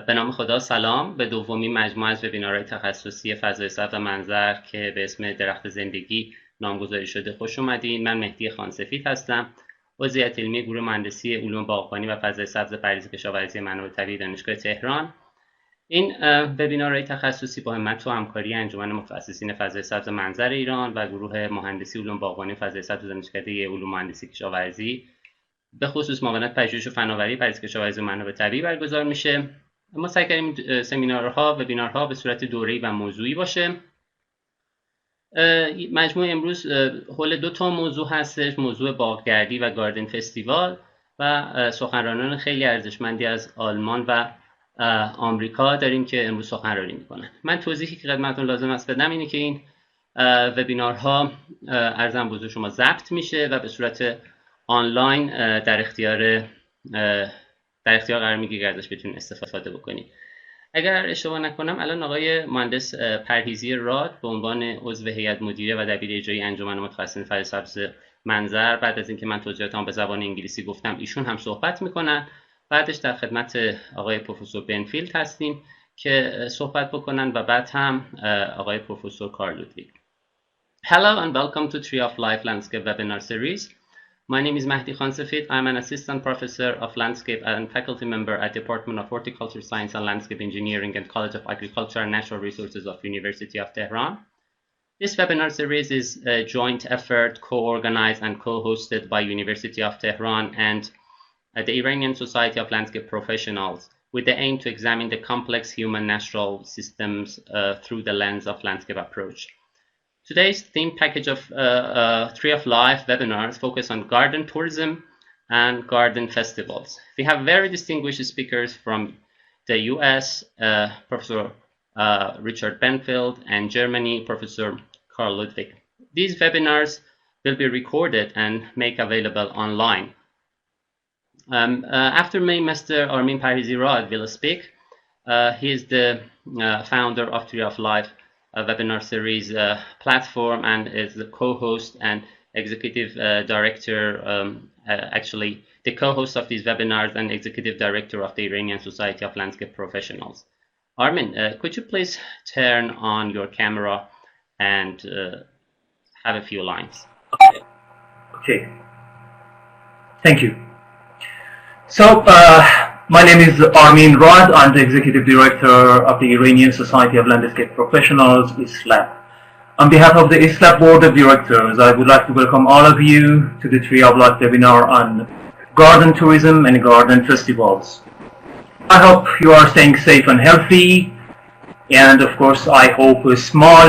به نام خدا سلام به دومین مجموعه از وبینارهای تخصصی فضای سبز و منظر که به اسم درخت زندگی نامگذاری شده خوش اومدین. من مهدی خانسفید هستم، عضو هیئت علمی گروه مهندسی علوم باغبانی و فضای سبز پریز کشاورزی منابع طبیعی دانشگاه تهران. این وبینارهای تخصصی با همت و همکاری انجمن متخصصین فضای سبز منظر ایران و گروه مهندسی علوم باغبانی و فضای سبز دانشکده علوم مهندسی کشاورزی به خصوص معاونت پژوهش و فناوری پریز کشاورزی و منابع طبیعی برگزار میشه. ما سعی کردیم سمینارها و وبینارها به صورت دوره‌ای و موضوعی باشه. مجموعه امروز حول 2 موضوع هستش، موضوع باغگردی و گاردن فستیوال و سخنرانان خیلی ارزشمندی از آلمان و آمریکا داریم که امروز سخنرانی میکنن. من توضیحی که خدمتتون لازم است بدم اینه که این وبینارها عرضم بزرگ شما ضبط میشه و به صورت آنلاین در اختیار قرار میگیره که ازش بتونید استفاده بکنید. اگر اشتباه نکنم الان آقای مهندس پرهیزی راد به عنوان عضو هیئت مدیره و دبیر اجرایی انجمن متخصصین فضای سبز منظر، بعد از اینکه من توضیحاتم به زبان انگلیسی گفتم ایشون هم صحبت میکنن. بعدش در خدمت آقای پروفسور بنفیلد هستیم که صحبت بکنن و بعد هم آقای پروفسور کارل لودویگ. Hello and welcome to Tree of Life Landscape webinar series. My name is Mehdi Khansafid. I'm an assistant professor of landscape and faculty member at Department of Horticulture Science and Landscape Engineering and College of Agriculture and Natural Resources of University of Tehran. This webinar series is a joint effort co-organized and co-hosted by University of Tehran and the Iranian Society of Landscape Professionals with the aim to examine the complex human natural systems through the lens of landscape approach. Today's theme package of Tree of Life webinars focus on garden tourism and garden festivals. We have very distinguished speakers from the US, Professor Richard Benfield, and Germany, Professor Karl Ludwig. These webinars will be recorded and made available online. After me, Mr. Armin Parhizi-Rad will speak. He is the founder of Tree of Life webinar series platform and is the co-host and executive director, actually the co-host of these webinars and executive director of the Iranian Society of Landscape Professionals. Armin, could you please turn on your camera and have a few lines? Okay. Thank you. So, my name is Armin Rad. I'm the Executive Director of the Iranian Society of Landscape Professionals, ISLAP. On behalf of the ISLAP Board of Directors, I would like to welcome all of you to the Tree of Life webinar on garden tourism and garden festivals. I hope you are staying safe and healthy, and of course I hope a small,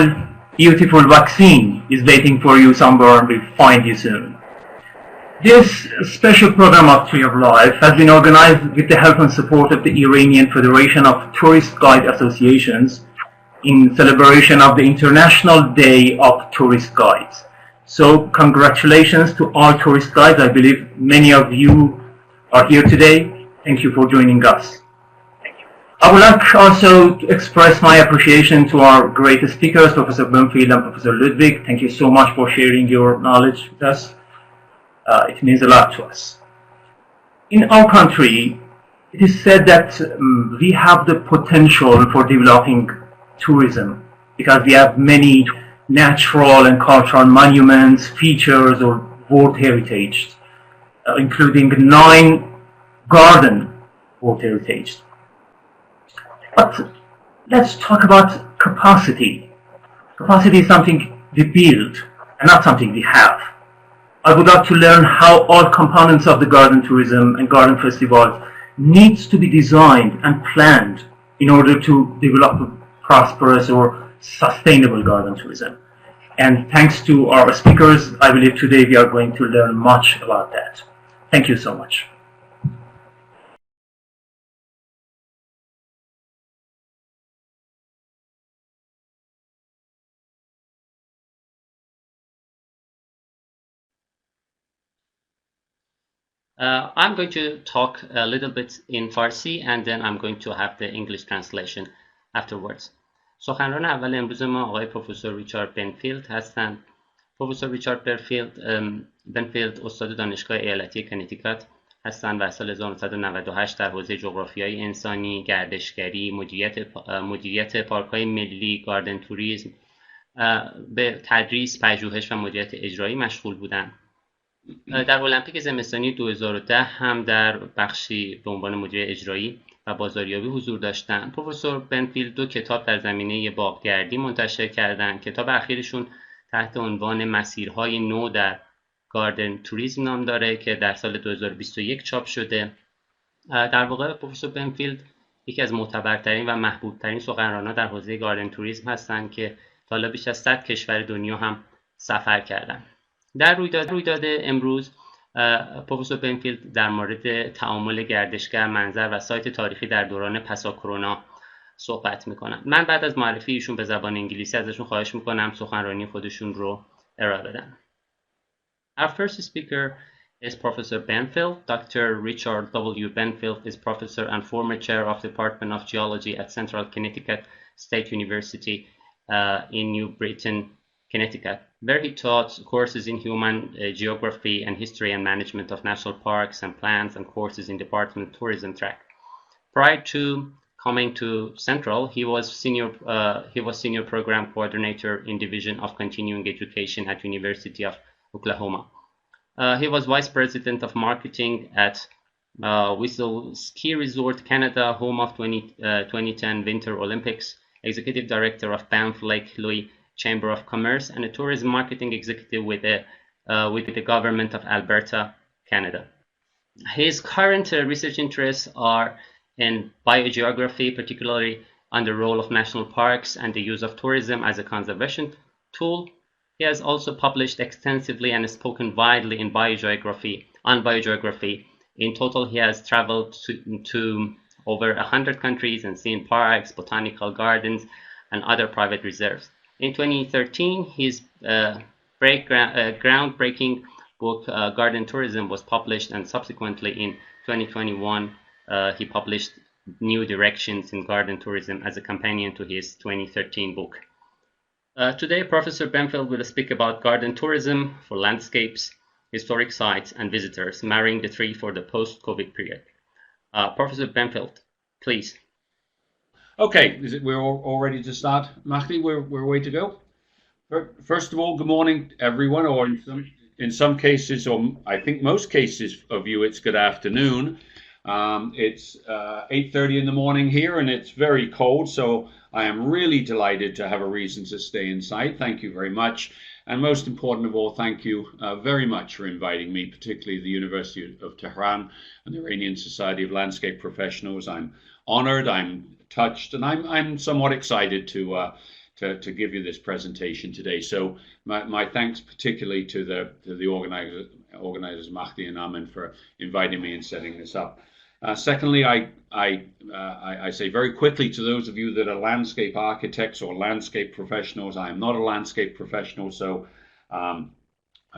beautiful vaccine is waiting for you somewhere and will find you soon. This special program of Tree of Life has been organized with the help and support of the Iranian Federation of Tourist Guide Associations in celebration of the International Day of Tourist Guides. So congratulations to all tourist guides. I believe many of you are here today. Thank you for joining us. I would like also to express my appreciation to our great speakers, Professor Benfield and Professor Ludwig. Thank you so much for sharing your knowledge with us. It means a lot to us. In our country, it is said that we have the potential for developing tourism because we have many natural and cultural monuments, features, or World Heritage, including 9 garden World Heritage. But let's talk about capacity. Capacity is something we build and not something we have. I would like to learn how all components of the garden tourism and garden festival needs to be designed and planned in order to develop a prosperous or sustainable garden tourism. And thanks to our speakers, I believe today we are going to learn much about that. Thank you so much. I'm going to talk a little bit in Farsi and then I'm going to have the English translation afterwards. سخنران اول امروز ما آقای پروفسور ریچارد بنفیلد هستند. پروفسور ریچارد بنفیلد استاد دانشگاه ایالتی کنتیکات هستند و سال 1998 در حوزه جغرافیای انسانی، گردشگری، مدیریت پارک‌های ملی، گاردن توریسم، به تدریس، پژوهش و مدیریت اجرایی مشغول بودند. در المپیک زمستانی 2010 هم در بخشی به عنوان مدیر اجرایی و بازاریابی حضور داشتند. پروفسور بنفیلد 2 کتاب در زمینه باغگردی منتشر کردند. کتاب اخیرشون تحت عنوان مسیرهای نو در گاردن توریسم نام داره که در سال 2021 چاپ شده. در واقع پروفسور بنفیلد یکی از معتبرترین و محبوبترین سخنرانان در حوزه گاردن توریسم هستند که تا حالا بیش از 100 کشور دنیا هم سفر کردند. در رویداد امروز پروفسور بنفیلد در مورد تعامل گردشگر، منظر و سایت تاریخی در دوران پسا کرونا صحبت میکنن. من بعد از معرفی ایشون به زبان انگلیسی ازشون خواهش میکنم سخنرانی خودشون رو ارائه بدن. Our first speaker is Professor Benfield. Dr. Richard W. Benfield is professor and former chair of the Department of Geology at Central Connecticut State University in New Britain, Connecticut, where he taught courses in human geography and history and management of national parks and plants and courses in Department of Tourism track. Prior to coming to Central, he was senior program coordinator in Division of Continuing Education at University of Oklahoma. He was vice president of marketing at Whistler Ski Resort, Canada, home of 2010 Winter Olympics, executive director of Banff Lake Louise Chamber of Commerce, and a tourism marketing executive with the government of Alberta, Canada. His current research interests are in biogeography, particularly on the role of national parks and the use of tourism as a conservation tool. He has also published extensively and spoken widely on biogeography. In total, he has traveled to over 100 countries and seen parks, botanical gardens, and other private reserves. In 2013, his groundbreaking book, Garden Tourism, was published, and subsequently in 2021, he published New Directions in Garden Tourism as a companion to his 2013 book. Today, Professor Benfield will speak about garden tourism for landscapes, historic sites, and visitors, marrying the three for the post-COVID period. Professor Benfield, please. Okay, we're all ready to start, Mahdi? We're ready to go. First of all, good morning, everyone, or in some cases, or I think most cases of you, it's good afternoon. It's 8:30 in the morning here, and it's very cold, so I am really delighted to have a reason to stay inside. Thank you very much. And most important of all, thank you very much for inviting me, particularly the University of Tehran and the Iranian Society of Landscape Professionals. I'm honored, I'm touched, and I'm somewhat excited to give you this presentation today. So my thanks particularly to the organizers Mahdi and Amin for inviting me and setting this up. Secondly, I say very quickly to those of you that are landscape architects or landscape professionals, I am not a landscape professional, so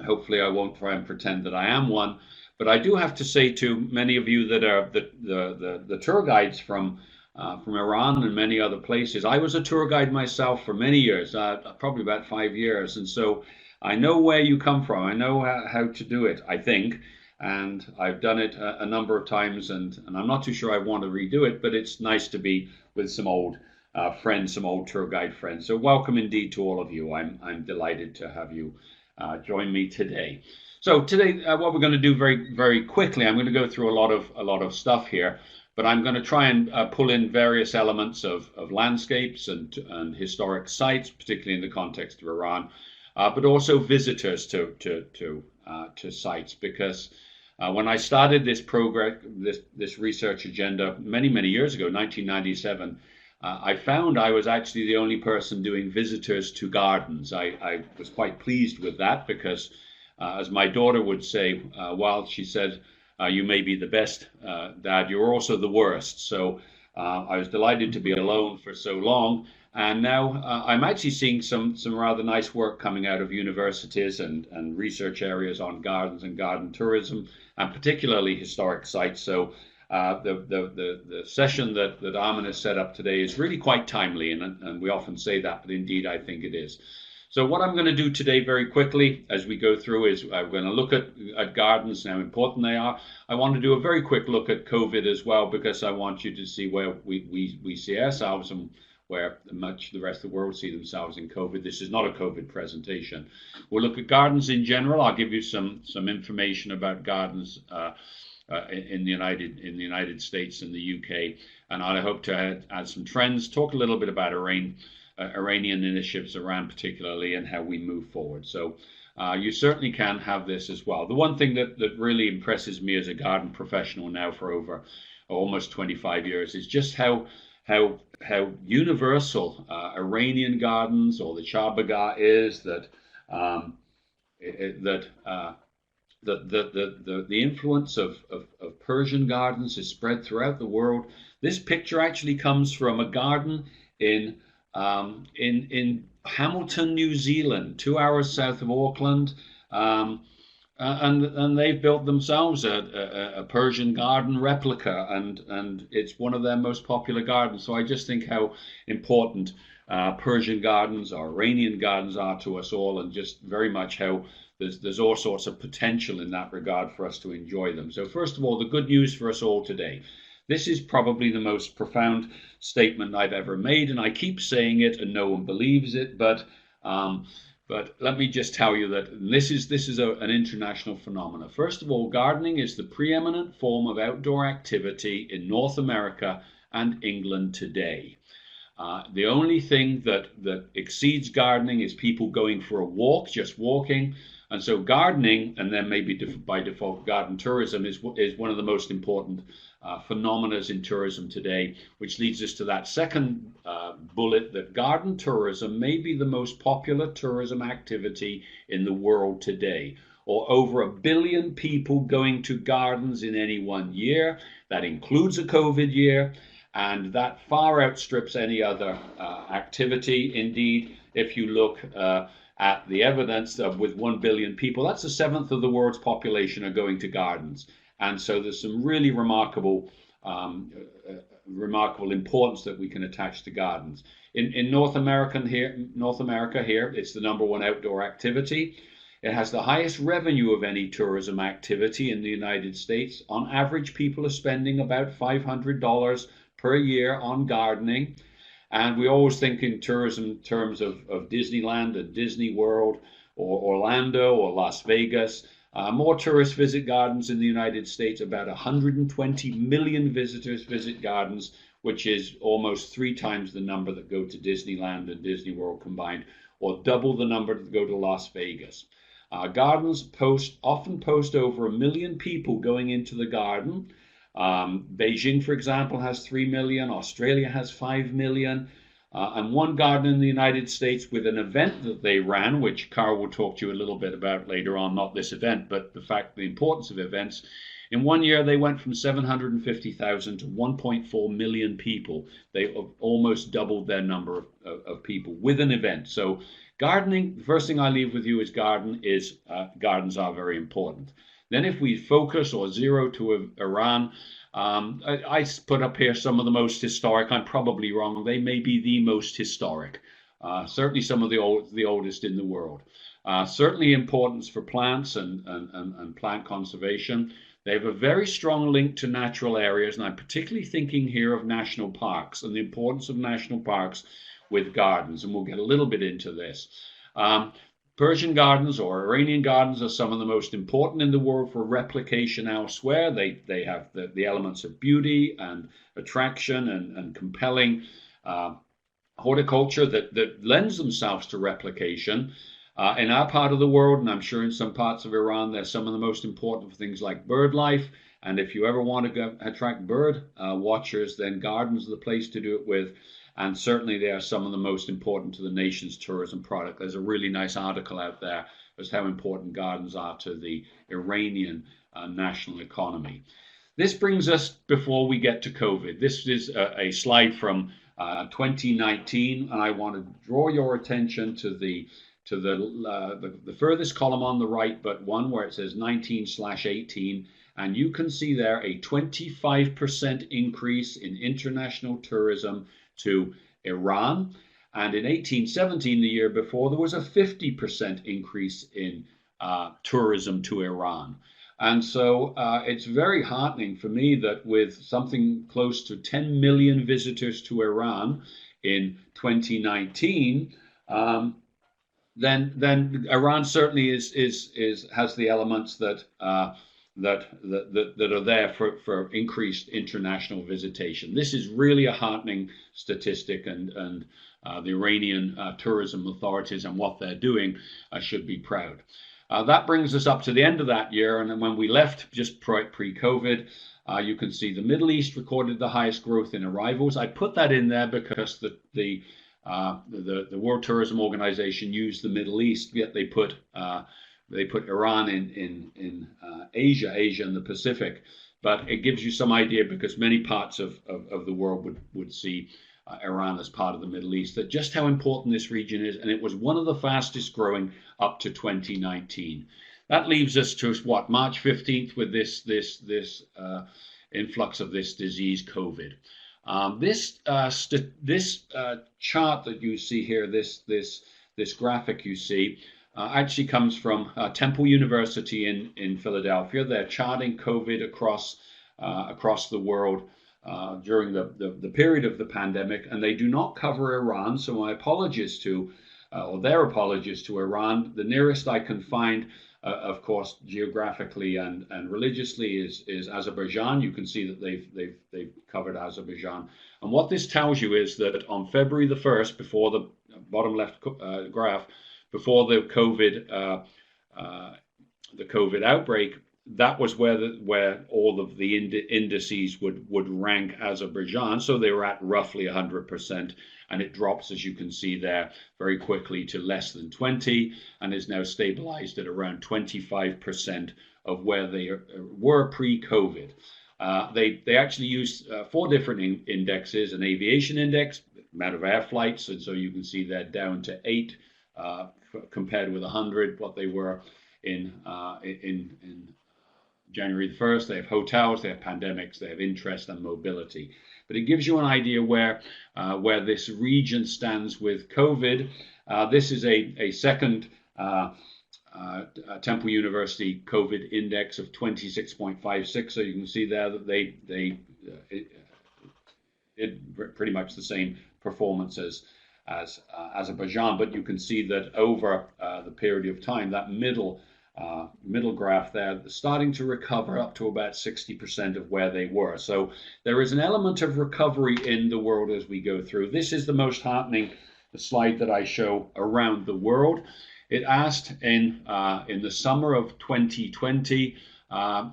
hopefully I won't try and pretend that I am one. But I do have to say to many of you that are the tour guides from Iran and many other places, I was a tour guide myself for many years, probably about 5 years, and so I know where you come from. I know how to do it, I think. And I've done it a number of times, and I'm not too sure I want to redo it, but it's nice to be with some old friends, some old tour guide friends. So welcome indeed to all of you. I'm delighted to have you join me today. So today, what we're going to do very, very quickly, I'm going to go through a lot of stuff here, but I'm going to try and pull in various elements of landscapes and historic sites, particularly in the context of Iran, but also visitors to sites, because when I started this program, this research agenda many years ago, 1997, I found I was actually the only person doing visitors to gardens. I was quite pleased with that because, as my daughter would say, while she said, "You may be the best, Dad, you're also the worst." So I was delighted to be alone for so long. And now I'm actually seeing some rather nice work coming out of universities and research areas on gardens and garden tourism, and particularly historic sites. So the session that Armin has set up today is really quite timely, and we often say that, but indeed I think it is. So what I'm going to do today very quickly as we go through is I'm going to look at gardens and how important they are. I want to do a very quick look at COVID as well, because I want you to see where we see ourselves and where much the rest of the world see themselves in COVID. This is not a COVID presentation. We'll look at gardens in general. I'll give you some information about gardens in the United States and the UK, and I hope to add some trends, talk a little bit about Iranian initiatives, Iran particularly, and how we move forward. So you certainly can have this as well. The one thing that really impresses me as a garden professional now for over almost 25 years is just how universal Iranian gardens or the Chabaga is, that the influence of Persian gardens is spread throughout the world. This picture actually comes from a garden in Hamilton, New Zealand, 2 hours south of Auckland, and they've built themselves a Persian garden replica, and it's one of their most popular gardens. So I just think how important Persian gardens or Iranian gardens are to us all, and just very much how there's all sorts of potential in that regard for us to enjoy them. So first of all, the good news for us all today. This is probably the most profound statement I've ever made, and I keep saying it and no one believes it, but let me just tell you that this is an international phenomenon. First of all, gardening is the preeminent form of outdoor activity in North America and England today. The only thing that exceeds gardening is people going for a walk, just walking. And so gardening, and then maybe by default garden tourism, is one of the most important phenomena in tourism today, which leads us to that second bullet, that garden tourism may be the most popular tourism activity in the world today, or over 1 billion people going to gardens in any one year. That includes a COVID year, and that far outstrips any other activity. Indeed, if you look at the evidence of with 1 billion people, that's a seventh of the world's population are going to gardens. And so there's some really remarkable importance that we can attach to gardens. In North America here, it's the #1 outdoor activity. It has the highest revenue of any tourism activity in the United States. On average, people are spending about $500 per year on gardening. And we always think in tourism terms of Disneyland and Disney World, or Orlando or Las Vegas. More tourists visit gardens in the United States. About 120 million visitors visit gardens, which is almost 3 times the number that go to Disneyland and Disney World combined, or double the number that go to Las Vegas. Gardens often post over 1 million people going into the garden. Beijing, for example, has 3 million. Australia has 5 million. And one garden in the United States, with an event that they ran, which Karl will talk to you a little bit about later on, not this event, but the importance of events. In 1 year, they went from 750,000 to 1.4 million people. They almost doubled their number of people with an event. So gardening, the first thing I leave with you is gardens are very important. Then if we focus or zero to Iran, I put up here some of the most historic. I'm probably wrong. They may be the most historic. Certainly some of the oldest in the world. Certainly importance for plants and plant conservation. They have a very strong link to natural areas, and I'm particularly thinking here of national parks and the importance of national parks with gardens, and we'll get a little bit into this. Persian gardens or Iranian gardens are some of the most important in the world for replication elsewhere. They have the elements of beauty and attraction and compelling horticulture that lends themselves to replication. In our part of the world, and I'm sure in some parts of Iran, they're some of the most important for things like bird life. And if you ever want to attract bird watchers, then gardens are the place to do it with. And certainly they are some of the most important to the nation's tourism product. There's a really nice article out there as how important gardens are to the Iranian national economy. This brings us before we get to COVID. This is a slide from 2019, and I want to draw your attention to the furthest column on the right, but one where it says 19/18. And you can see there a 25% increase in international tourism to Iran. And in 1817, the year before, there was a 50% increase in tourism to Iran. And so it's very heartening for me that with something close to 10 million visitors to Iran in 2019, then Iran certainly has the elements that are there for increased international visitation. This is really a heartening statistic, and the Iranian tourism authorities and what they're doing should be proud. That brings us up to the end of that year, and then when we left just pre-COVID, you can see the Middle East recorded the highest growth in arrivals. I put that in there because the World Tourism Organization used the Middle East, yet they put Iran in Asia and the Pacific. But it gives you some idea, because many parts of the world would see Iran as part of the Middle East, that just how important this region is, and it was one of the fastest growing up to 2019. That leaves us to what, March 15th, with this influx of this disease, COVID. This chart that you see here, this graphic you see, actually comes from Temple University in Philadelphia. They're charting COVID across the world during the period of the pandemic, and they do not cover Iran. So my apologies or their apologies to Iran. The nearest I can find, of course, geographically and religiously, is Azerbaijan. You can see that they've covered Azerbaijan. And what this tells you is that on February the 1st, before the bottom left graph, before the COVID outbreak, that was where all of the indices would rank Azerbaijan. So they were at roughly 100%, and it drops, as you can see there, very quickly to less than 20, and is now stabilized at around 25% of where they were pre-COVID. They actually used 4 different indexes: an aviation index, amount of air flights, and so you can see they're down to 8 compared with 100 what they were in January the 1st. They have hotels, they have pandemics, they have interest and mobility. But it gives you an idea where this region stands with COVID. This is a second Temple University COVID index of 26.56. So you can see there that they did pretty much the same performance as Azerbaijan, but you can see that over the period of time, that middle graph there, starting to recover up to about 60% of where they were. So there is an element of recovery in the world as we go through. This is the most heartening slide that I show around the world. It asked in the summer of 2020,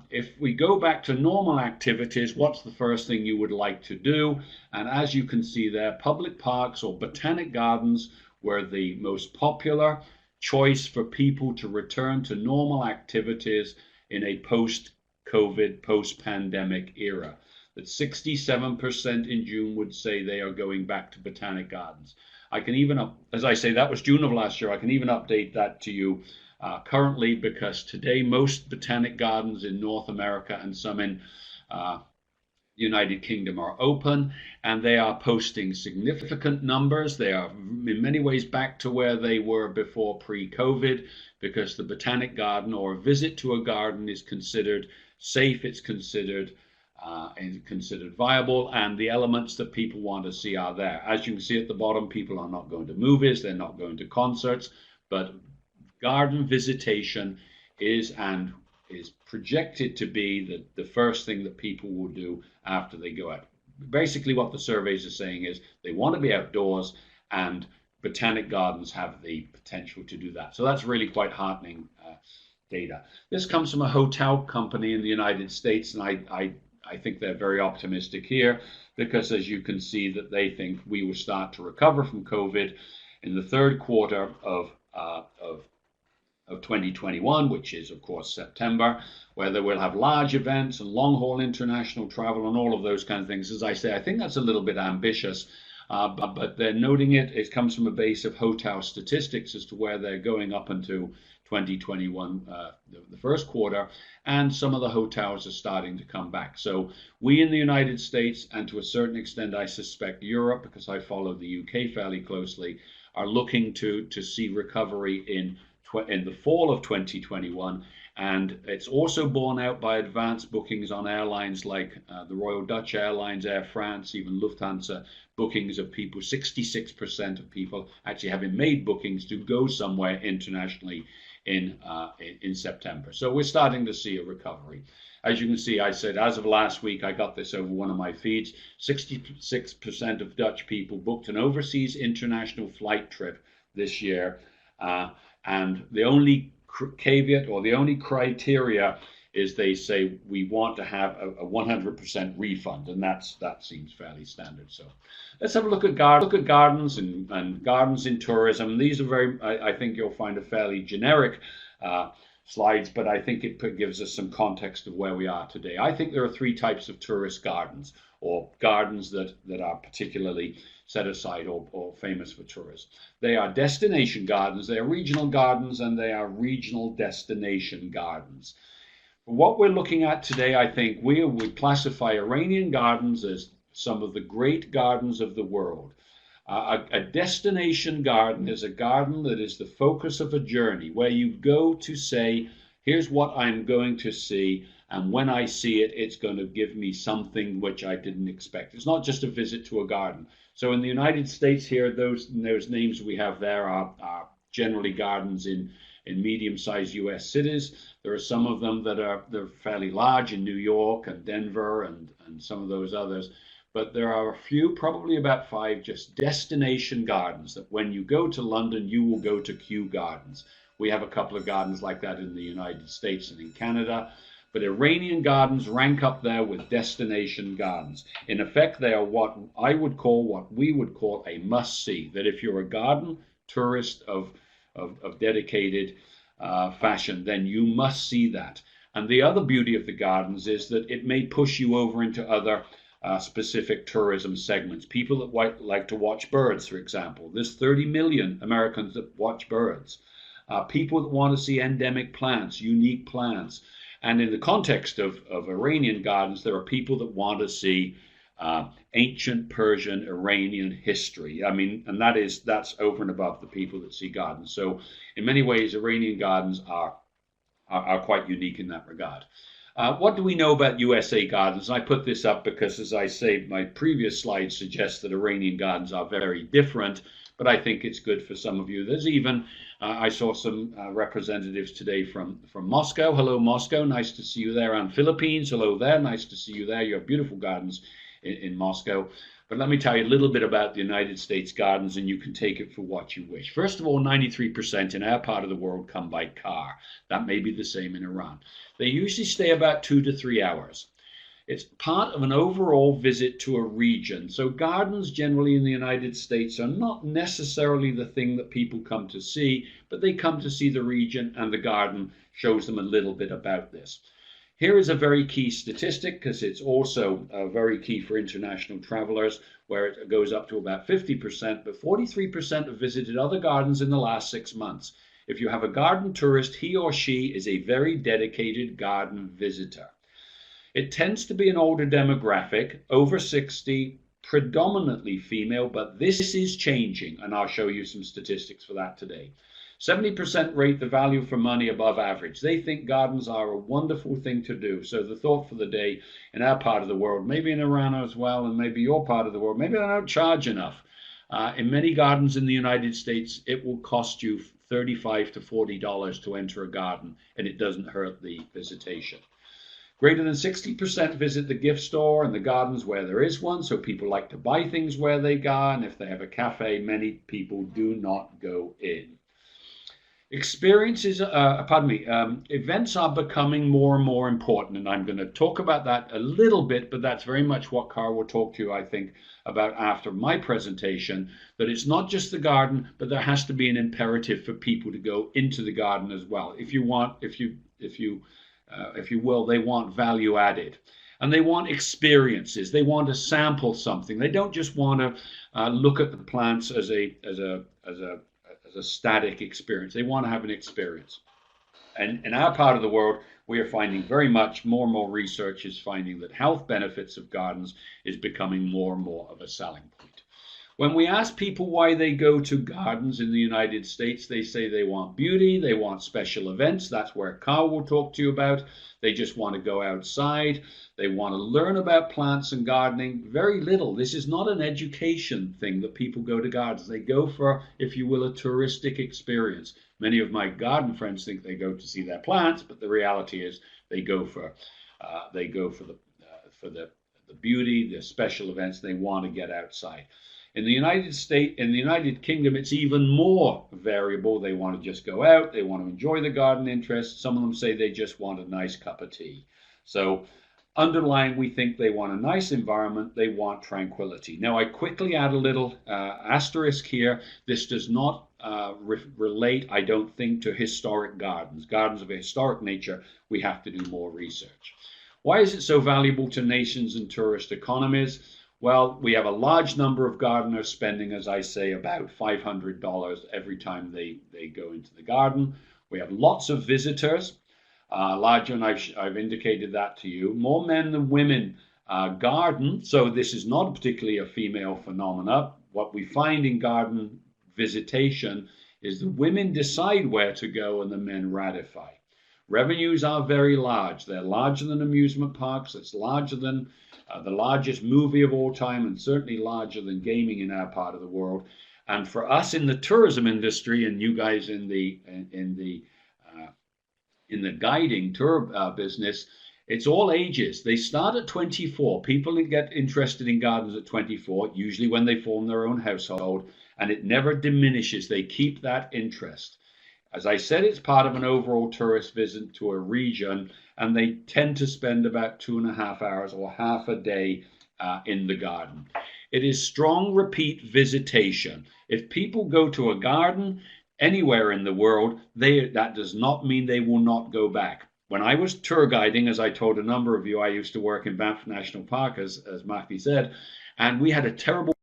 if we go back to normal activities, what's the first thing you would like to do? And as you can see there, public parks or botanic gardens were the most popular choice for people to return to normal activities in a post-COVID, post-pandemic era. That 67% in June would say they are going back to botanic gardens. I can even, as I say, that was June of last year. I can even update that to you currently, because today most botanic gardens in North America and some in United Kingdom are open, and they are posting significant numbers. They are in many ways back to where they were before pre-COVID, because the botanic garden or a visit to a garden is considered safe, it's considered viable, and the elements that people want to see are there. As you can see at the bottom, people are not going to movies, they're not going to concerts, but garden visitation is projected to be the first thing that people will do after they go out. Basically what the surveys are saying is they want to be outdoors, and botanic gardens have the potential to do that. So that's really quite heartening data. This comes from a hotel company in the United States, and I think they're very optimistic here, because as you can see that they think we will start to recover from COVID in the third quarter of 2021, which is of course September, where they will have large events and long-haul international travel and all of those kind of things. As I say, I think that's a little bit ambitious. but they're noting it. It comes from a base of hotel statistics as to where they're going up into 2021, the first quarter, and some of the hotels are starting to come back. So we in the United States, and to a certain extent, I suspect Europe, because I follow the UK fairly closely, are looking to see recovery in the fall of 2021. And it's also borne out by advanced bookings on airlines like the Royal Dutch Airlines, Air France, even Lufthansa, bookings of people. 66% of people actually having made bookings to go somewhere internationally in September. So we're starting to see a recovery. As you can see, I said, as of last week, I got this over one of my feeds, 66% of Dutch people booked an overseas international flight trip this year. And the only caveat or the only criteria is they say we want to have a 100% refund, and that seems fairly standard. So let's have a look at gardens and gardens in tourism. These are I think you'll find a fairly generic slides, but I think it gives us some context of where we are today. I think there are three types of tourist gardens, or gardens that are particularly set aside or famous for tourists. They are destination gardens, they are regional gardens, and they are regional destination gardens. What we're looking at today, I think, we classify Iranian gardens as some of the great gardens of the world. A destination garden is a garden that is the focus of a journey, where you go to say, here's what I'm going to see, and when I see it, it's going to give me something which I didn't expect. It's not just a visit to a garden. So in the United States here, those names we have there are generally gardens in medium-sized U.S. cities. There are some of them they're fairly large in New York and Denver and some of those others. But there are a few, probably about 5, just destination gardens that when you go to London, you will go to Kew Gardens. We have a couple of gardens like that in the United States and in Canada. But Iranian gardens rank up there with destination gardens. In effect, they are what we would call a must-see. That if you're a garden tourist of dedicated fashion, then you must see that. And the other beauty of the gardens is that it may push you over into other specific tourism segments. People that like to watch birds, for example. There's 30 million Americans that watch birds. People that want to see endemic plants, unique plants. And in the context of Iranian gardens, there are people that want to see ancient Persian Iranian history. I mean, and that's over and above the people that see gardens. So in many ways, Iranian gardens are quite unique in that regard. What do we know about USA gardens? I put this up because, as I say, my previous slide suggests that Iranian gardens are very different, but I think it's good for some of you. There's even, I saw some representatives today from Moscow. Hello, Moscow. Nice to see you there. And Philippines. Hello there. Nice to see you there. You have beautiful gardens in Moscow. But let me tell you a little bit about the United States gardens, and you can take it for what you wish. First of all, 93% in our part of the world come by car. That may be the same in Iran. They usually stay about 2 to 3 hours. It's part of an overall visit to a region. So gardens generally in the United States are not necessarily the thing that people come to see, but they come to see the region, and the garden shows them a little bit about this. Here is a very key statistic, because it's also very key for international travelers, where it goes up to about 50%, but 43% have visited other gardens in the last 6 months. If you have a garden tourist, he or she is a very dedicated garden visitor. It tends to be an older demographic, over 60, predominantly female, but this is changing, and I'll show you some statistics for that today. 70% rate the value for money above average. They think gardens are a wonderful thing to do. So the thought for the day in our part of the world, maybe in Iran as well, and maybe your part of the world, maybe they don't charge enough. In many gardens in the United States, it will cost you $35 to $40 to enter a garden, and it doesn't hurt the visitation. Greater than 60% visit the gift store and the gardens where there is one, so people like to buy things where they go, and if they have a cafe, many people do not go in. Events are becoming more and more important, and I'm going to talk about that a little bit, but that's very much what Karl will talk to you, I think, about after my presentation, that it's not just the garden, but there has to be an imperative for people to go into the garden as well. If you will, they want value added. And they want experiences. They want to sample something. They don't just want to look at the plants as a static experience. They want to have an experience. And in our part of the world, we are finding very much more and more research is finding that health benefits of gardens is becoming more and more of a selling point. When we ask people why they go to gardens in the United States, they say they want beauty, they want special events. That's where Karl will talk to you about. They just want to go outside. They want to learn about plants and gardening. Very little. This is not an education thing that people go to gardens. They go for, if you will, a touristic experience. Many of my garden friends think they go to see their plants, but the reality is they go for the beauty, the special events. They want to get outside. In the United Kingdom, it's even more variable. They want to just go out. They want to enjoy the garden interest. Some of them say they just want a nice cup of tea. So underlying, we think they want a nice environment. They want tranquility. Now, I quickly add a little asterisk here. This does not relate, I don't think, to historic gardens. Gardens of a historic nature, we have to do more research. Why is it so valuable to nations and tourist economies? Well, we have a large number of gardeners spending, as I say, about $500 every time they go into the garden. We have lots of visitors, larger, and I've indicated that to you. More men than women garden, so this is not particularly a female phenomena. What we find in garden visitation is the women decide where to go and the men ratify. Revenues are very large. They're larger than amusement parks. It's larger than the largest movie of all time, and certainly larger than gaming in our part of the world. And for us in the tourism industry, and you guys in the guiding tour business, it's all ages. They start at 24. People get interested in gardens at 24, usually when they form their own household, and it never diminishes. They keep that interest. As I said, it's part of an overall tourist visit to a region, and they tend to spend about 2.5 hours or half a day in the garden. It is strong repeat visitation. If people go to a garden anywhere in the world, that does not mean they will not go back. When I was tour guiding, as I told a number of you, I used to work in Banff National Park, as Matthew said, and we had a terrible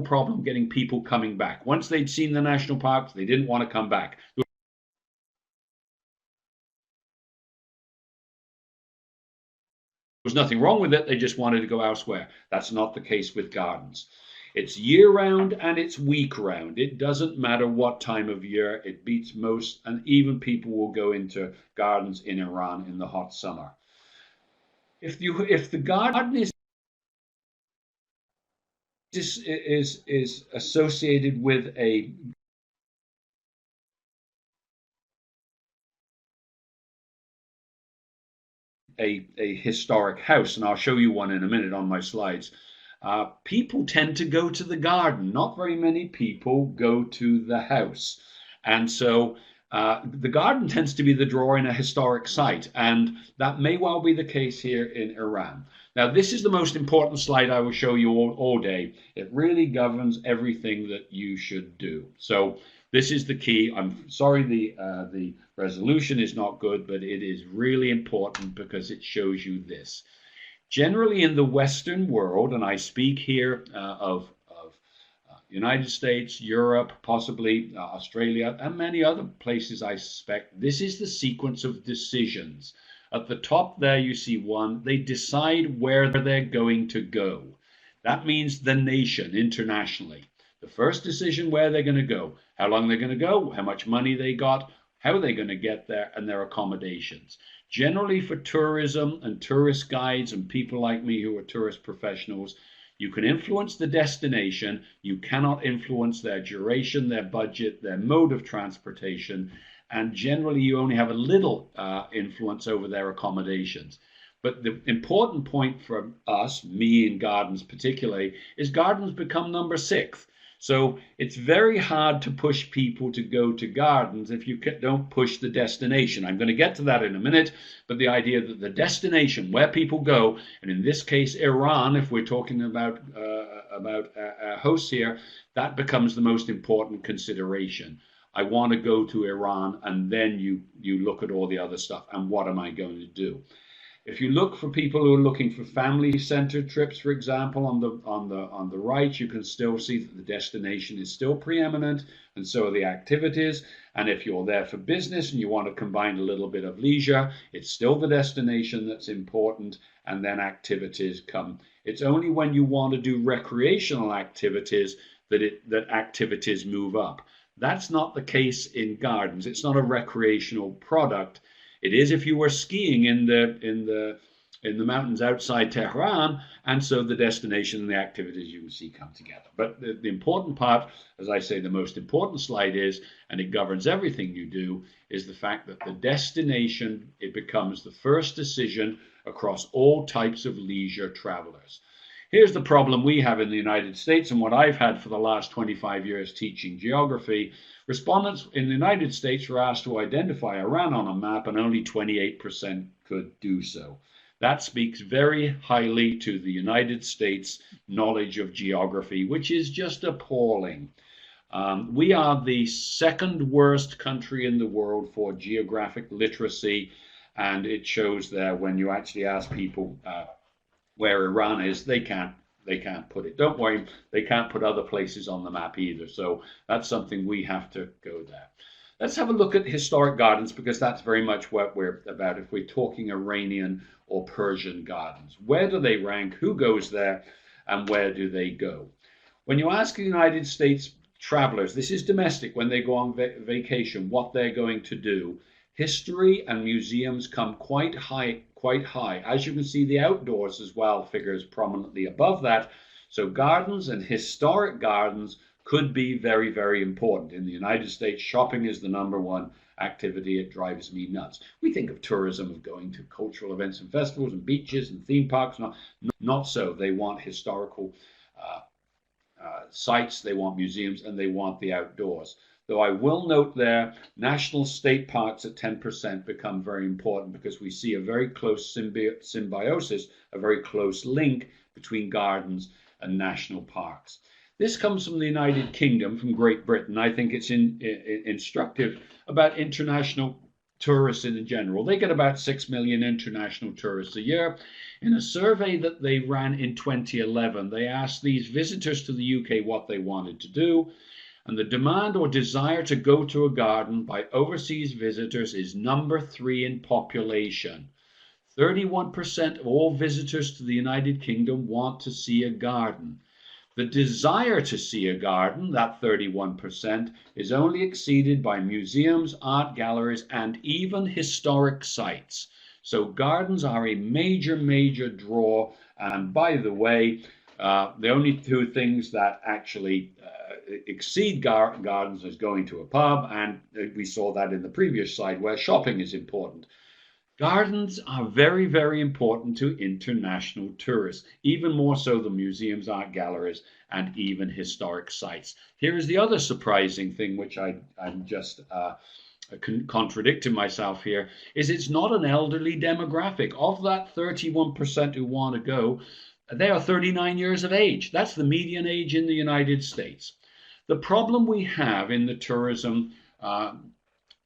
problem getting people coming back. Once they'd seen the national parks, they didn't want to come back. There was nothing wrong with it. They just wanted to go elsewhere. That's not the case with gardens. It's year round and it's week round. It doesn't matter what time of year. It beats most, and even people will go into gardens in Iran in the hot summer. If the garden is associated with a historic house, and I'll show you one in a minute on my slides, people tend to go to the garden. Not very many people go to the house. And so the garden tends to be the draw in a historic site, and that may well be the case here in Iran. Now, this is the most important slide I will show you all day. It really governs everything that you should do. So this is the key. I'm sorry the resolution is not good, but it is really important because it shows you this. Generally in the Western world, and I speak here of United States, Europe, possibly Australia, and many other places I suspect, this is the sequence of decisions. At the top there you see one. They decide where they're going to go. That means the nation internationally. The first decision, where they're going to go, how long they're going to go, how much money they got, how are they going to get there, and their accommodations. Generally for tourism and tourist guides and people like me who are tourist professionals, you can influence the destination. You cannot influence their duration, their budget, their mode of transportation, and generally you only have a little influence over their accommodations. But the important point for us, me in gardens particularly, is gardens become number 6. So it's very hard to push people to go to gardens if you don't push the destination. I'm going to get to that in a minute, but the idea that the destination, where people go, and in this case Iran, if we're talking about our hosts here, that becomes the most important consideration. I want to go to Iran, and then you look at all the other stuff and what am I going to do? If you look for people who are looking for family-centered trips, for example, on the right, you can still see that the destination is still preeminent, and so are the activities. And if you're there for business and you want to combine a little bit of leisure, it's still the destination that's important, and then activities come. It's only when you want to do recreational activities that activities move up. That's not the case in gardens. It's not a recreational product. It is if you were skiing in the mountains outside Tehran, and so the destination and the activities you will see come together. But the important part, as I say, the most important slide is, and it governs everything you do, is the fact that the destination, it becomes the first decision across all types of leisure travelers. Here's the problem we have in the United States, and what I've had for the last 25 years teaching geography. Respondents in the United States were asked to identify Iran on a map, and only 28% could do so. That speaks very highly to the United States knowledge of geography, which is just appalling. We are the second worst country in the world for geographic literacy, and it shows there when you actually ask people where Iran is, they can't put it. Don't worry, they can't put other places on the map either. So that's something we have to go there. Let's have a look at historic gardens, because that's very much what we're about if we're talking Iranian or Persian gardens. Where do they rank? Who goes there? And where do they go? When you ask the United States travelers, this is domestic, when they go on vacation, what they're going to do, history and museums come quite high. As you can see, the outdoors as well figures prominently above that. So gardens and historic gardens could be very, very important. In the United States, shopping is the #1 activity. It drives me nuts. We think of tourism, of going to cultural events and festivals and beaches and theme parks. Not so. They want historical sites, they want museums, and they want the outdoors. Though I will note there, national state parks at 10% become very important, because we see a very close symbiosis, a very close link between gardens and national parks. This comes from the United Kingdom, from Great Britain. I think it's instructive about international tourists in general. They get about 6 million international tourists a year. In a survey that they ran in 2011, they asked these visitors to the UK what they wanted to do. And the demand or desire to go to a garden by overseas visitors is #3 in population. 31% of all visitors to the United Kingdom want to see a garden. The desire to see a garden, that 31%, is only exceeded by museums, art galleries, and even historic sites. So gardens are a major, major draw. And by the way, the only two things that actually exceed gardens is going to a pub, and we saw that in the previous slide where shopping is important. Gardens are very, very important to international tourists, even more so than museums, art galleries, and even historic sites. Here is the other surprising thing, which I'm just contradicting myself here, is it's not an elderly demographic. Of that 31% who want to go, they are 39 years of age. That's the median age in the United States. The problem we have in the tourism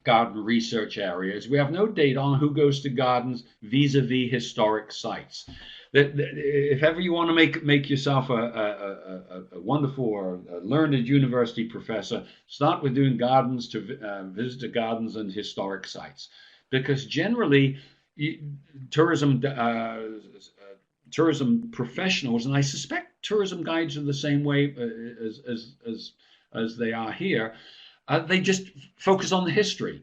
garden research area is we have no data on who goes to gardens vis-a-vis historic sites. If ever you want to make yourself a wonderful or a learned university professor, start with doing gardens to visit gardens and historic sites, because generally tourism professionals, and I suspect tourism guides are the same way as they are here, they just focus on the history,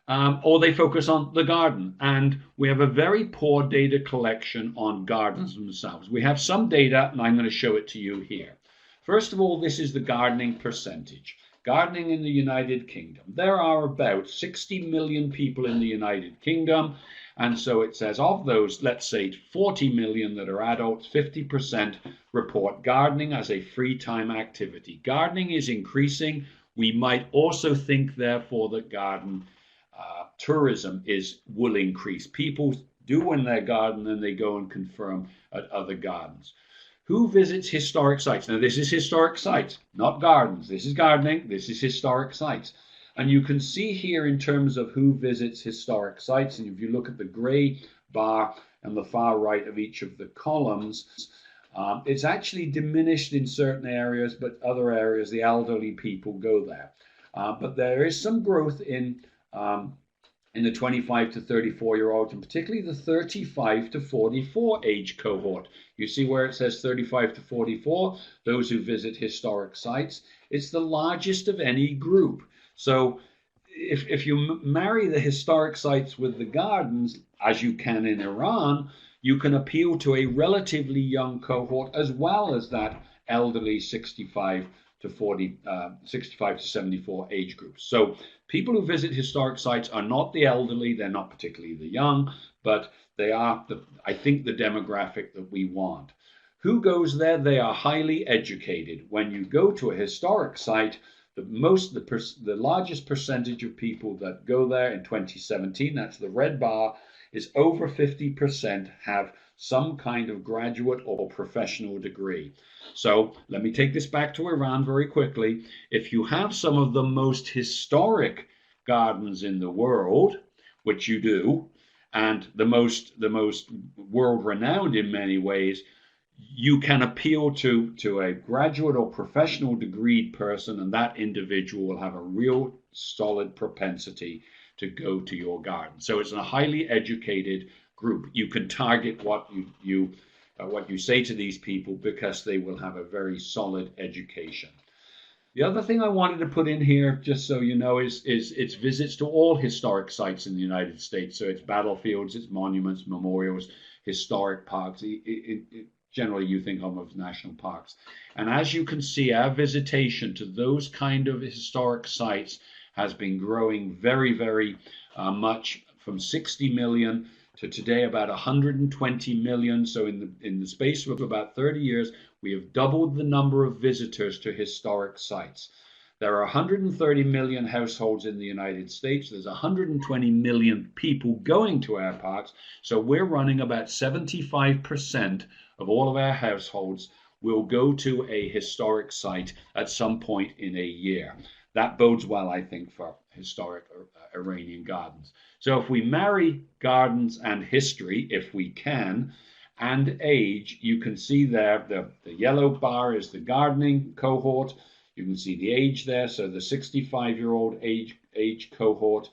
or they focus on the garden. And we have a very poor data collection on gardens themselves. We have some data, and I'm going to show it to you here. First of all, this is the gardening percentage. Gardening in the United Kingdom. There are about 60 million people in the United Kingdom. And so it says of those, let's say 40 million that are adults, 50% report gardening as a free time activity. Gardening is increasing. We might also think, therefore, that garden tourism will increase. People do when they garden, and they go and confirm at other gardens. Who visits historic sites? Now, this is historic sites, not gardens. This is gardening. This is historic sites. And you can see here in terms of who visits historic sites, and if you look at the gray bar on the far right of each of the columns, it's actually diminished in certain areas, but other areas, the elderly people go there. But there is some growth in the 25 to 34-year-olds, and particularly the 35 to 44 age cohort. You see where it says 35 to 44, those who visit historic sites. It's the largest of any group. So if you marry the historic sites with the gardens, as you can in Iran, you can appeal to a relatively young cohort as well as that elderly 65 to 74 age groups. So people who visit historic sites are not the elderly, they're not particularly the young, but they are, I think, the demographic that we want. Who goes there? They are highly educated. When you go to a historic site, the largest percentage of people that go there in 2017, that's the red bar, is over 50% have some kind of graduate or professional degree. So let me take this back to Iran very quickly. If you have some of the most historic gardens in the world, which you do, and the most world-renowned in many ways, you can appeal to a graduate or professional degreed person, and that individual will have a real solid propensity to go to your garden. So it's a highly educated group. You can target what you say to these people because they will have a very solid education. The other thing I wanted to put in here, just so you know, is its visits to all historic sites in the United States. So it's battlefields, it's monuments, memorials, historic parks. Generally, you think of them as national parks. And as you can see, our visitation to those kind of historic sites has been growing very, very much, from 60 million to today about 120 million. So in the space of about 30 years, we have doubled the number of visitors to historic sites. There are 130 million households in the United States. There's 120 million people going to our parks. So we're running about 75% of all of our households will go to a historic site at some point in a year. That bodes well, I think, for historic Iranian gardens. So if we marry gardens and history, if we can, and age, you can see there the yellow bar is the gardening cohort. You can see the age there. So the 65-year-old age cohort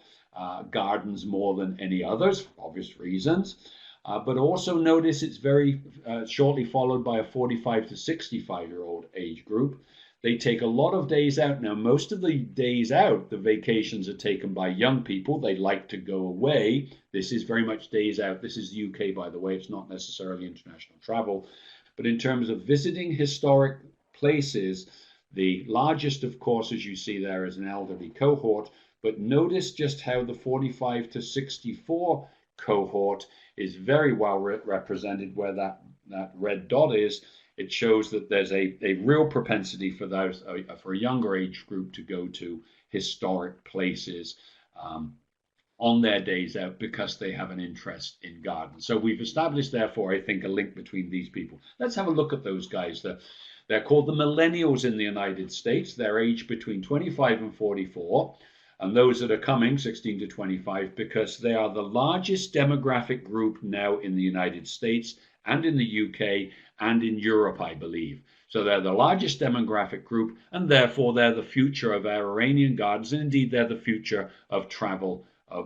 gardens more than any others, for obvious reasons. But also notice it's very shortly followed by a 45 to 65-year-old age group. They take a lot of days out. Now, most of the days out, the vacations are taken by young people. They like to go away. This is very much days out. This is the UK, by the way. It's not necessarily international travel. But in terms of visiting historic places, the largest, of course, as you see there, is an elderly cohort. But notice just how the 45 to 64 cohort is very well represented where that red dot is. It shows that there's a real propensity for those for a younger age group to go to historic places on their days out because they have an interest in gardens. So we've established, therefore, I think, a link between these people. Let's have a look at those guys. They're called the millennials in the United States. They're aged between 25 and 44. And those that are coming, 16 to 25, because they are the largest demographic group now in the United States and in the UK and in Europe, I believe. So they're the largest demographic group, and therefore they're the future of our Iranian gardens, and indeed they're the future of travel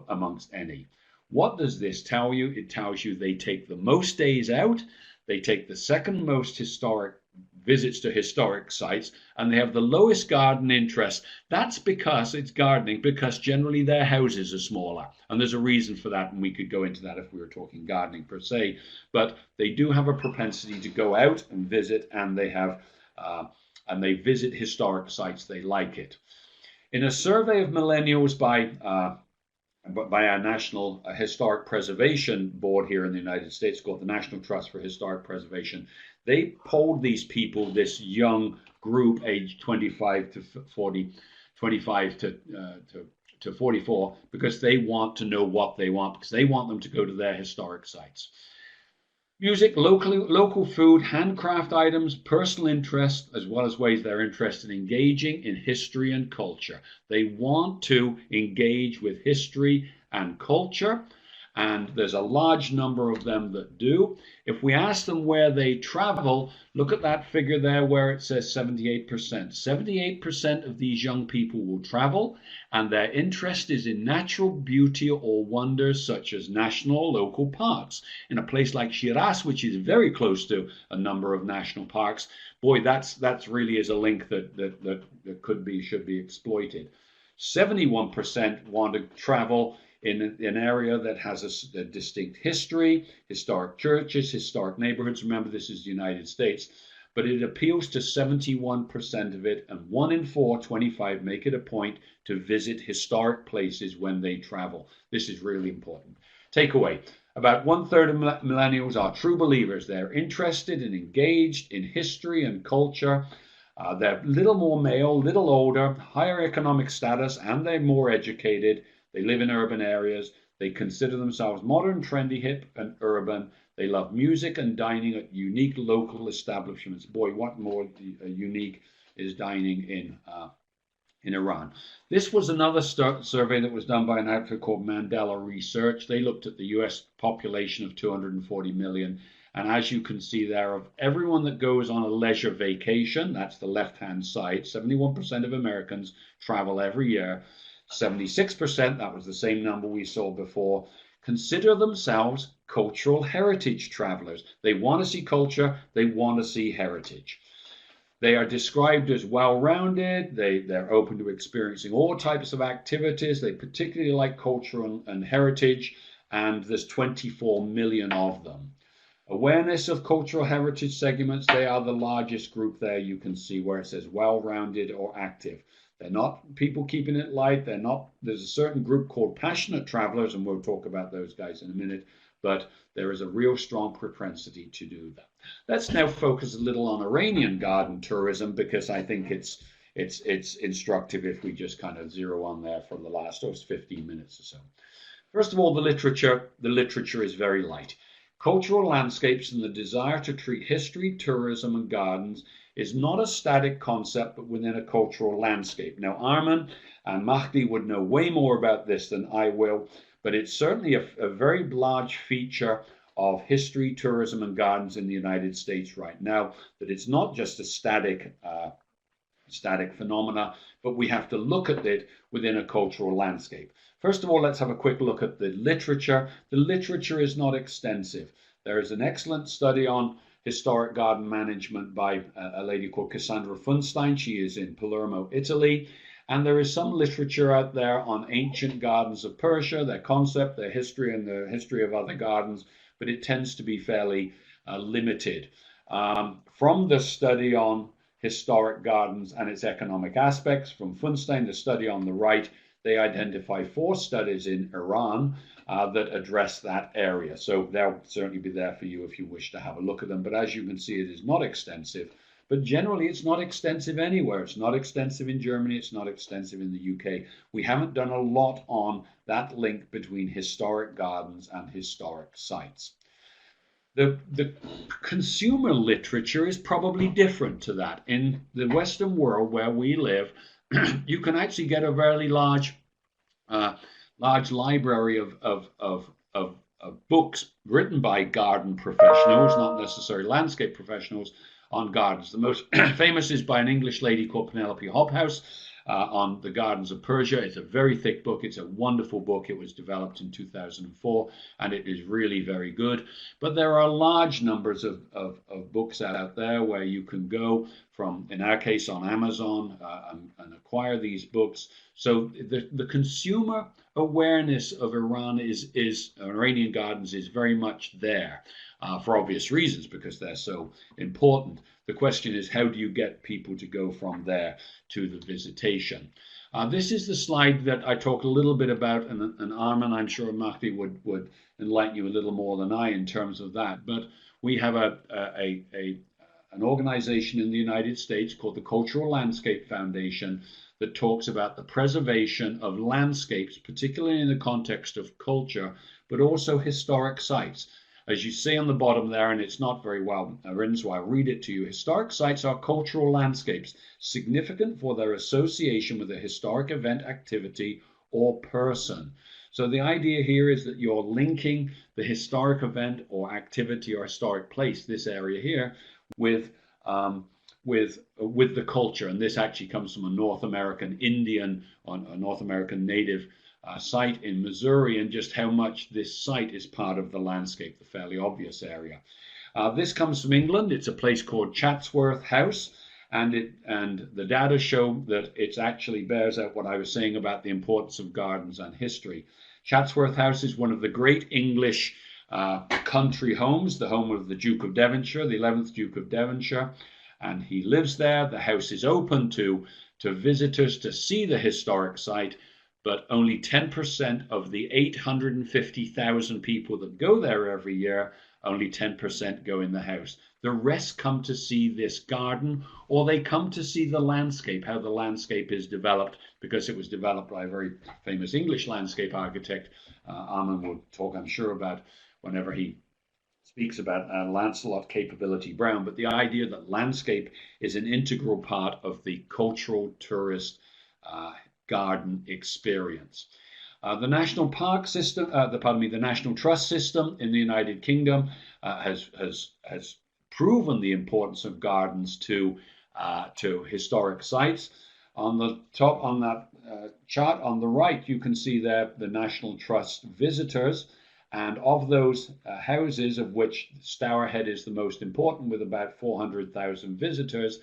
amongst any. What does this tell you? It tells you they take the most days out, they take the second most historic visits to historic sites, and they have the lowest garden interest. That's because it's gardening, because generally their houses are smaller, and there's a reason for that, and we could go into that if we were talking gardening per se. But they do have a propensity to go out and visit, and they visit historic sites. They like it. In a survey of millennials by our National Historic Preservation Board here in the United States, called the National Trust for Historic Preservation, they polled these people, this young group, aged 25 to 40, 25 to 44, because they want to know what they want, because they want them to go to their historic sites. Music, local food, handcraft items, personal interest, as well as ways they're interested in engaging in history and culture. They want to engage with history and culture, and there's a large number of them that do. If we ask them where they travel, look at that figure there where it says 78%. 78% of these young people will travel, and their interest is in natural beauty or wonders such as national or local parks. In a place like Shiraz, which is very close to a number of national parks, boy, that's really is a link that should be exploited. 71% want to travel in an area that has a distinct history, historic churches, historic neighborhoods. Remember, this is the United States, but it appeals to 71% of it, and 1 in 4, 25, make it a point to visit historic places when they travel. This is really important. Takeaway: about 1/3 of millennials are true believers. They're interested and engaged in history and culture. They're little more male, little older, higher economic status, and they're more educated. They live in urban areas. They consider themselves modern, trendy, hip, and urban. They love music and dining at unique local establishments. Boy, what more unique is dining in Iran? This was another survey that was done by an outfit called Mandela Research. They looked at the US population of 240 million. And as you can see there, of everyone that goes on a leisure vacation, that's the left-hand side, 71% of Americans travel every year. 76%, that was the same number we saw before, consider themselves cultural heritage travelers. They want to see culture, they want to see heritage. They are described as well-rounded, they're open to experiencing all types of activities, they particularly like culture and heritage, and there's 24 million of them. Awareness of cultural heritage segments, they are the largest group there. You can see where it says well-rounded or active. They're not people keeping it light. There's a certain group called passionate travelers, and we'll talk about those guys in a minute, but there is a real strong propensity to do that. Let's now focus a little on Iranian garden tourism, because I think it's instructive if we just kind of zero on there for the last 15 minutes or so. First of all, the literature is very light. Cultural landscapes and the desire to treat history, tourism, and gardens is not a static concept, but within a cultural landscape. Now, Armin and Mahdi would know way more about this than I will, but it's certainly a very large feature of history, tourism, and gardens in the United States right now, that it's not just a static phenomena, but we have to look at it within a cultural landscape. First of all, let's have a quick look at the literature. The literature is not extensive. There is an excellent study on historic garden management by a lady called Cassandra Funstein. She is in Palermo, Italy. And there is some literature out there on ancient gardens of Persia, their concept, their history, and the history of other gardens, but it tends to be fairly limited. From the study on historic gardens and its economic aspects, from Funstein, the study on the right, they identify 4 studies in Iran that address that area. So they'll certainly be there for you if you wish to have a look at them. But as you can see, it is not extensive. But generally, it's not extensive anywhere. It's not extensive in Germany. It's not extensive in the UK. We haven't done a lot on that link between historic gardens and historic sites. The consumer literature is probably different to that. In the Western world where we live, you can actually get a very large library of books written by garden professionals, not necessarily landscape professionals, on gardens. The most famous is by an English lady called Penelope Hobhouse on the gardens of Persia. It's a very thick book. It's a wonderful book. It was developed in 2004, and it is really very good. But there are large numbers of books out there where you can go from, in our case, on Amazon and acquire these books. So the consumer awareness of Iranian gardens is very much there for obvious reasons, because they're so important. The question is, how do you get people to go from there to the visitation? This is the slide that I talk a little bit about, and Armin, I'm sure Mahdi would enlighten you a little more than I in terms of that. But we have an organization in the United States called the Cultural Landscape Foundation that talks about the preservation of landscapes, particularly in the context of culture, but also historic sites. As you see on the bottom there, and it's not very well written, so I'll read it to you. Historic sites are cultural landscapes significant for their association with a historic event, activity, or person. So the idea here is that you're linking the historic event or activity or historic place, this area here, with the culture. And this actually comes from a North American Indian, or a North American native site in Missouri, and just how much this site is part of the landscape, the fairly obvious area. This comes from England. It's a place called Chatsworth House, and the data show that it actually bears out what I was saying about the importance of gardens and history. Chatsworth House is one of the great English country homes, the home of the Duke of Devonshire, the 11th Duke of Devonshire, and he lives there. The house is open to visitors to see the historic site, but only 10% of the 850,000 people that go there every year, only 10% go in the house. The rest come to see this garden, or they come to see the landscape, how the landscape is developed, because it was developed by a very famous English landscape architect. Armin will talk, I'm sure, about whenever he speaks about Lancelot Capability Brown. But the idea that landscape is an integral part of the cultural tourist garden experience. The National Park system, the National Trust system in the United Kingdom has proven the importance of gardens to historic sites. On the top, on that chart on the right, you can see there the National Trust visitors, and of those houses, of which Stourhead is the most important with about 400,000 visitors,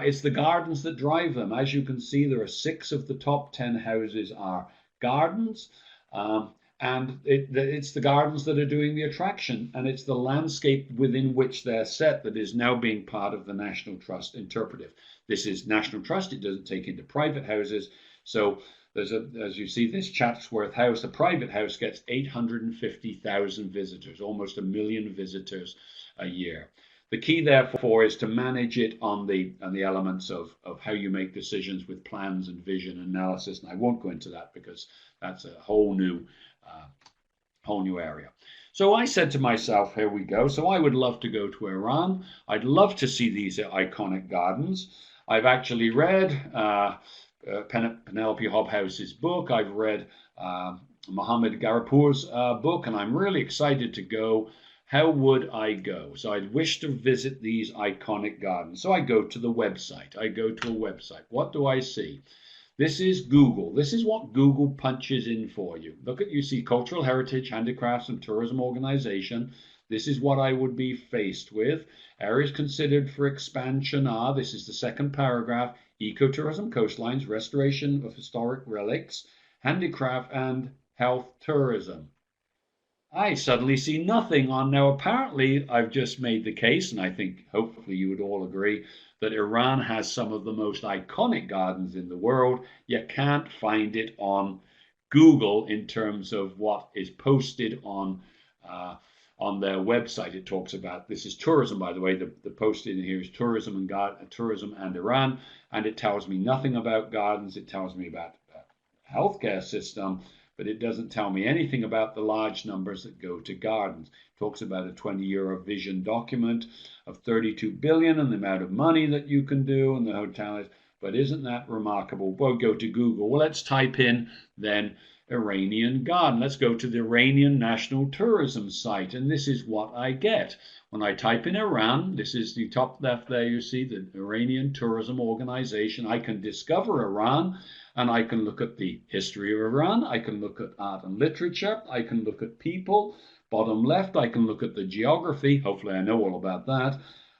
it's the gardens that drive them. As you can see, there are 6 of the top 10 houses are gardens, and it's the gardens that are doing the attraction, and it's the landscape within which they're set that is now being part of the National Trust interpretive. This is National Trust. It doesn't take into private houses. So there's as you see, this Chatsworth House, a private house, gets 850,000 visitors, almost 1 million visitors a year. The key, therefore, is to manage it on the elements of how you make decisions with plans and vision analysis. And I won't go into that because that's a whole new area. So I said to myself, here we go. So I would love to go to Iran. I'd love to see these iconic gardens. I've actually read Penelope Hobhouse's book. I've read Mohammed Garipur's book, and I'm really excited to go. How would I go? So I'd wish to visit these iconic gardens. So I go to the website. I go to a website. What do I see? This is Google. This is what Google punches in for you. Look at, you see Cultural Heritage, Handicrafts and Tourism Organization. This is what I would be faced with. Areas considered for expansion are, this is the second paragraph, ecotourism, coastlines, restoration of historic relics, handicraft and health tourism. I suddenly see nothing on. Now, apparently, I've just made the case, and I think hopefully you would all agree, that Iran has some of the most iconic gardens in the world. You can't find it on Google in terms of what is posted on their website. It talks about, this is tourism, by the way. The post in here is tourism and Iran, and it tells me nothing about gardens. It tells me about healthcare system, but it doesn't tell me anything about the large numbers that go to gardens. It talks about a 20-year vision document of 32 billion and the amount of money that you can do and the hotels. But isn't that remarkable? Well, go to Google. Well, let's type in then Iranian garden. Let's go to the Iranian National Tourism site, and this is what I get. When I type in Iran, this is the top left there, you see the Iranian Tourism Organization. I can discover Iran, and I can look at the history of Iran. I can look at art and literature. I can look at people. Bottom left, I can look at the geography. Hopefully I know all about that.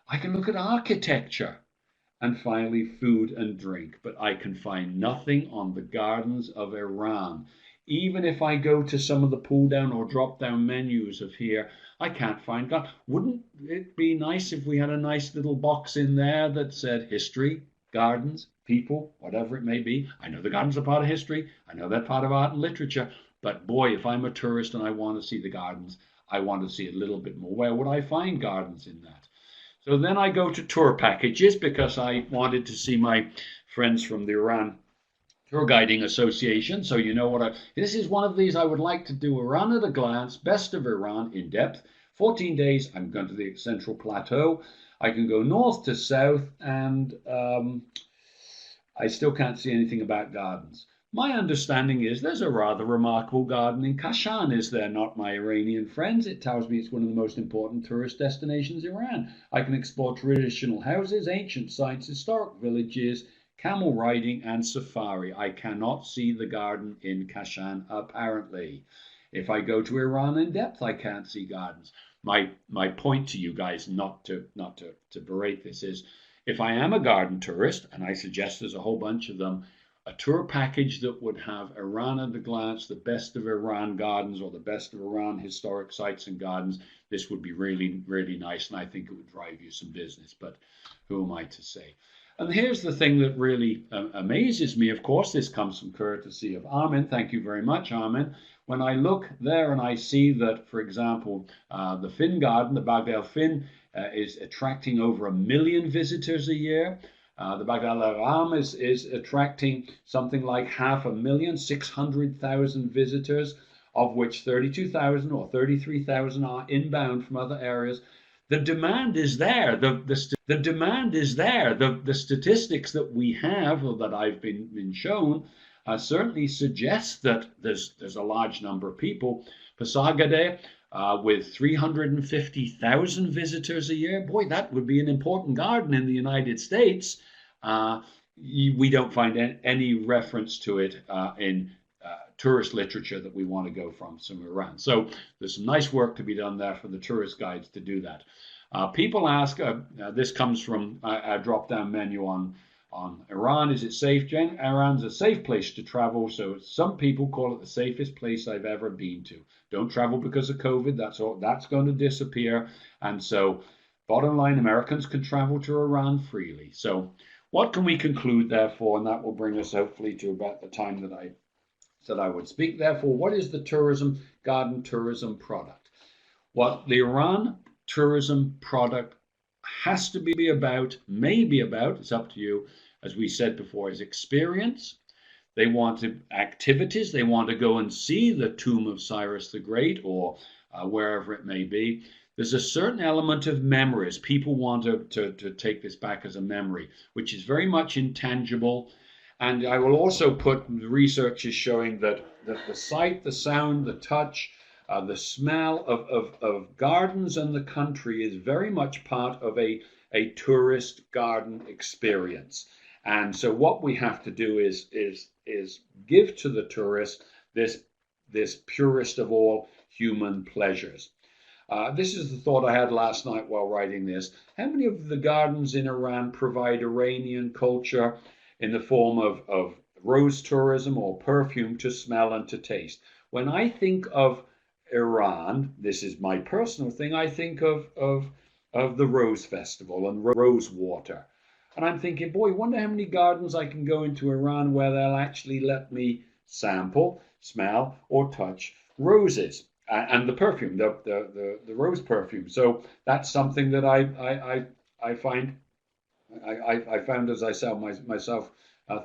I can look at architecture. And finally, food and drink. But I can find nothing on the gardens of Iran. Even if I go to some of the pull down or drop down menus of here, I can't find God. Wouldn't it be nice if we had a nice little box in there that said history, gardens, people, whatever it may be? I know the gardens are part of history. I know they're part of art and literature. But boy, if I'm a tourist and I want to see the gardens, I want to see a little bit more. Where would I find gardens in that? So then I go to tour packages because I wanted to see my friends from the Iran Tour Guiding Association. So you know what this is one of these I would like to do. Iran at a glance, best of Iran in depth, 14 days, I'm going to the Central Plateau. I can go north to south, and I still can't see anything about gardens. My understanding is there's a rather remarkable garden in Kashan, is there not, my Iranian friends? It tells me it's one of the most important tourist destinations in Iran. I can explore traditional houses, ancient sites, historic villages, camel riding, and safari. I cannot see the garden in Kashan, apparently. If I go to Iran in depth, I can't see gardens. My point to you guys, not to berate this, is if I am a garden tourist, and I suggest there's a whole bunch of them, a tour package that would have Iran at a glance, the best of Iran gardens or the best of Iran historic sites and gardens, this would be really, really nice, and I think it would drive you some business, but who am I to say? And here's the thing that really amazes me. Of course, this comes from courtesy of Armin. Thank you very much, Armin. When I look there and I see that, for example, the Finn Garden, the Baghdad Finn, is attracting over 1 million visitors a year. The Baghdad Al-Aram is attracting something like 500,000, 600,000 visitors, of which 32,000 or 33,000 are inbound from other areas. The demand is there. The demand is there. The statistics that we have, or that I've been shown, certainly suggest that there's a large number of people. Pasargadae, with 350,000 visitors a year, boy, that would be an important garden in the United States. We don't find any reference to it in tourist literature that we want to go from Iran. So there's some nice work to be done there for the tourist guides to do that. People ask, this comes from a drop-down menu on Iran. Is it safe? Iran's a safe place to travel, so some people call it the safest place I've ever been to. Don't travel because of COVID. That's going to disappear. And so bottom line, Americans can travel to Iran freely. So what can we conclude, therefore? And that will bring us hopefully to about the time that I said I would speak. Therefore, what is the garden tourism product? What the Iran tourism product has to be about, may be about, it's up to you, as we said before, is experience. They want activities. They want to go and see the tomb of Cyrus the Great, or wherever it may be. There's a certain element of memories. People want to take this back as a memory, which is very much intangible. And I will also put, the research is showing that the sight, the sound, the touch, the smell of gardens and the country is very much part of a tourist garden experience. And so what we have to do is give to the tourist this purest of all human pleasures. This is the thought I had last night while writing this. How many of the gardens in Iran provide Iranian culture in the form of rose tourism or perfume to smell and to taste? When I think of Iran, this is my personal thing, I think of the Rose Festival and rose water. And I'm thinking, boy, wonder how many gardens I can go into Iran where they'll actually let me sample, smell, or touch roses and the perfume, the rose perfume. So that's something that I found as I saw myself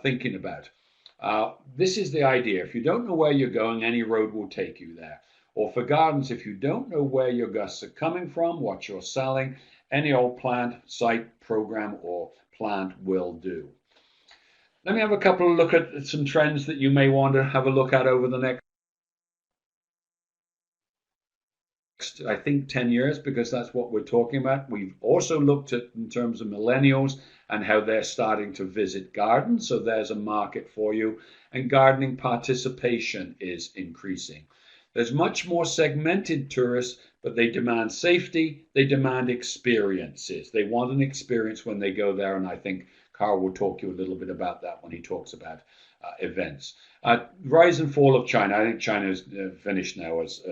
thinking about. This is the idea. If you don't know where you're going, any road will take you there. Or for gardens, if you don't know where your guests are coming from, what you're selling, any old plant, site, program, or plant will do. Let me have a couple of look at some trends that you may want to have a look at over the next, I think, 10 years, because that's what we're talking about. We've also looked at in terms of millennials and how they're starting to visit gardens. So there's a market for you. And gardening participation is increasing. There's much more segmented tourists, but they demand safety, they demand experiences. They want an experience when they go there, and I think Karl will talk to you a little bit about that when he talks about events. Rise and fall of China. I think China is finished now as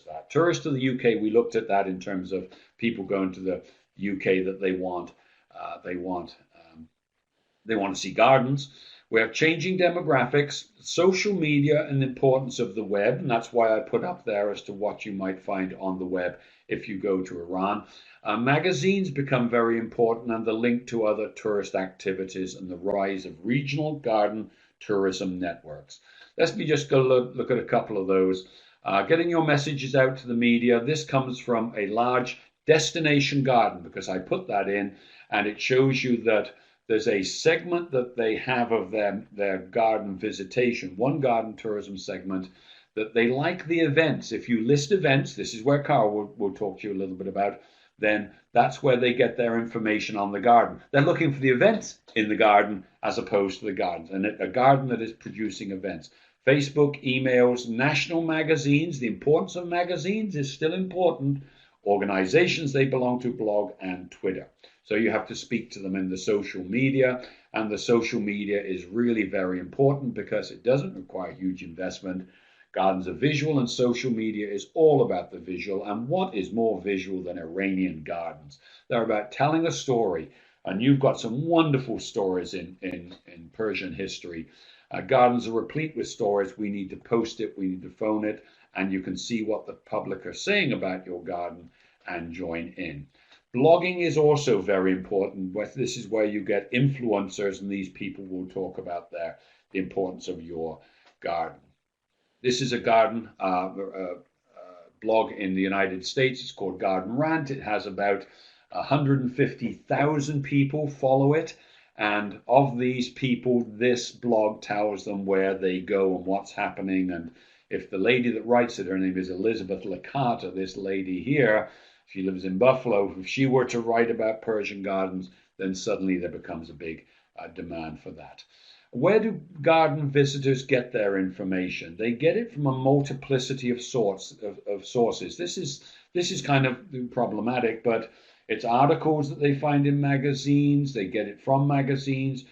that. Tourists to the UK, we looked at that in terms of people going to the UK that they want to see gardens. We have changing demographics, social media, and the importance of the web. And that's why I put up there as to what you might find on the web if you go to Iran. Magazines become very important, and the link to other tourist activities and the rise of regional garden tourism networks. Let me just go look at a couple of those. getting your messages out to the media. This comes from a large destination garden, because I put that in, and it shows you that there's a segment that they have of their garden visitation, one garden tourism segment, that they like the events. If you list events, this is where Karl will talk to you a little bit about, then that's where they get their information on the garden. They're looking for the events in the garden as opposed to the gardens, and a garden that is producing events. Facebook, emails, national magazines. The importance of magazines is still important. Organizations they belong to, blog, and Twitter. So you have to speak to them in the social media, and the social media is really very important because it doesn't require huge investment. Gardens are visual, and social media is all about the visual. And what is more visual than Iranian gardens? They're about telling a story, and you've got some wonderful stories in Persian history. Gardens are replete with stories. We need to post it, we need to phone it, and you can see what the public are saying about your garden and join in. Blogging is also very important. This is where you get influencers, and these people will talk about the importance of your garden. This is a garden blog in the United States. It's called Garden Rant. It has about 150,000 people follow it. And of these people, this blog tells them where they go and what's happening. And if the lady that writes it, her name is Elizabeth Licata, this lady here, she lives in Buffalo. If she were to write about Persian gardens, then suddenly there becomes a big demand for that. Where do garden visitors get their information? They get it from a multiplicity of sources. This is kind of problematic, but it's articles that they find in magazines. They get it from magazines,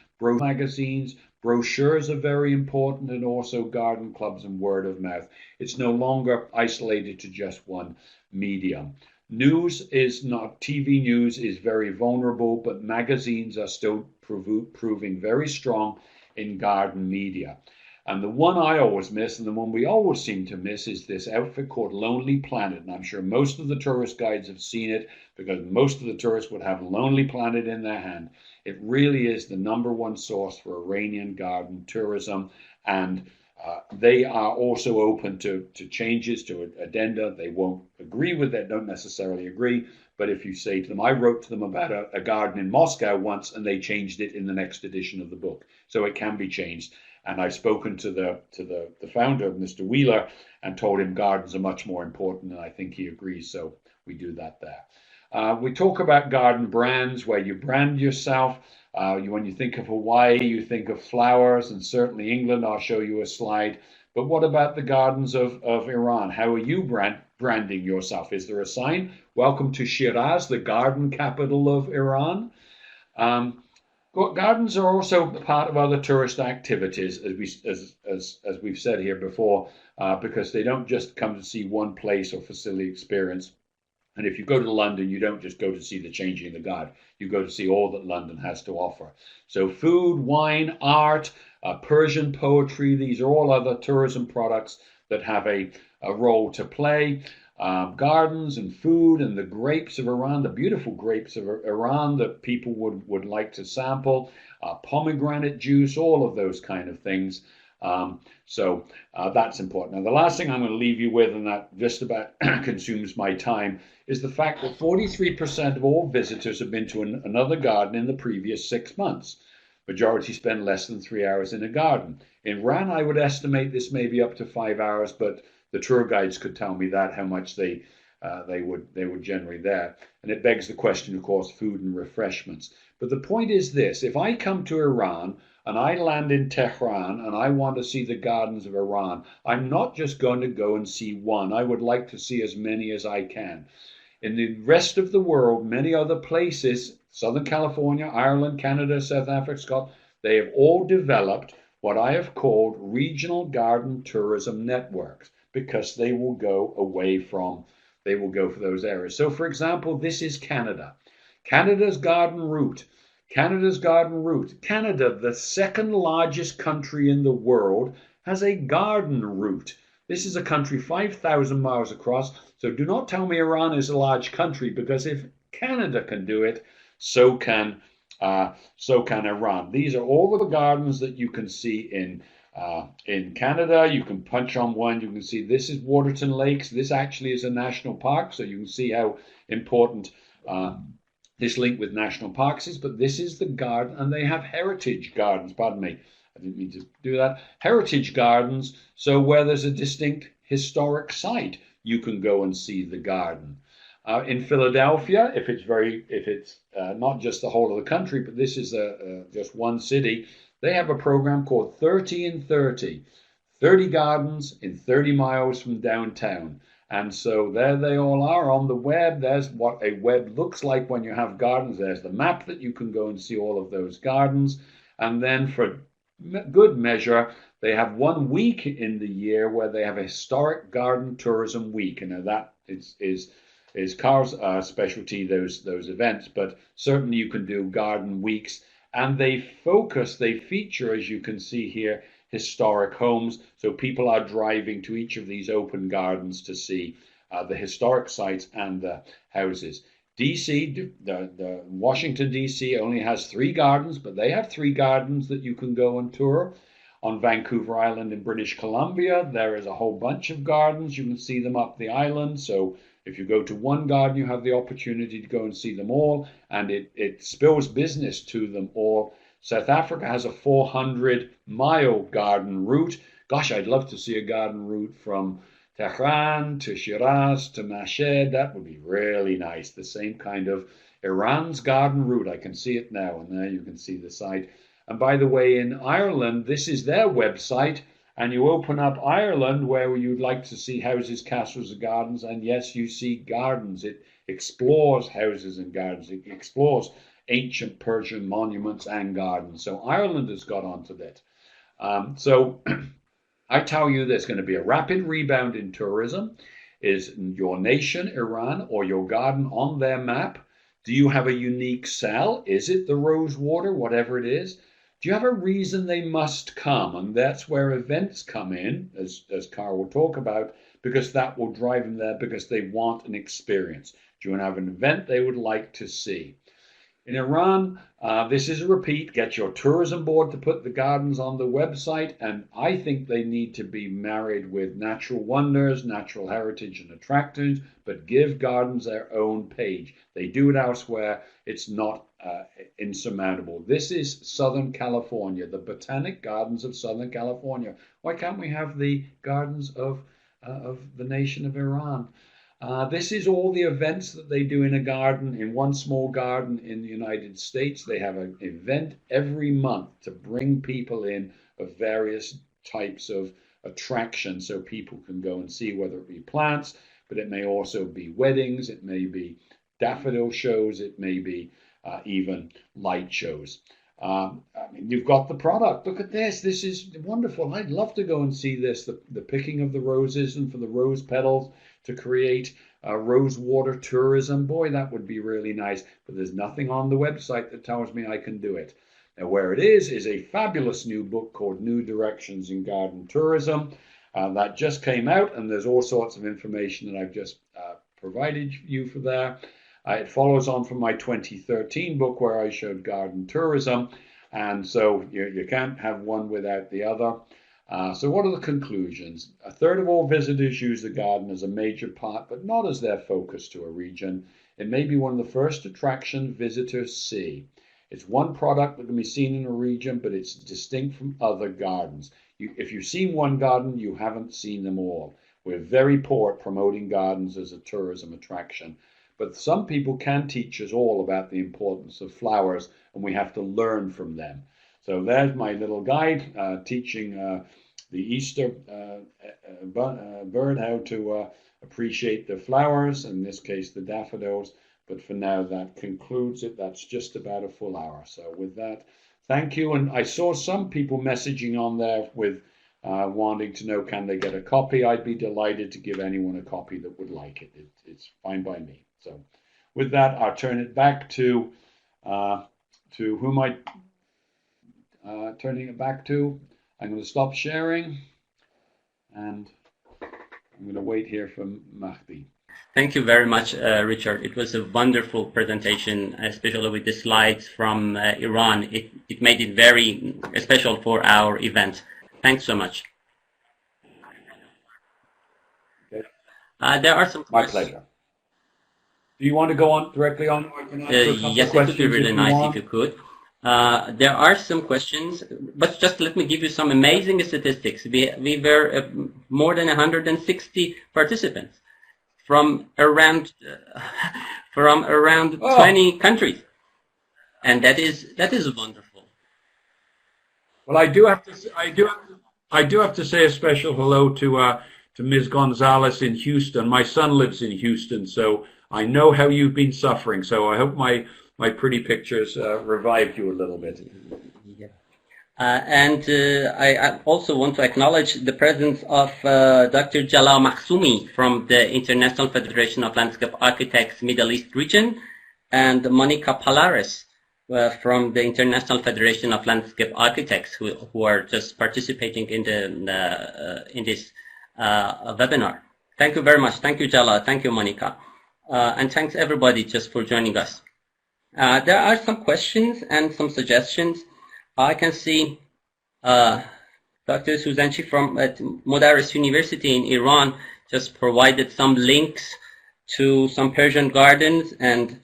brochures are very important, and also garden clubs and word of mouth. It's no longer isolated to just one medium. News is not, TV news is very vulnerable, but magazines are still proving very strong in garden media. And the one I always miss, and the one we always seem to miss, is this outfit called Lonely Planet. And I'm sure most of the tourist guides have seen it, because most of the tourists would have Lonely Planet in their hand. It really is the #1 source for Iranian garden tourism, and they are also open to changes, to addenda. They won't agree with it, don't necessarily agree, but if you say to them, I wrote to them about a garden in Moscow once, and they changed it in the next edition of the book. So it can be changed. And I've spoken to the founder, Mr. Wheeler, and told him gardens are much more important, and I think he agrees, so we do that there. We talk about garden brands, where you brand yourself. When you think of Hawaii, you think of flowers, and certainly England. I'll show you a slide. But what about the gardens of Iran? How are you branding yourself? Is there a sign? Welcome to Shiraz, the garden capital of Iran. Gardens are also part of other tourist activities, as we've said here before, because they don't just come to see one place or facility experience. And if you go to London, you don't just go to see the changing of the guard. You go to see all that London has to offer. So food, wine, art, Persian poetry, these are all other tourism products that have a role to play. Gardens and food and the grapes of Iran, the beautiful grapes of Iran that people would like to sample, pomegranate juice, all of those kind of things. So that's important. Now, the last thing I'm going to leave you with, and that just about consumes my time, is the fact that 43% of all visitors have been to another garden in the previous 6 months. Majority spend less than 3 hours in a garden. In Iran, I would estimate this may be up to 5 hours, but the tour guides could tell me that, how much they would generate there. And it begs the question, of course, food and refreshments. But the point is this: if I come to Iran and I land in Tehran and I want to see the gardens of Iran, I'm not just going to go and see one. I would like to see as many as I can. In the rest of the world, many other places, Southern California, Ireland, Canada, South Africa, Scotland, they have all developed what I have called regional garden tourism networks, because they will go for those areas. So for example, this is Canada. Canada's garden route. Canada, the second largest country in the world, has a garden route. This is a country 5,000 miles across. So do not tell me Iran is a large country, because if Canada can do it, so can Iran. These are all the gardens that you can see in In Canada, you can punch on one. You can see this is Waterton Lakes. This actually is a national park, so you can see how important this link with national parks is. But this is the garden, and they have heritage gardens. Pardon me, I didn't mean to do that. Heritage gardens, so where there's a distinct historic site, you can go and see the garden. In Philadelphia, if it's not just the whole of the country, but this is just one city, they have a program called 30 in 30, 30 gardens in 30 miles from downtown. And so there they all are on the web. There's what a web looks like when you have gardens. There's the map that you can go and see all of those gardens. And then for good measure, they have 1 week in the year where they have a historic garden tourism week. And that is Karl's specialty, those events. But certainly you can do garden weeks. And they feature, as you can see here, historic homes. So people are driving to each of these open gardens to see the historic sites and the houses. DC, the Washington, D.C. only has 3 gardens, but they have 3 gardens that you can go and tour. On Vancouver Island in British Columbia, there is a whole bunch of gardens. You can see them up the island. So if you go to one garden, you have the opportunity to go and see them all, and it spills business to them all. South Africa has a 400-mile garden route. Gosh, I'd love to see a garden route from Tehran to Shiraz to Mashed. That would be really nice. The same kind of Iran's garden route. I can see it now, and there you can see the site. And by the way, in Ireland, this is their website. And you open up Ireland where you'd like to see houses, castles, and gardens. And yes, you see gardens. It explores houses and gardens. It explores ancient Persian monuments and gardens. So Ireland has got onto that. So I tell you there's going to be a rapid rebound in tourism. Is your nation, Iran, or your garden on their map? Do you have a unique sell? Is it the rose water, whatever it is? Do you have a reason they must come? And that's where events come in, as Karl will talk about, because that will drive them there because they want an experience. Do you want to have an event they would like to see? In Iran, this is a repeat. Get your tourism board to put the gardens on the website. And I think they need to be married with natural wonders, natural heritage and attractions, but give gardens their own page. They do it elsewhere. It's not insurmountable. This is Southern California, the Botanic Gardens of Southern California. Why can't we have the gardens of the nation of Iran? This is all the events that they do in a garden, in one small garden in the United States. They have an event every month to bring people in of various types of attractions so people can go and see, whether it be plants, but it may also be weddings, it may be daffodil shows, it may be even light shows. I mean, you've got the product. Look at this. This is wonderful. I'd love to go and see this, the picking of the roses and for the rose petals to create rose water tourism. Boy, that would be really nice. But there's nothing on the website that tells me I can do it. Now, where it is a fabulous new book called New Directions in Garden Tourism. That just came out, and there's all sorts of information that I've just provided you for there. It follows on from my 2013 book where I showed garden tourism, and so you can't have one without the other. So what are the conclusions? A third of all visitors use the garden as a major part, but not as their focus to a region. It may be one of the first attractions visitors see. It's one product that can be seen in a region, but it's distinct from other gardens. If you've seen one garden, you haven't seen them all. We're very poor at promoting gardens as a tourism attraction. But some people can teach us all about the importance of flowers, and we have to learn from them. So there's my little guide teaching the Easter bird how to appreciate the flowers, in this case the daffodils. But for now, that concludes it. That's just about a full hour. So with that, thank you. And I saw some people messaging on there with wanting to know, can they get a copy? I'd be delighted to give anyone a copy that would like it. It's fine by me. So with that, I'll turn it back to whom I turning it back to. I'm going to stop sharing, and I'm going to wait here for Mahdi. Thank you very much, Richard. It was a wonderful presentation, especially with the slides from Iran. It made it very special for our event. Thanks so much. Okay. There are some My questions. pleasure. Do you want to go on directly on? Or I can answer a couple Yes, of it would be questions really if nice want. if you could. There are some questions, but just let me give you some amazing statistics. We were more than 160 participants from around 20 countries, and that is wonderful. Well, I do have to say a special hello to Ms. Gonzalez in Houston. My son lives in Houston, so I know how you've been suffering. So I hope my pretty pictures revived you a little bit. Yeah. And I also want to acknowledge the presence of Dr. Jalal Makhzoumi from the International Federation of Landscape Architects Middle East region, and Monica Palares from the International Federation of Landscape Architects, who are just participating in in this webinar. Thank you very much. Thank you, Jalal. Thank you, Monica. And thanks everybody just for joining us. There are some questions and some suggestions. I can see Dr. Suzanchi from Modares University in Iran just provided some links to some Persian gardens and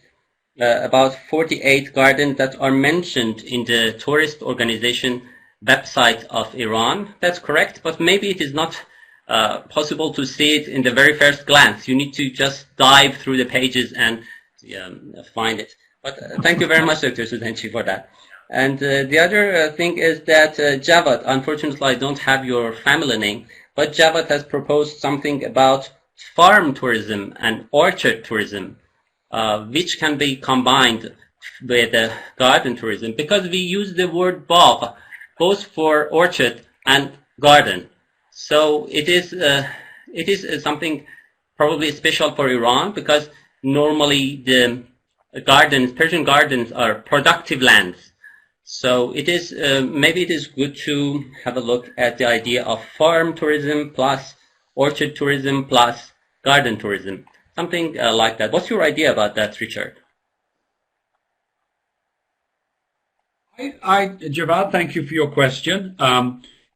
about 48 gardens that are mentioned in the tourist organization website of Iran. That's correct, but maybe it is not possible to see it in the very first glance. You need to just dive through the pages and find it. But thank you very much, Dr. Suzanchi, for that. And the other thing is that Javad, unfortunately I don't have your family name, but Javad has proposed something about farm tourism and orchard tourism, which can be combined with garden tourism, because we use the word bagh both for orchard and garden. So it is something probably special for Iran, because normally the gardens, Persian gardens, are productive lands. So it is maybe it is good to have a look at the idea of farm tourism plus orchard tourism plus garden tourism, something like that. What's your idea about that, Richard? Javad, thank you for your question.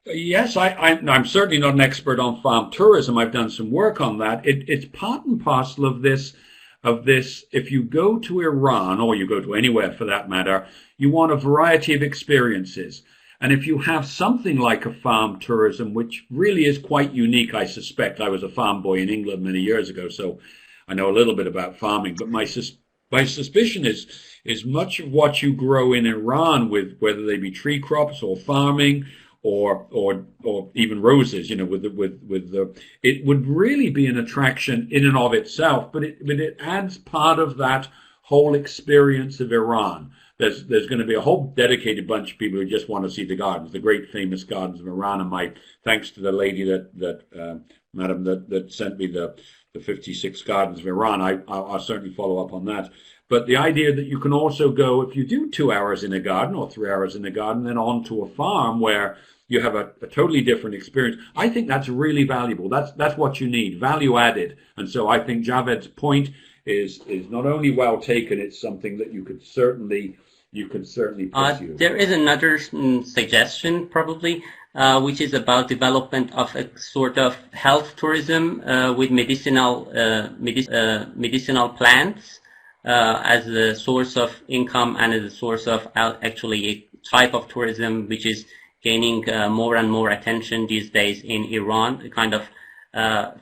Yes, I'm certainly not an expert on farm tourism. I've done some work on that. It's part and parcel of this. If you go to Iran, or you go to anywhere for that matter, you want a variety of experiences. And if you have something like a farm tourism, which really is quite unique, I suspect. I was a farm boy in England many years ago, so I know a little bit about farming. But my suspicion is much of what you grow in Iran, with whether they be tree crops or farming or even roses, it would really be an attraction in and of itself, but it adds part of that whole experience of Iran. There's going to be a whole dedicated bunch of people who just want to see the gardens, the great famous gardens of Iran. And my thanks to the lady madam that sent me the 56 gardens of Iran. I'll certainly follow up on that. But the idea that you can also go, if you do 2 hours in a garden or 3 hours in a garden, then on to a farm where you have a totally different experience. I think that's really valuable. That's what you need, value added. And so I think Javad's point is not only well taken, it's something that you could certainly pursue. There is another suggestion probably, which is about development of a sort of health tourism with medicinal plants as a source of income and as a source of actually a type of tourism which is gaining more and more attention these days in Iran, a kind of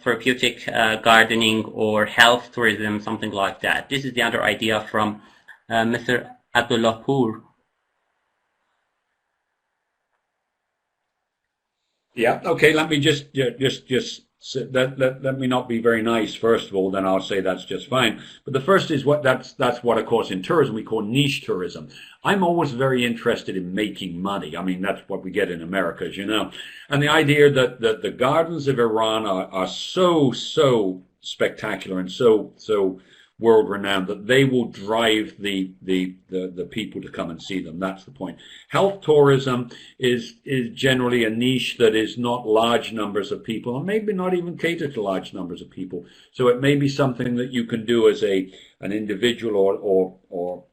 therapeutic gardening or health tourism, something like that. This is the other idea from Mr. Abdullahpur. Yeah. Okay. Let me just let me not be very nice first of all. Then I'll say that's just fine. But the first is that's what of course in tourism we call niche tourism. I'm always very interested in making money. I mean, that's what we get in America, as you know. And the idea that the gardens of Iran are so spectacular and so world-renowned that they will drive the people to come and see them. That's the point. Health tourism is generally a niche that is not large numbers of people, and maybe not even cater to large numbers of people. So it may be something that you can do as an individual or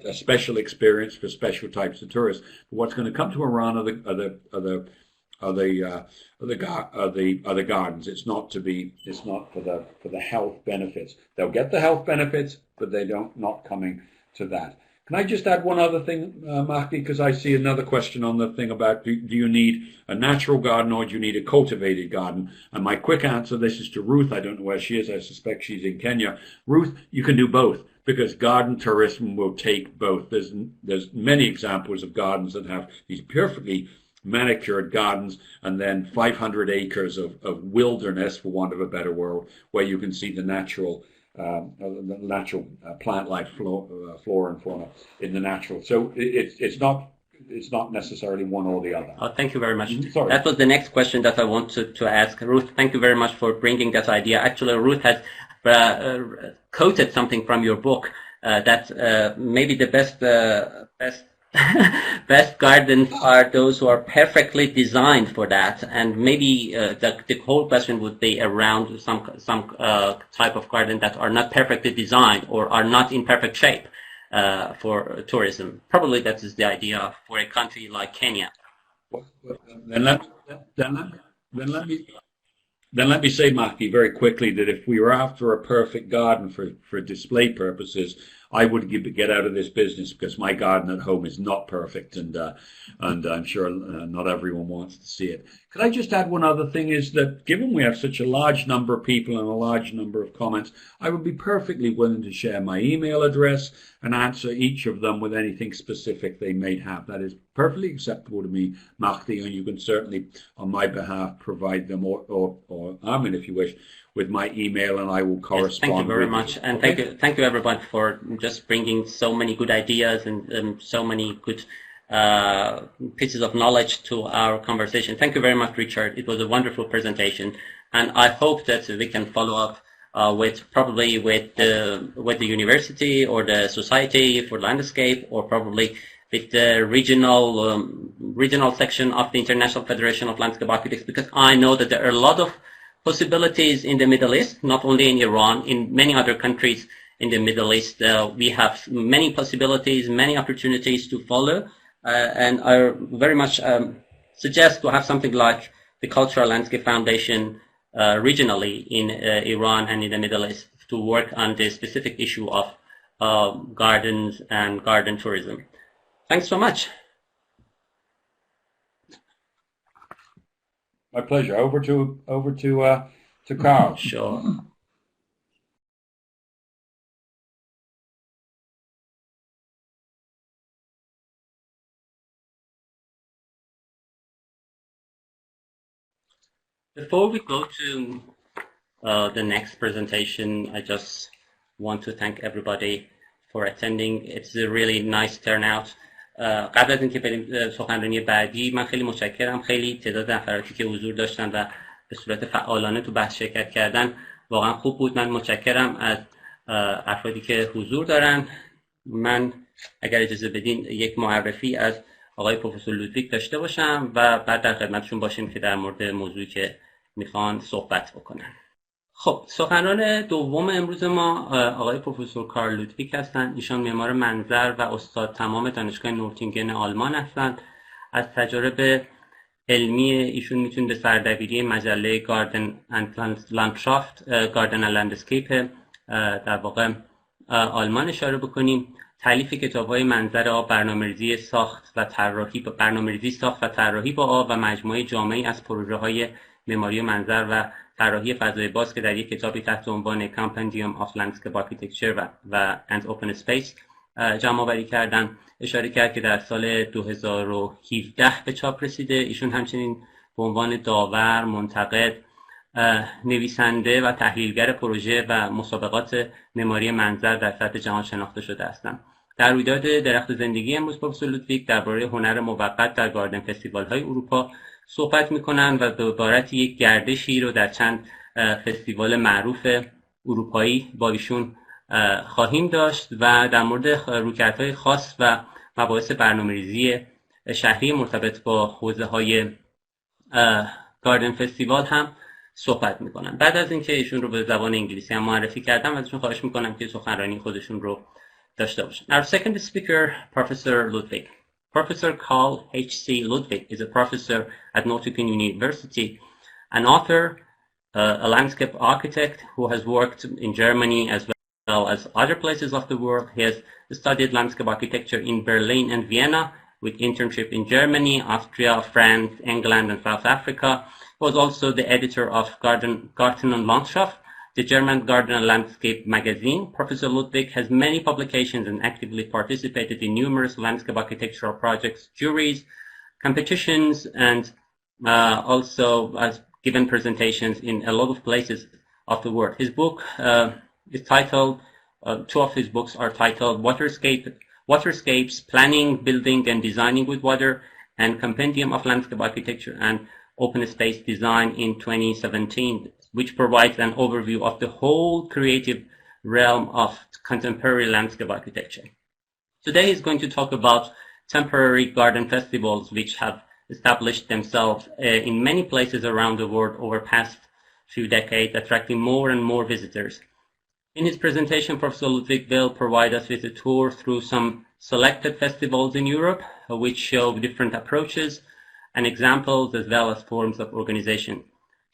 a special experience for special types of tourists. But what's going to come to Iran are the the gardens. It's not for the health benefits. They'll get the health benefits, but they not coming to that. Can I just add one other thing, Mahdi? Because I see another question on the thing about do you need a natural garden or do you need a cultivated garden? And my quick answer, this is to Ruth. I don't know where she is. I suspect she's in Kenya. Ruth, you can do both, because garden tourism will take both. There's many examples of gardens that have these perfectly manicured gardens and then 500 acres of wilderness, for want of a better word, where you can see the natural plant life, flora and fauna in the natural. So it's not necessarily one or the other. Oh, thank you very much. Sorry. That was the next question that I wanted to ask. Ruth, thank you very much for bringing that idea. Actually, Ruth has quoted something from your book that maybe the best gardens are those who are perfectly designed for that, and maybe the whole question would be around some type of garden that are not perfectly designed or are not in perfect shape for tourism. Probably that is the idea for a country like Kenya. Then let me say, Mahdi, very quickly that if we were after a perfect garden for display purposes, I would get out of this business, because my garden at home is not perfect, and I'm sure not everyone wants to see it. Could I just add one other thing, is that given we have such a large number of people and a large number of comments, I would be perfectly willing to share my email address and answer each of them with anything specific they may have. That is perfectly acceptable to me, Mahdi, and you can certainly, on my behalf, provide them, or Armin, if you wish, with my email, and I will correspond. Yes, thank you very much, and thank you everyone for just bringing so many good ideas and so many good pieces of knowledge to our conversation. Thank you very much, Richard. It was a wonderful presentation, and I hope that we can follow up with the university or the Society for Landscape, or probably with the regional section of the International Federation of Landscape Architects, because I know that there are a lot of possibilities in the Middle East, not only in Iran, in many other countries in the Middle East. We have many possibilities, many opportunities to follow, and I very much suggest to have something like the Cultural Landscape Foundation regionally in Iran and in the Middle East to work on the specific issue of gardens and garden tourism. Thanks so much. My pleasure. Over to Karl. Sure. Before we go to the next presentation, I just want to thank everybody for attending. It's a really nice turnout. قبل از اینکه بریم سخنرانی بعدی، من خیلی متشکرم. خیلی تعداد نفراتی که حضور داشتن و به صورت فعالانه تو بحث شرکت کردن واقعا خوب بود. من متشکرم از افرادی که حضور دارن. من اگر اجازه بدین یک معرفی از آقای پروفسور لودویگ داشته باشم و بعد در خدمتشون باشیم که در مورد موضوعی که میخوان صحبت بکنن. خب، سخنران دوم امروز ما آقای پروفسور کارل لودویگ هستند. ایشان معمار منظر و استاد تمام دانشگاه نورتینگن آلمان هستند. از تجارب علمی ایشون میتونیم به سردبیری مجله گاردن اند لندشافت، گاردن اند لندسکیپ در واقع آلمان اشاره بکنیم. تالیف کتاب‌های منظر آب، برنامه‌ریزی ساخت و طراحی با آب و مجموعه جامعی از پروژه‌های معماری منظر و طراحی فضای باز که در یک کتابی تحت عنوان Compendium of Landscape Architecture و And Open Space جمع آوری کردن. اشاره کرد که در سال 2017 به چاپ رسیده. ایشون همچنین به عنوان داور، منتقد، نویسنده و تحلیلگر پروژه و مسابقات معماری منظر در سطح جهان شناخته شده هستند. در رویداد درخت زندگی امروز پروفسور لودویگ درباره هنر موقت در گاردن فستیوال‌های اروپا صحبت می‌کنند و به عبارت یک گردشی رو در چند فستیوال معروف اروپایی با ایشون خواهیم داشت و در مورد رویکردهای خاص و مباحث برنامه‌ریزی شهری مرتبط با حوزه‌های گاردن فستیوال هم صحبت می‌کنم. بعد از اینکه ایشون رو به زبان انگلیسی هم معرفی کردم، ازشون خواهش می‌کنم که سخنرانی خودشون رو داشته باشن. Our second speaker, Professor Ludwig. Professor Karl H.C. Ludwig is a professor at Nuertingen University, an author, a landscape architect who has worked in Germany as well as other places of the world. He has studied landscape architecture in Berlin and Vienna, with internship in Germany, Austria, France, England, and South Africa. He was also the editor of Garten und Landschaft, the German garden and landscape magazine. Professor Ludwig has many publications and actively participated in numerous landscape architectural projects, juries, competitions, and also has given presentations in a lot of places of the world. His book is titled, two of his books are titled Waterscapes, Planning, Building, and Designing with Water, and Compendium of Landscape Architecture and Open Space Design in 2017, which provides an overview of the whole creative realm of contemporary landscape architecture. Today is going to talk about temporary garden festivals, which have established themselves in many places around the world over past few decades, attracting more and more visitors. In his presentation, Professor Ludwig will provide us with a tour through some selected festivals in Europe, which show different approaches and examples as well as forms of organization.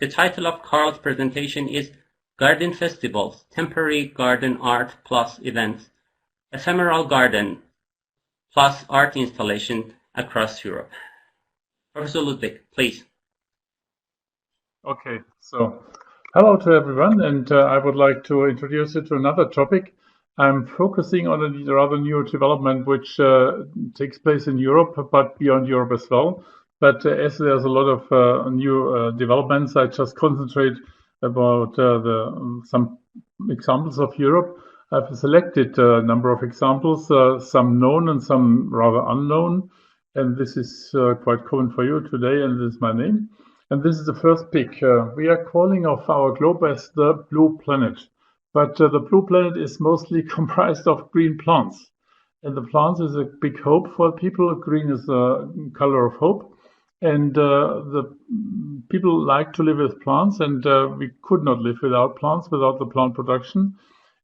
The title of Karl's presentation is Garden Festivals, Temporary Garden Art plus Events, Ephemeral Garden plus Art Installation across Europe. Professor Ludwig, please. Okay, so hello to everyone, and I would like to introduce you to another topic. I'm focusing on a rather new development which takes place in Europe, but beyond Europe as well. But as there's a lot of new developments, I just concentrate about some examples of Europe. I've selected a number of examples, some known and some rather unknown. And this is quite common for you today, and this is my name. And this is the first pick. We are calling of our globe as the blue planet. But the blue planet is mostly comprised of green plants. And the plants is a big hope for people. Green is the color of hope. And the people like to live with plants, and we could not live without plants, without the plant production.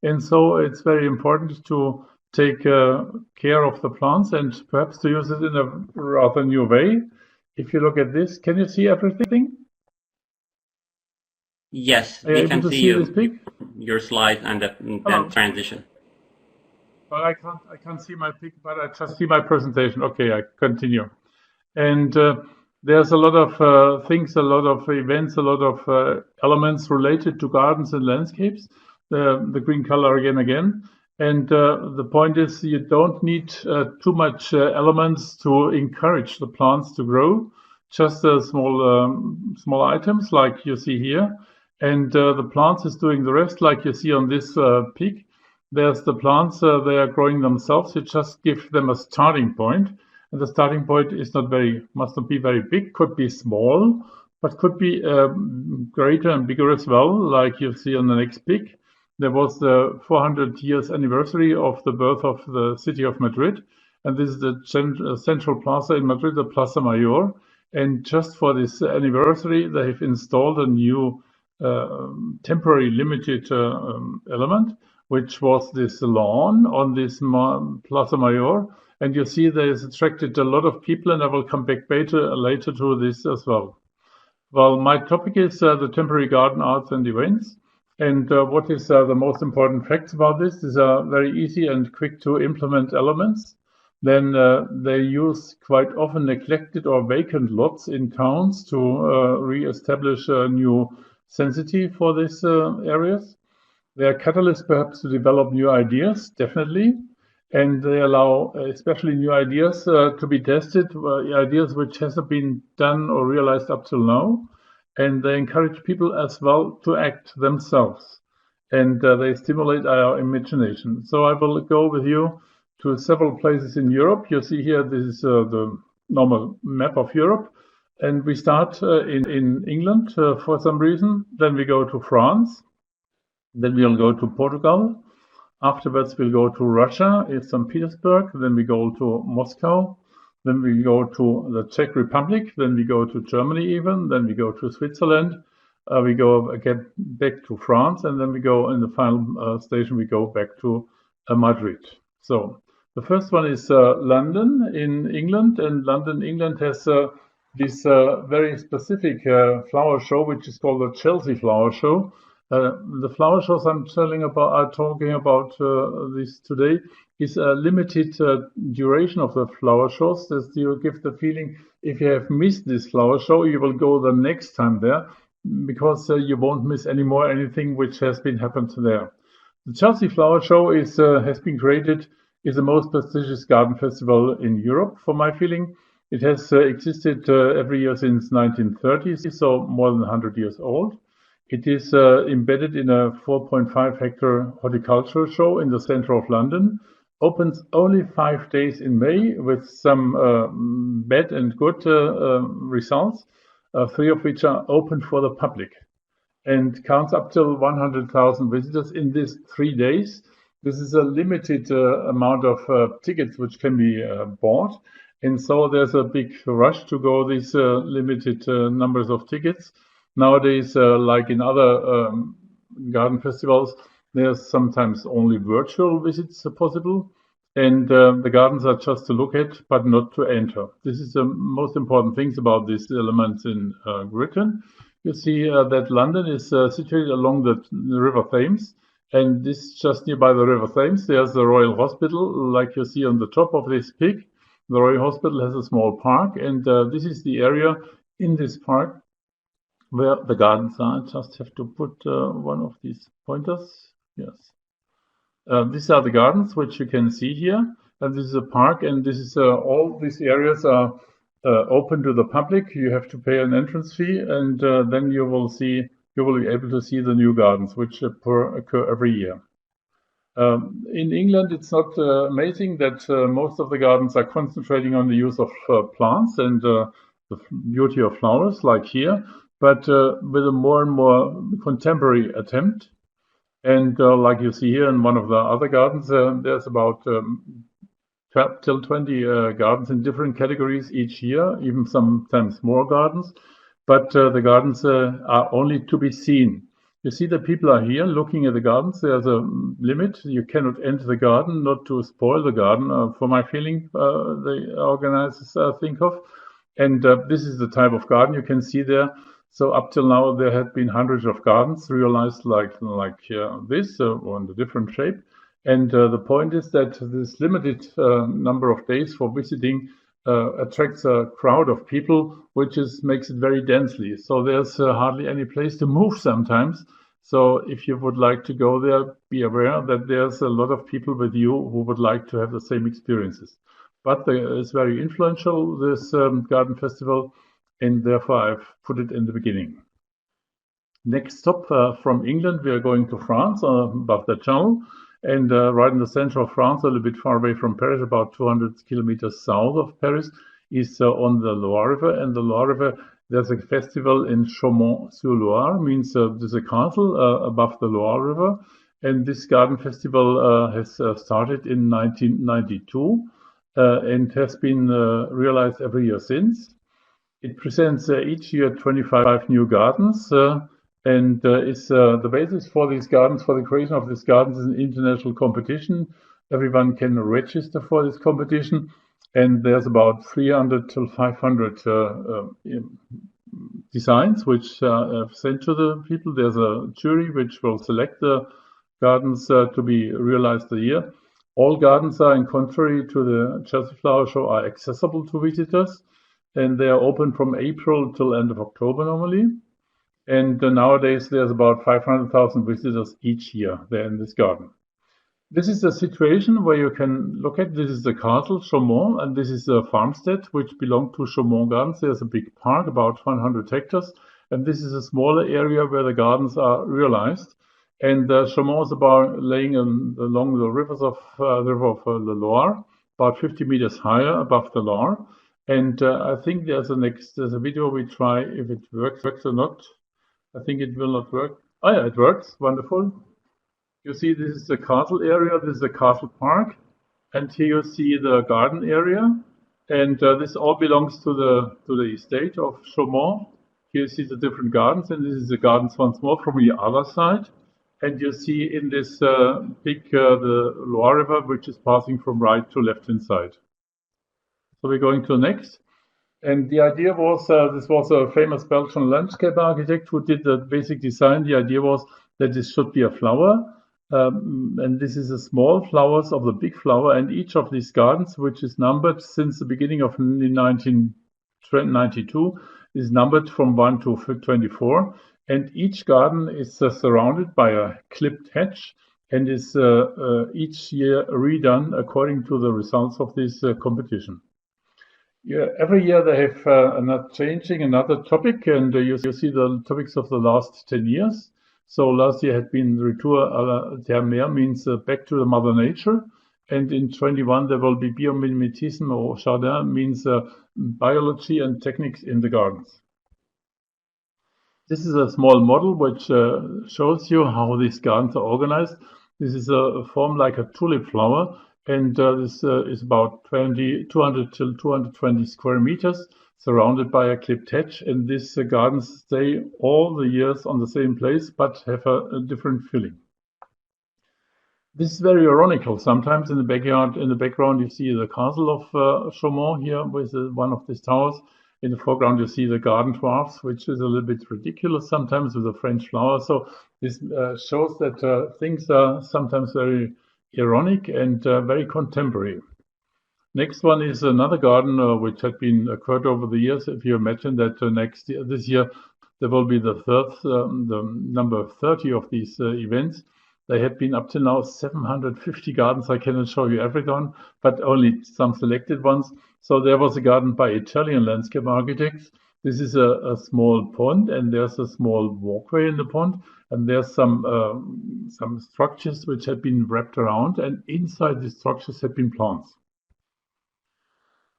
And so it's very important to take care of the plants and perhaps to use it in a rather new way. If you look at this, can you see everything? Yes, we can see your slide and the transition. Well, I can't see my pic, but I just see my presentation. Okay, I continue. And there's a lot of things, a lot of events, a lot of elements related to gardens and landscapes. The green color again. And the point is, you don't need too much elements to encourage the plants to grow. Just small items like you see here. And the plants is doing the rest, like you see on this peak. There's the plants, they are growing themselves. You just give them a starting point. And the starting point is must not be very big, could be small, but could be greater and bigger as well, like you see on the next peak. There was the 400 years anniversary of the birth of the city of Madrid. And this is the central plaza in Madrid, the Plaza Mayor. And just for this anniversary, they have installed a new temporary limited element, which was this lawn on this Plaza Mayor. And you see there is attracted a lot of people, and I will come back later to this as well. Well, my topic is the temporary garden arts and events. And what is the most important facts about this? These are very easy and quick to implement elements. Then they use quite often neglected or vacant lots in towns to re-establish a new sensitivity for these areas. They are catalysts perhaps to develop new ideas, definitely. And they allow especially new ideas to be tested, ideas which hasn't been done or realized up till now. And they encourage people as well to act themselves. And they stimulate our imagination. So I will go with you to several places in Europe. You see here, this is the normal map of Europe. And we start in England for some reason. Then we go to France. Then we'll go to Portugal. Afterwards, we'll go to Russia, in St. Petersburg. Then we go to Moscow. Then we go to the Czech Republic. Then we go to Germany even. Then we go to Switzerland. We go again back to France. And then we go in the final station, we go back to Madrid. So The first one is London in England, and London, England has this very specific flower show, which is called the Chelsea Flower Show. The flower shows I'm talking about this today is a limited duration of the flower shows. That you give the feeling if you have missed this flower show, you will go the next time there because you won't miss anymore anything which has been happened there. The Chelsea Flower Show is has been created. Is the most prestigious garden festival in Europe, for my feeling. It has existed every year since 1930, so more than 100 years old. It is embedded in a 4.5 hectare horticultural show in the center of London. Opens only 5 days in May with some bad and good results, 3 of which are open for the public, and counts up till 100,000 visitors in these 3 days. This is a limited amount of tickets which can be bought, and so there's a big rush to go these limited numbers of tickets. Nowadays, like in other garden festivals, there's sometimes only virtual visits possible, and the gardens are just to look at, but not to enter. This is the most important things about these elements in Britain. You see that London is situated along the River Thames. And this just nearby the River Thames, there's the Royal Hospital, like you see on the top of this pic. The Royal Hospital has a small park, and this is the area in this park where the gardens are. I just have to put one of these pointers. Yes. These are the gardens, which you can see here. And this is a park, and this is all these areas are open to the public. You have to pay an entrance fee, and then you will be able to see the new gardens, which occur every year. In England, it's not amazing that most of the gardens are concentrating on the use of plants and the beauty of flowers, like here, but with a more and more contemporary attempt. And like you see here in one of the other gardens, there's about 12 till 20 gardens in different categories each year, even sometimes more gardens. But the gardens are only to be seen. You see the people are here looking at the gardens. There's a limit. You cannot enter the garden, not to spoil the garden, for my feeling, the organizers think of. And this is the type of garden you can see there. So up till now, there had been hundreds of gardens realized like this, on a different shape. And the point is that this limited number of days for visiting attracts a crowd of people, which makes it very densely. So there's hardly any place to move sometimes. So if you would like to go there, be aware that there's a lot of people with you who would like to have the same experiences. But it's very influential, this garden festival, and therefore I've put it in the beginning. Next stop from England, we are going to France, above the Channel. And right in the center of France, a little bit far away from Paris, about 200 kilometers south of Paris, is on the Loire River. And the Loire River, there's a festival in Chaumont-sur-Loire, means there's a castle above the Loire River. And this garden festival has started in 1992 and has been realized every year since. It presents each year 25 new gardens. And is the basis for these gardens, for the creation of these gardens, is an international competition. Everyone can register for this competition, and there's about 300 to 500 designs which are sent to the people. There's a jury which will select the gardens to be realized a year. All gardens are, in contrary to the Chelsea Flower Show, are accessible to visitors, and they are open from April till end of October normally. And nowadays, there's about 500,000 visitors each year there in this garden. This is a situation where you can look at. This is the castle, Chaumont, and this is a farmstead which belonged to Chaumont Gardens. There's a big park, about 100 hectares, and this is a smaller area where the gardens are realized. And Chaumont is about laying along the rivers of the river of the Loire, about 50 meters higher above the Loire. And I think there's a video we try if it works or not. I think it will not work. Oh yeah, it works. Wonderful. You see, this is the castle area. This is the castle park, and here you see the garden area. And this all belongs to the estate of Chaumont. Here you see the different gardens, and this is the gardens once more from the other side. And you see in this pic the Loire River, which is passing from right to left-hand side. So we're going to the next. And the idea was, this was a famous Belgian landscape architect who did the basic design. The idea was that this should be a flower. And this is the small flowers of the big flower. And each of these gardens, which is numbered since the beginning of 1992, is numbered from 1 to 24. And each garden is surrounded by a clipped hedge and is each year redone according to the results of this competition. Yeah, every year they have another topic, and you see the topics of the last 10 years. So last year had been Retour à la Terre Mère, means back to the Mother Nature. And in 21 there will be Biomimétisme au Jardin, means biology and techniques in the gardens. This is a small model which shows you how these gardens are organized. This is a form like a tulip flower. And this is about 200 till 220 square meters, surrounded by a clipped hedge. And these gardens stay all the years on the same place, but have a different filling. This is very ironical. Sometimes in the backyard, in the background, you see the castle of Chaumont here with one of these towers. In the foreground, you see the garden dwarfs, which is a little bit ridiculous sometimes with the French flower. So this shows that things are sometimes very ironic and very contemporary. Next one is another garden which had been occurred over the years. If you imagine that this year, there will be the number 30 of these events. There have been up to now 750 gardens. I cannot show you every one, but only some selected ones. So there was a garden by Italian landscape architects. This is a small pond, and there's a small walkway in the pond, and there's some structures which have been wrapped around, and inside these structures have been plants.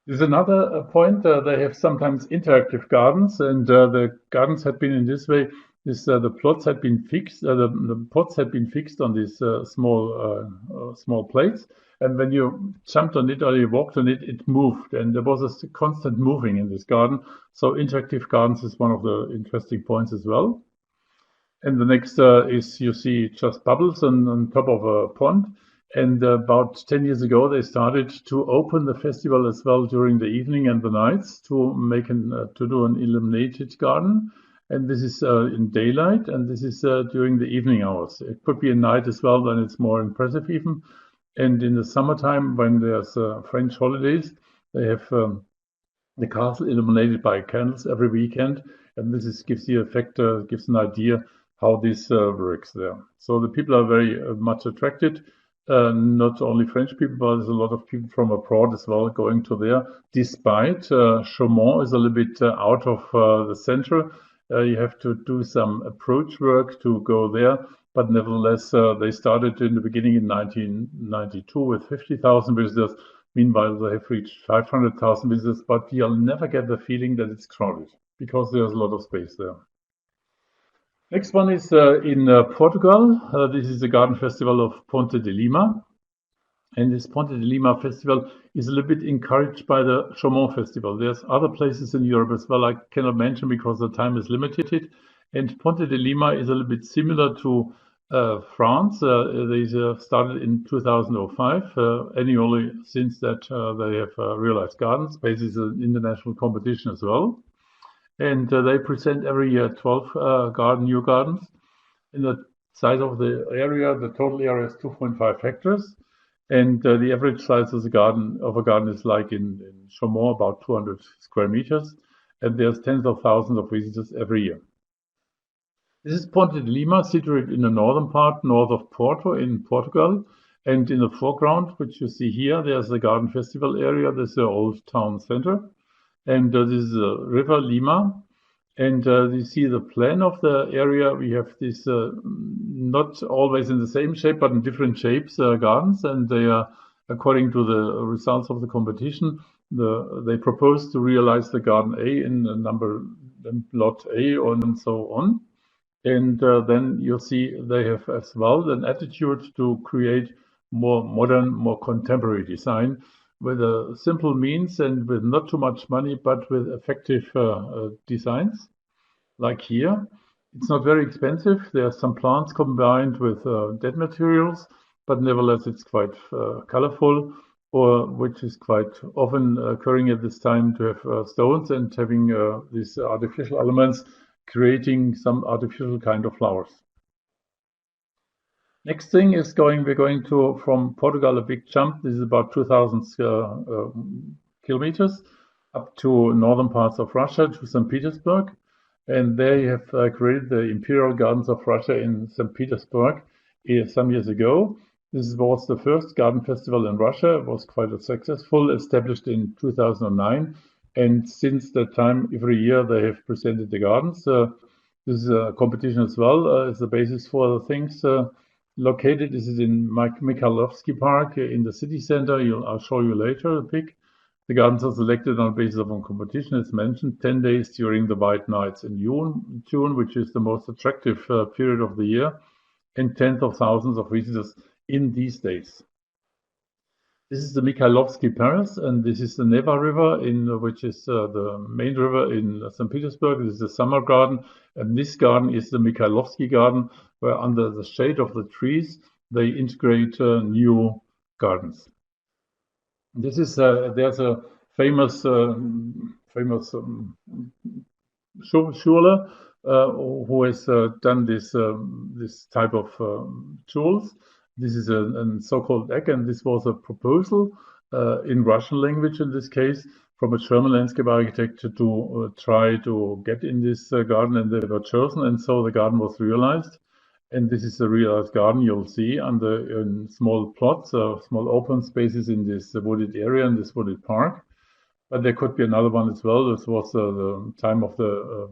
There's another point. They have sometimes interactive gardens, and the gardens had been in this way. The plots had been fixed. The pots had been fixed on these small plates, and when you jumped on it or you walked on it, it moved, and there was a constant moving in this garden. So interactive gardens is one of the interesting points as well. And the next is you see just bubbles on top of a pond. And about 10 years ago, they started to open the festival as well during the evening and the nights to do an illuminated garden. And this is in daylight, and this is during the evening hours. It could be at night as well, then it's more impressive even. And in the summertime, when there's French holidays, they have the castle illuminated by candles every weekend. And this gives the effect, gives an idea how this works there. So the people are very much attracted. Not only French people, but there's a lot of people from abroad as well going to there. Despite Chaumont is a little bit out of the center. You have to do some approach work to go there. But nevertheless, they started in the beginning in 1992 with 50,000 visitors. Meanwhile, they have reached 500,000 visitors, but you'll never get the feeling that it's crowded because there's a lot of space there. Next one is in Portugal. This is the garden festival of Ponte de Lima. And this Ponte de Lima festival is a little bit encouraged by the Chaumont festival. There's other places in Europe as well I cannot mention because the time is limited. And Ponte de Lima is a little bit similar to France. They started in 2005, annually since that they have realized gardens. Basically, it's an international competition as well. And they present every year 12 new gardens. In the size of the area, the total area is 2.5 hectares. And the average size of a garden is like in Chaumont, about 200 square meters. And there's tens of thousands of visitors every year. This is Ponte de Lima, situated in the northern part, north of Porto in Portugal. And in the foreground, which you see here, there's the garden festival area. This is the old town center. And this is the River Lima. And you see the plan of the area. We have this, not always in the same shape, but in different shapes, gardens. And they are, according to the results of the competition, they propose to realize the garden A in the number lot A and so on. And then you'll see they have as well an attitude to create more modern, more contemporary design with a simple means and with not too much money, but with effective designs. Like here, It's not very expensive. There are some plants combined with dead materials, but nevertheless it's quite colorful, or which is quite often occurring at this time to have stones and having these artificial elements, creating some artificial kind of flowers. Next thing is we're going to, from Portugal, a big jump. This is about 2,000 kilometers up to northern parts of Russia, to St. Petersburg. And there you have created the Imperial Gardens of Russia in St. Petersburg some years ago. This was the first garden festival in Russia. It was quite successful, established in 2009. And since that time, every year they have presented the gardens. This is a competition as well. It's the basis for the things. Located, this is in Mikhailovsky Park in the city center. I'll show you later a pic. The gardens are selected on the basis of a competition, as mentioned, 10 days during the white nights in June, which is the most attractive period of the year, and tens of thousands of visitors in these days. This is the Mikhailovsky Paris, and this is the Neva River, which is the main river in St. Petersburg. This is the summer garden, and this garden is the Mikhailovsky Garden, where under the shade of the trees they integrate new gardens. This is there's a famous Schuler who has done this type of tools. This is a so-called egg, and this was a proposal in Russian language in this case from a German landscape architect to try to get in this garden, and they were chosen, and so the garden was realized. And this is a realized garden you'll see in small plots, small open spaces in this wooded area, in this wooded park. But there could be another one as well. This was the time of the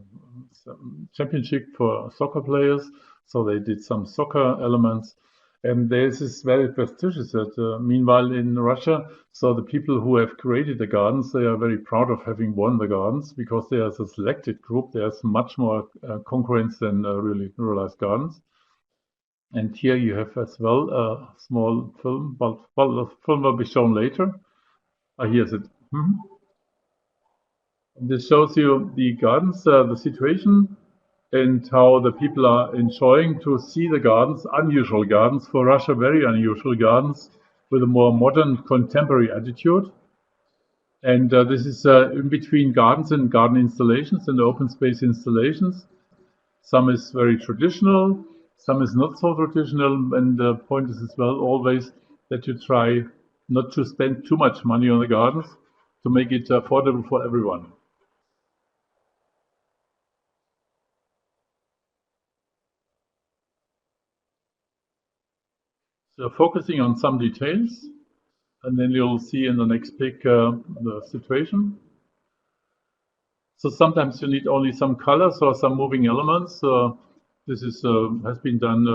championship for soccer players, so they did some soccer elements. And this is very prestigious. Meanwhile, in Russia, so the people who have created the gardens, they are very proud of having won the gardens because they are a selected group. There's much more concurrence than really realized gardens. And here you have as well a small film, but the film will be shown later. Here's it. This shows you the gardens, the situation, and how the people are enjoying to see the gardens, unusual gardens, for Russia, very unusual gardens, with a more modern, contemporary attitude. And this is in between gardens and garden installations and open space installations. Some is very traditional, some is not so traditional, and the point is as well always that you try not to spend too much money on the gardens to make it affordable for everyone. So focusing on some details, and then you'll see in the next pic the situation. So sometimes you need only some colors or some moving elements. This has been done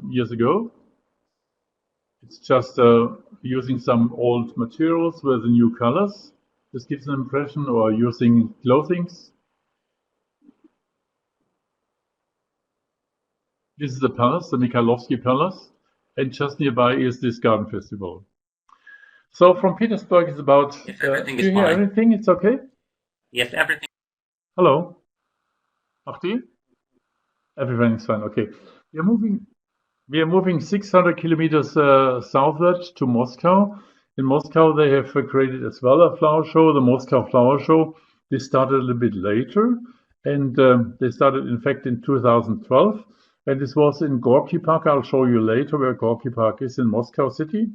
years ago. It's just using some old materials with the new colors. This gives an impression, or using clothings. This is the palace, the Mikhailovsky Palace, and just nearby is this garden festival. So from Petersburg is about. If everything do is you hear fine. everything? It's okay? Yes, everything. Hello? Achti? Everything is fine. Okay. We are moving 600 kilometers southward to Moscow. In Moscow, they have created as well a flower show, the Moscow Flower Show. This started a little bit later, and they started, in fact, in 2012. And this was in Gorky Park. I'll show you later where Gorky Park is in Moscow city.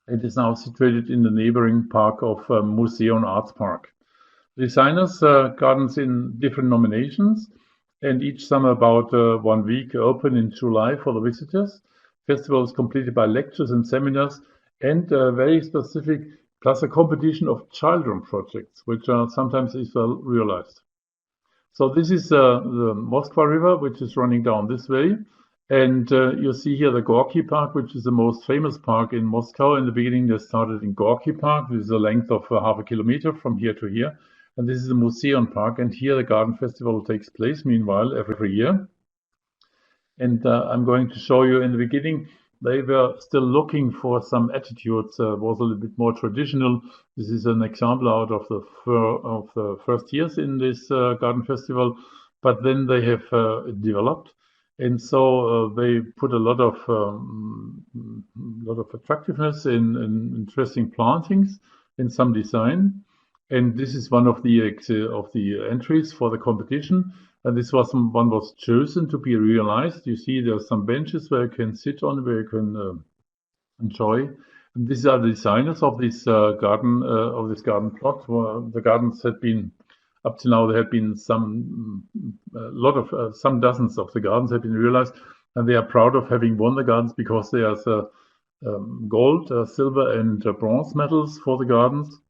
It is now situated in the neighboring park of Museum Arts Park. Designers gardens in different nominations, and each summer about 1 week open in July for the visitors. Festival is completed by lectures and seminars, and very specific, plus a competition of children projects, which are sometimes is well realized. So this is the Moskva River, which is running down this way. And you see here the Gorky Park, which is the most famous park in Moscow. In the beginning, they started in Gorky Park. This is a length of half a kilometer from here to here. And this is the Museum Park. And here the garden festival takes place, meanwhile, every year. And I'm going to show you in the beginning, they were still looking for some attitudes, was a little bit more traditional. This is an example out of the first years in this garden festival. but then they have developed, and so they put a lot of attractiveness in interesting plantings and some design. And this is one of the entries for the competition. And this one was chosen to be realized. You see, there are some benches where you can sit on, where you can enjoy. And these are the designers of this garden plot. The gardens had been up to now. There had been some dozens of the gardens have been realized, and they are proud of having won the gardens because there's gold, silver, and bronze medals for the gardens.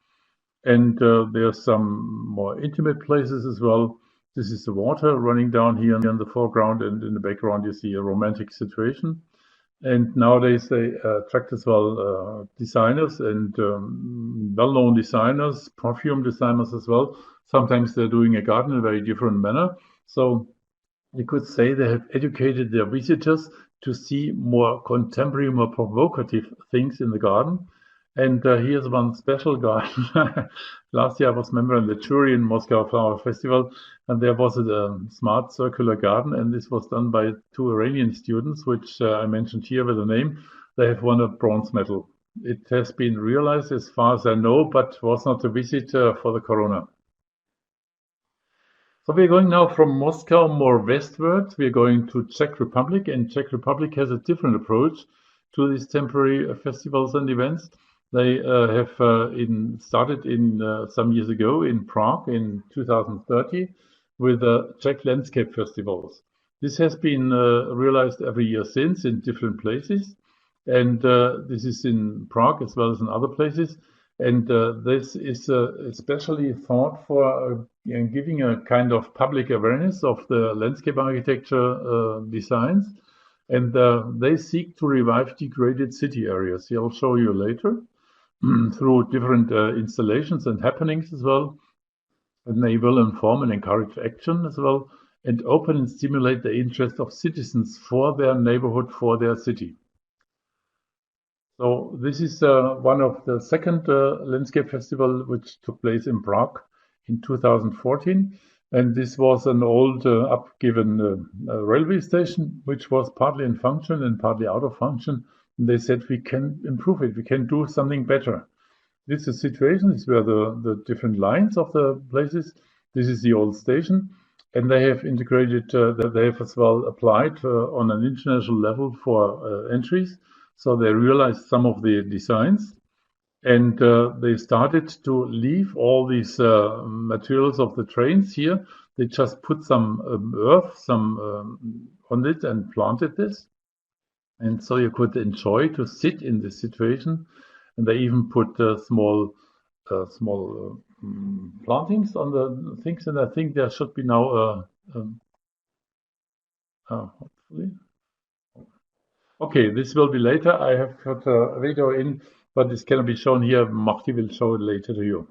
And there are some more intimate places as well. This is the water running down here in the foreground, and in the background you see a romantic situation. And nowadays they attract as well designers and well-known designers, perfume designers as well. Sometimes they're doing a garden in a very different manner. So you could say they have educated their visitors to see more contemporary, more provocative things in the garden. And here's one special garden. Last year I was a member in the jury in Moscow Flower Festival, and there was a smart circular garden, and this was done by 2 Iranian students, which I mentioned here with the name. They have won a bronze medal. It has been realized as far as I know, but was not a visit for the corona. So we're going now from Moscow more westward. We're going to Czech Republic, and Czech Republic has a different approach to these temporary festivals and events. They have started some years ago in Prague in 2030 with Czech landscape festivals. This has been realized every year since in different places, and this is in Prague as well as in other places. And this is especially thought for giving a kind of public awareness of the landscape architecture designs. And they seek to revive degraded city areas. I'll show you later through different installations and happenings as well. And they will inform and encourage action as well, and open and stimulate the interest of citizens for their neighborhood, for their city. So this is one of the second landscape festival which took place in Prague in 2014. And this was an old upgiven railway station, which was partly in function and partly out of function. And they said, we can improve it, we can do something better. This is the situation, this were the different lines of the places. This is the old station. And they have integrated, they have as well applied on an international level for entries. So they realized some of the designs, and they started to leave all these materials of the trains here. They just put some earth, on it and planted this. And so you could enjoy to sit in this situation. And they even put small plantings on the things. And I think there should be now hopefully. Okay, this will be later. I have got a video in, but this cannot be shown here. Marty will show it later to you.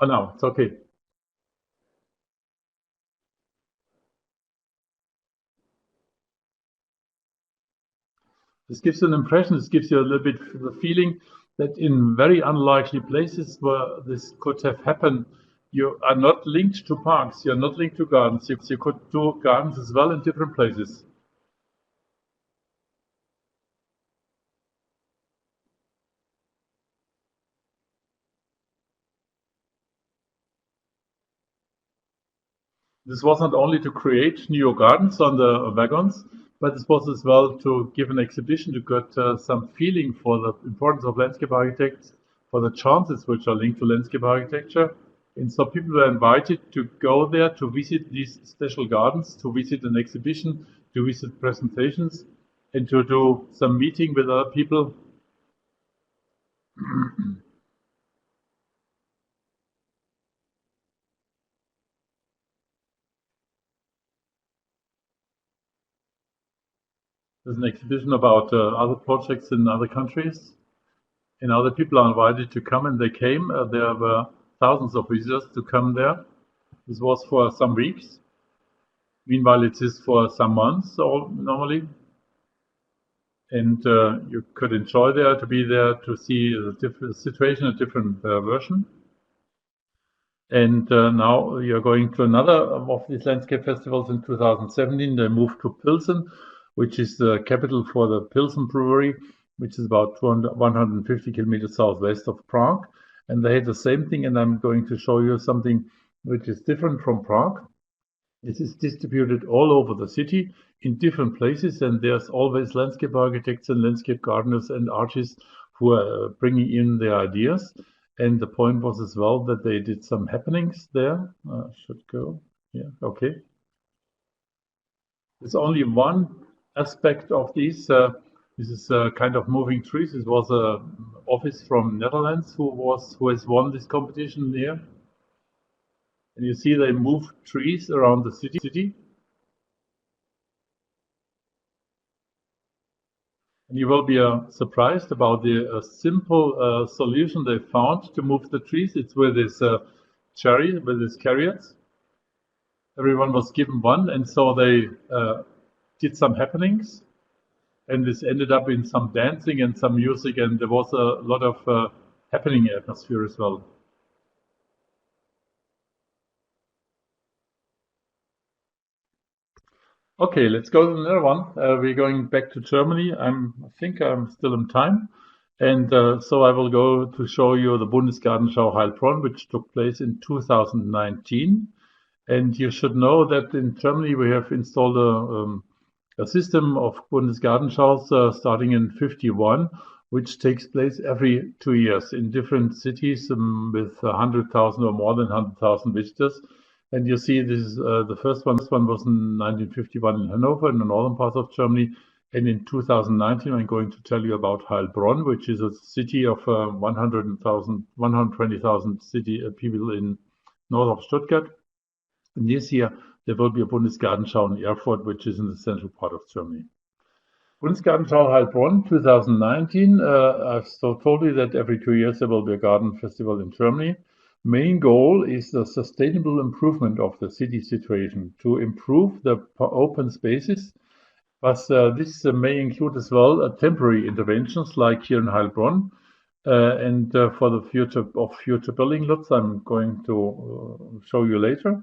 Oh, no, it's okay. This gives you an impression, this gives you a little bit the feeling that in very unlikely places where this could have happened, you are not linked to parks, you're not linked to gardens. You could do gardens as well in different places. This was not only to create new gardens on the wagons, but this was as well to give an exhibition to get some feeling for the importance of landscape architects, for the chances which are linked to landscape architecture. And so people were invited to go there to visit these special gardens, to visit an exhibition, to visit presentations, and to do some meeting with other people. There's an exhibition about other projects in other countries, and other people are invited to come, and they came. There were thousands of visitors to come there. This was for some weeks. Meanwhile, it is for some months normally. And you could enjoy there, to be there, to see the different situation, a different version. And now you're going to another of these landscape festivals in 2017. They moved to Pilsen, which is the capital for the Pilsen brewery, which is about 150 kilometers southwest of Prague. And they had the same thing, and I'm going to show you something which is different from Prague. This is distributed all over the city in different places, and there's always landscape architects and landscape gardeners and artists who are bringing in their ideas. And the point was as well that they did some happenings there. Should go. Yeah, okay. There's only one aspect of these. This is kind of moving trees. It was a office from Netherlands who has won this competition there. And you see they move trees around the city. And you will be surprised about the simple solution they found to move the trees. It's with this with these chariots. Everyone was given one, and so they did some happenings. And this ended up in some dancing and some music, and there was a lot of happening atmosphere as well. Okay, let's go to another one. We're going back to Germany. I think I'm still in time. And so I will go to show you the Bundesgartenschau Heilbronn, which took place in 2019. And you should know that in Germany we have installed a system of Bundesgartenschaus starting in 51, which takes place every 2 years in different cities with 100,000 or more than 100,000 visitors. And you see, this is the first one. This one was in 1951 in Hanover, in the northern part of Germany. And in 2019, I'm going to tell you about Heilbronn, which is a city of 120,000 people in north of Stuttgart. And this year, there will be a Bundesgartenschau in Erfurt, which is in the central part of Germany. Bundesgartenschau Heilbronn 2019. I've told you that every 2 years there will be a garden festival in Germany. Main goal is the sustainable improvement of the city situation to improve the open spaces, but this may include as well temporary interventions like here in Heilbronn. And for the future building lots, I'm going to show you later.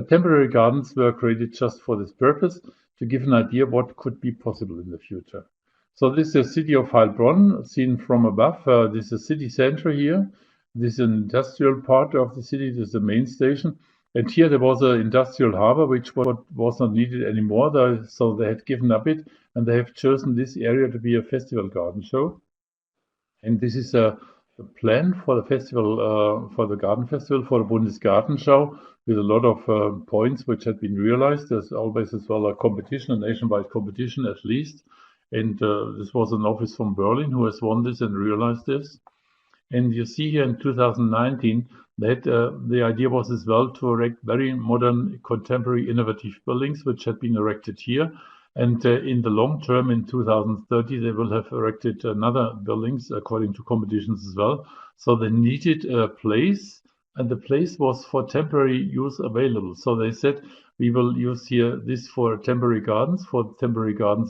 Temporary gardens were created just for this purpose, to give an idea what could be possible in the future. So this is the city of Heilbronn, seen from above. This is the city center here. This is an industrial part of the city. This is the main station. And here there was an industrial harbor, which was not needed anymore. So they had given up it, and they have chosen this area to be a festival garden show. And this is the plan for the festival, for the garden festival, for the Bundesgartenschau, with a lot of points which had been realized. There's always as well a competition, a nationwide competition at least. And this was an office from Berlin who has won this and realized this. And you see here in 2019 that the idea was as well to erect very modern, contemporary, innovative buildings, which had been erected here. And in the long term, in 2030, they will have erected another buildings according to competitions as well. So they needed a place, and the place was for temporary use available. So they said, we will use here this for temporary gardens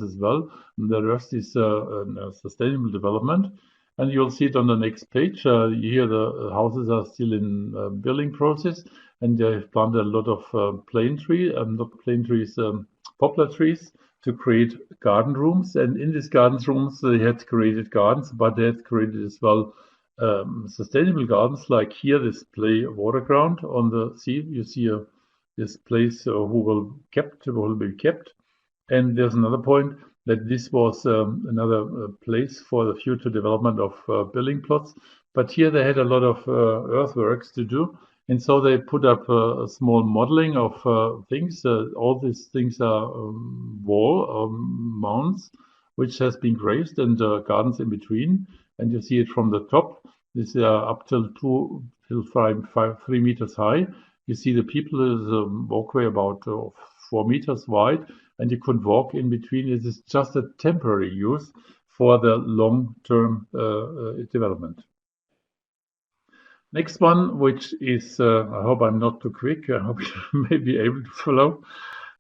as well. And the rest is sustainable development. And you'll see it on the next page. Here the houses are still in building process, and they've planted a lot of poplar trees to create garden rooms. And in these garden rooms, they had created gardens, but they had created as well sustainable gardens, like here, this play water ground on the sea. You see this place who will be kept. And there's another point, that this was another place for the future development of building plots. But here they had a lot of earthworks to do. And so they put up a small modeling of things. All these things are wall mounds, which has been raised, and gardens in between. And you see it from the top. This up till 3 meters high. You see the people is a walkway about 4 meters wide, and you could walk in between. It is just a temporary use for the long-term development. Next one, which is, I hope I'm not too quick. I hope you may be able to follow.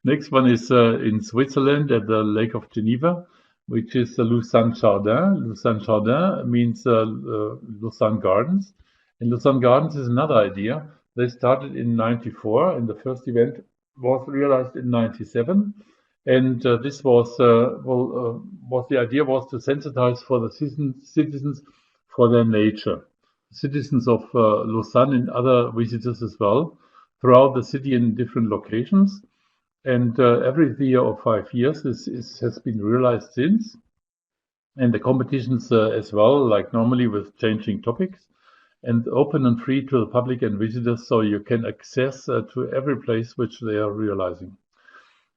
Next one is in Switzerland at the Lake of Geneva, which is the Lausanne Jardin. Lausanne Jardin means Lausanne Gardens. And Lausanne Gardens is another idea They started in '94, and the first event was realized in '97. And this was the idea was to sensitize for the citizens for their nature, citizens of Lausanne and other visitors as well, throughout the city in different locations. And every year or 5 years, this has been realized since. And the competitions as well, like normally with changing topics, and open and free to the public and visitors, so you can access to every place which they are realizing.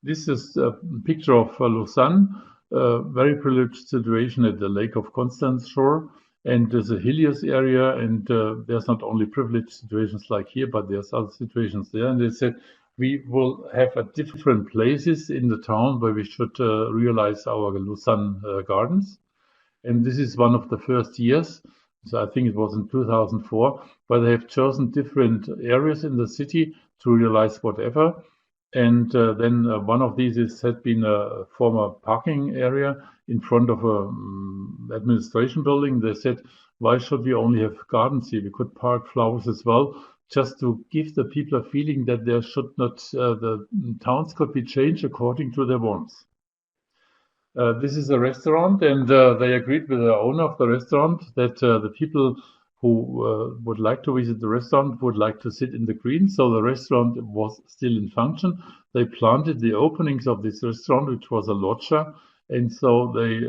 This is a picture of Lausanne, a very privileged situation at the Lake of Constance shore, and there's a hilliest area, and there's not only privileged situations like here, but there's other situations there. And they said we will have different places in the town where we should realize our Lausanne gardens. And this is one of the first years, so I think it was in 2004, where they have chosen different areas in the city to realize whatever. And then one of these had been a former parking area in front of a administration building. They said, why should we only have gardens here? We could park flowers as well, just to give the people a feeling that there should not, the towns could be changed according to their wants. This is a restaurant, and they agreed with the owner of the restaurant that the people who would like to visit the restaurant would like to sit in the green. So the restaurant was still in function. They planted the openings of this restaurant, which was a loggia, and so they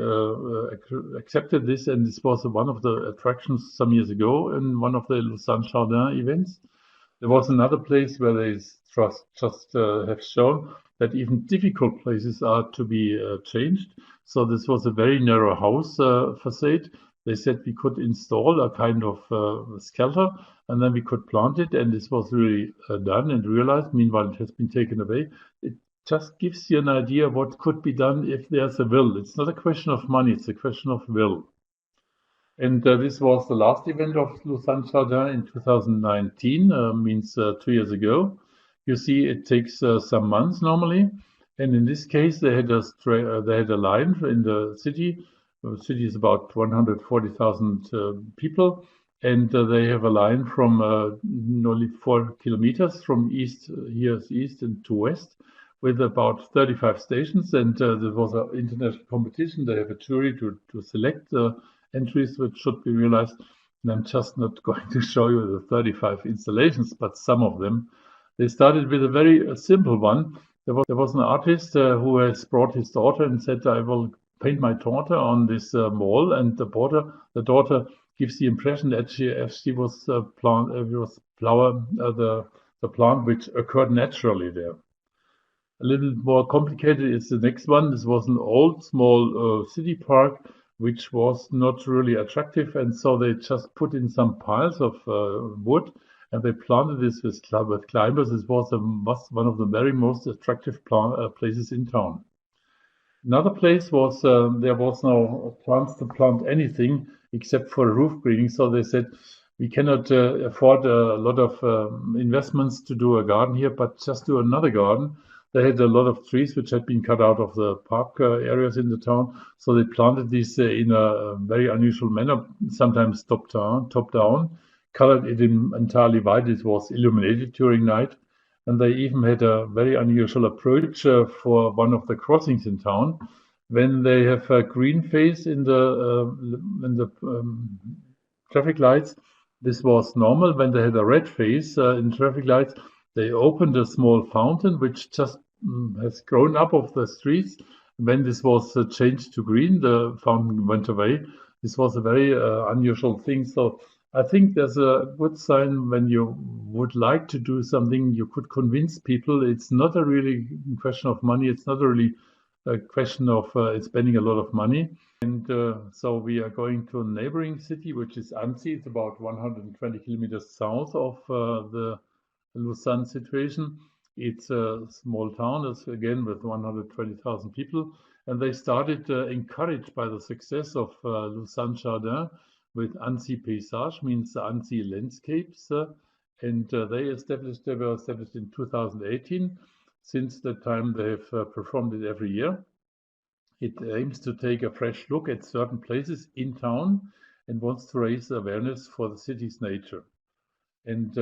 accepted this, and this was one of the attractions some years ago in one of the Lausanne Jardin events. There was another place where they just have shown that even difficult places are to be changed. So this was a very narrow house facade. They said we could install a kind of skelter, and then we could plant it, and this was really done and realized. Meanwhile, it has been taken away. It just gives you an idea of what could be done if there's a will. It's not a question of money, it's a question of will. And this was the last event of Lausanne Jardin in 2019, means 2 years ago. You see, it takes some months normally, and in this case, they had a line in the city. The city is about 140,000 people, and they have a line from nearly 4 kilometers from east and to west, with about 35 stations. And there was an international competition. They have a jury to select the entries which should be realized. And I'm just not going to show you the 35 installations, but some of them. They started with a very simple one. There was an artist who has brought his daughter and said, I will paint my daughter on this wall, and the daughter gives the impression that she was the plant which occurred naturally there. A little more complicated is the next one. This was an old, small city park, which was not really attractive, and so they just put in some piles of wood, and they planted this with climbers. This was one of the very most attractive places in town. Another place was there was no chance to plant anything except for roof greening, so they said we cannot afford a lot of investments to do a garden here, but just do another garden. They had a lot of trees which had been cut out of the park areas in the town, so they planted these in a very unusual manner, sometimes top down, colored it in entirely white. It was illuminated during night, and they even had a very unusual approach for one of the crossings in town. When they have a green phase in the traffic lights, this was normal. When they had a red phase in traffic lights, they opened a small fountain which just has grown up of the streets. When this was changed to green, the fountain went away. This was a very unusual thing. So I think there's a good sign when you would like to do something, you could convince people. It's not a really question of money. It's not really a question of spending a lot of money. And so we are going to a neighboring city, which is Annecy. It's about 120 kilometers south of the Lausanne situation. It's a small town, it's again with 120,000 people. And they started, encouraged by the success of Lausanne Jardin, with Annecy Paysage, means Annecy landscapes, and they were established in 2018. Since that time, they have performed it every year. It aims to take a fresh look at certain places in town and wants to raise awareness for the city's nature. and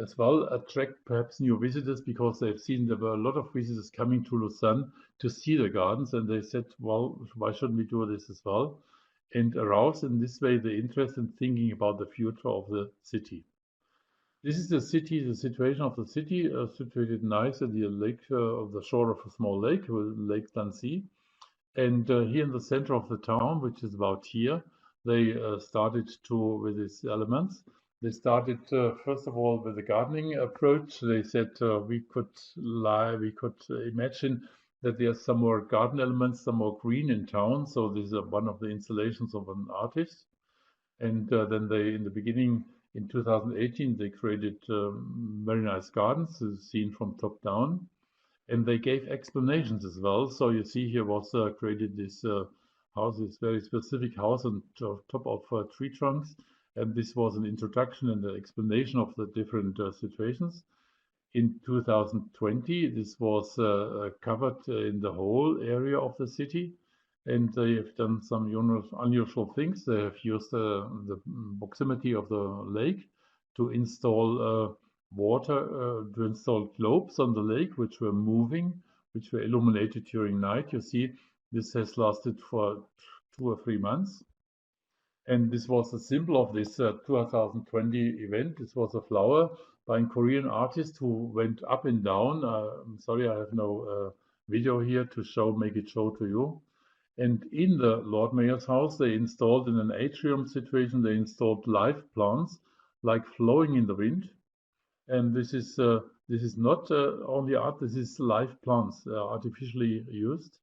as well attract perhaps new visitors, because they've seen there were a lot of visitors coming to Lausanne to see the gardens, and they said, well, why shouldn't we do this as well? And arouse in this way the interest in thinking about the future of the city. This is the city, the situation of the city, situated nice at the lake, of the shore of a small lake, Lake Dancy. And here in the center of the town, which is about here, they started with these elements. They started first of all with the gardening approach. They said we could imagine that there's some more garden elements, some more green in town. So this is one of the installations of an artist. And then they, in the beginning, in 2018, they created very nice gardens, seen from top down. And they gave explanations as well. So you see here was created this house, this very specific house on top of tree trunks. And this was an introduction and an explanation of the different situations. In 2020, this was covered in the whole area of the city. And they have done some unusual things. They have used the proximity of the lake to install to install globes on the lake, which were moving, which were illuminated during night. You see, this has lasted for 2 or 3 months. And this was a symbol of this 2020 event. This was a flower by a Korean artist who went up and down. I'm sorry, I have no video here to make it show to you. And in the Lord Mayor's house, they installed, in an atrium situation, they installed live plants, like flowing in the wind. And this is not only art, this is live plants, artificially used.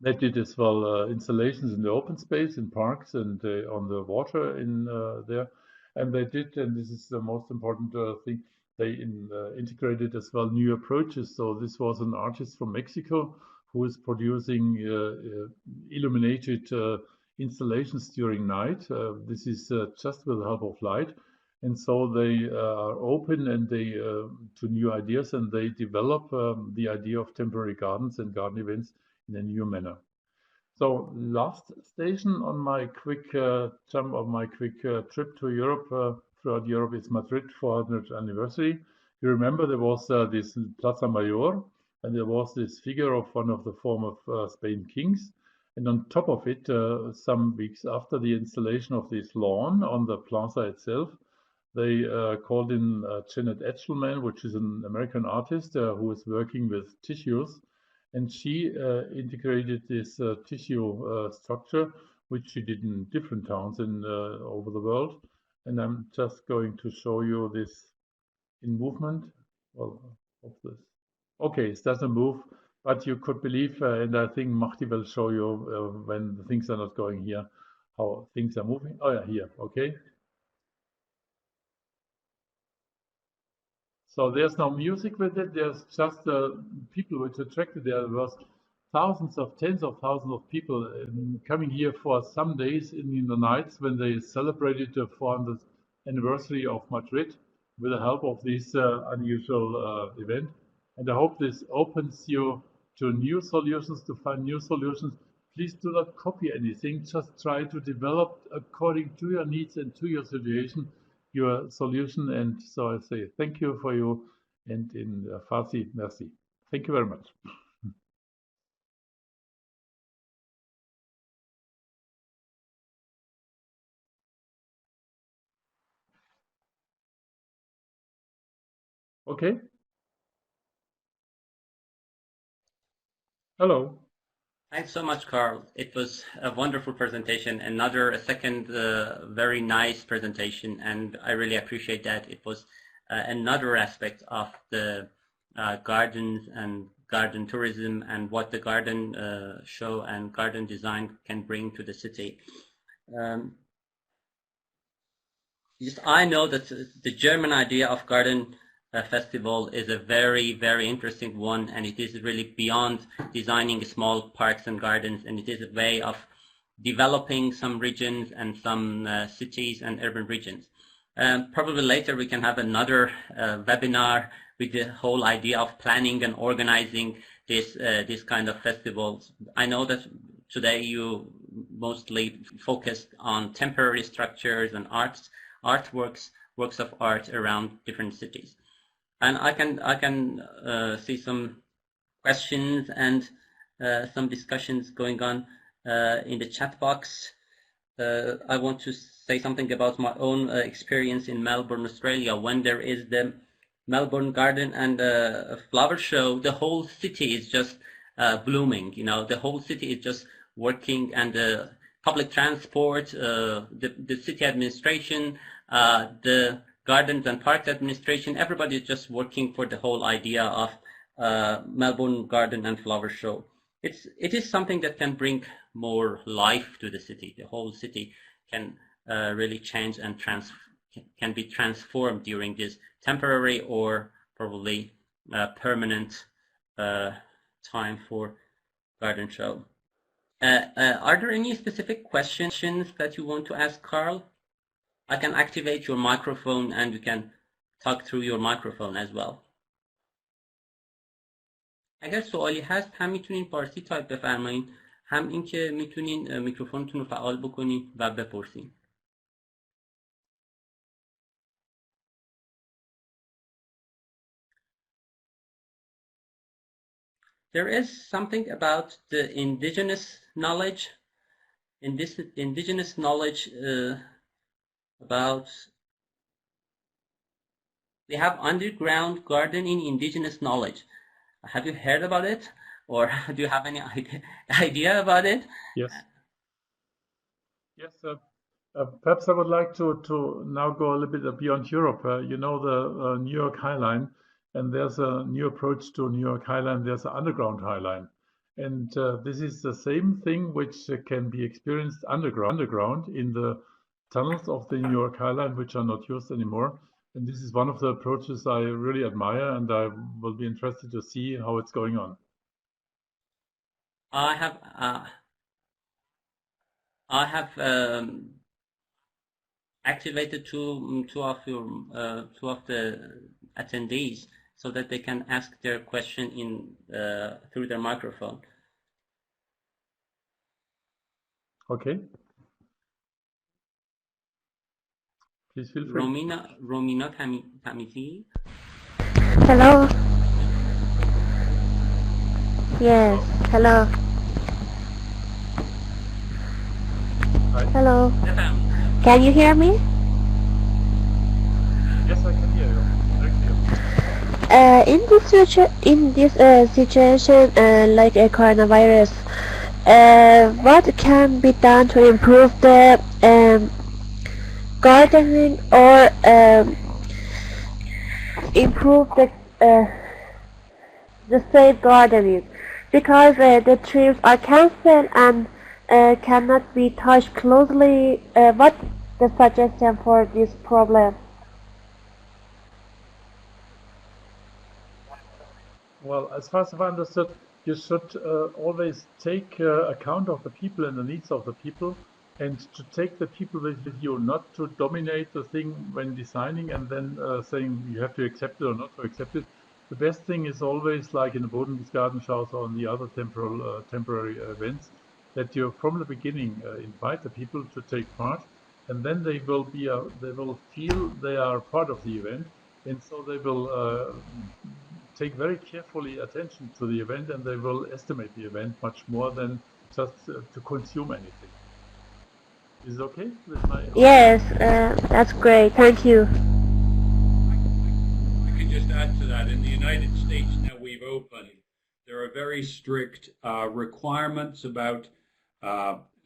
They did as well installations in the open space, in parks, and on the water in there. And they did, and this is the most important thing, they integrated as well new approaches. So this was an artist from Mexico who is producing illuminated installations during night. This is just with the help of light. And so they are open and they to new ideas, and they develop the idea of temporary gardens and garden events in a new manner. So last station on my quick trip to Europe, throughout Europe, is Madrid 400th anniversary. You remember there was this Plaza Mayor, and there was this figure of one of the former Spain kings. And on top of it, some weeks after the installation of this lawn on the plaza itself, they called in Janet Etchelman, which is an American artist who is working with tissues. And she integrated this tissue structure, which she did in different towns over the world. And I'm just going to show you this in movement. Well, of this. Okay, it doesn't move, but you could believe, and I think Mahdi will show you when the things are not going here, how things are moving. Oh yeah, here, okay. So there's no music with it. There's just people which attracted. There was thousands of, tens of thousands of people coming here for some days in the nights when they celebrated the 400th anniversary of Madrid with the help of this unusual event. And I hope this opens you to new solutions, to find new solutions. Please do not copy anything. Just try to develop according to your needs and to your situation your solution. And so I say thank you for you, and in Farsi, merci. Thank you very much. Okay. Hello. Thanks so much, Karl. It was a wonderful presentation. A second very nice presentation, and I really appreciate that. It was another aspect of the gardens and garden tourism and what the garden show and garden design can bring to the city. I know that the German idea of garden festival is a very, very interesting one, and it is really beyond designing small parks and gardens, and it is a way of developing some regions and some cities and urban regions. Probably later we can have another webinar with the whole idea of planning and organizing this kind of festivals. I know that today you mostly focused on temporary structures and artworks, works of art around different cities. And I can see some questions and some discussions going on in the chat box. I want to say something about my own experience in Melbourne, Australia. When there is the Melbourne Garden and Flower Show, the whole city is just blooming. You know, the whole city is just working, and public transport, the city administration, the gardens and parks administration, everybody is just working for the whole idea of Melbourne Garden and Flower Show. It is something that can bring more life to the city. The whole city can really change and can be transformed during this temporary or probably permanent time for garden show. Are there any specific questions that you want to ask Karl? I can activate your microphone and you can talk through your microphone as well. اگر سوالی هست هم میتونین فارسی تایپ بفرمایید، هم اینکه میتونین میکروفونتون رو فعال بکنین و بپرسین. There is something about the indigenous knowledge, about we have underground garden in indigenous knowledge. Have you heard about it, or do you have any idea about it? Yes. Yes. Perhaps I would like to now go a little bit beyond Europe. You know the New York High Line, and there's a new approach to New York High Line. There's an underground High Line, and this is the same thing which can be experienced underground in the tunnels of the New York High Line, which are not used anymore. And this is one of the approaches I really admire, and I will be interested to see how it's going on. I have activated two of the attendees so that they can ask their question in through their microphone. Okay. Please feel free. Romina Tamizi. Hello. Yes. Hello. Hi. Hello. Can you hear me? Yes, I can hear you. In this situation, like a coronavirus, what can be done to improve the gardening or improve the safe gardening, because the trees are canceled and cannot be touched closely. What the suggestion for this problem? Well, as far as I've understood, you should always take account of the people and the needs of the people, and to take the people with you, not to dominate the thing when designing and then saying you have to accept it or not to accept it. The best thing is always, like in the Bodensgartenschaus or on the other temporary events, that you from the beginning invite the people to take part, and then they will feel they are part of the event, and so they will take very carefully attention to the event, and they will estimate the event much more than just to consume anything. Is it okay with my? Yes, that's great. Thank you. I can just add to that. In the United States now we've opened, there are very strict requirements about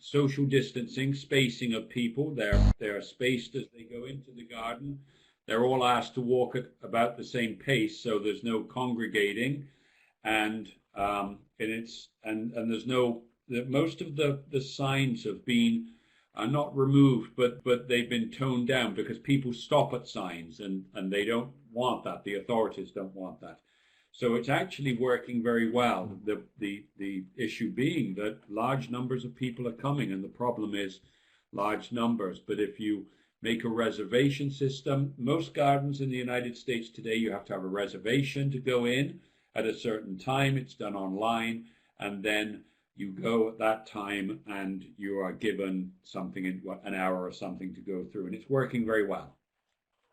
social distancing, spacing of people. They're spaced as they go into the garden. They're all asked to walk at about the same pace, so there's no congregating, and there's no. Most of the signs have been not removed, but they've been toned down because people stop at signs, and they don't want that. The authorities don't want that. So it's actually working very well. The issue being that large numbers of people are coming, and the problem is large numbers. But if you make a reservation system, most gardens in the United States today, you have to have a reservation to go in at a certain time. It's done online, and then you go at that time and you are given something in an hour or something to go through, and it's working very well.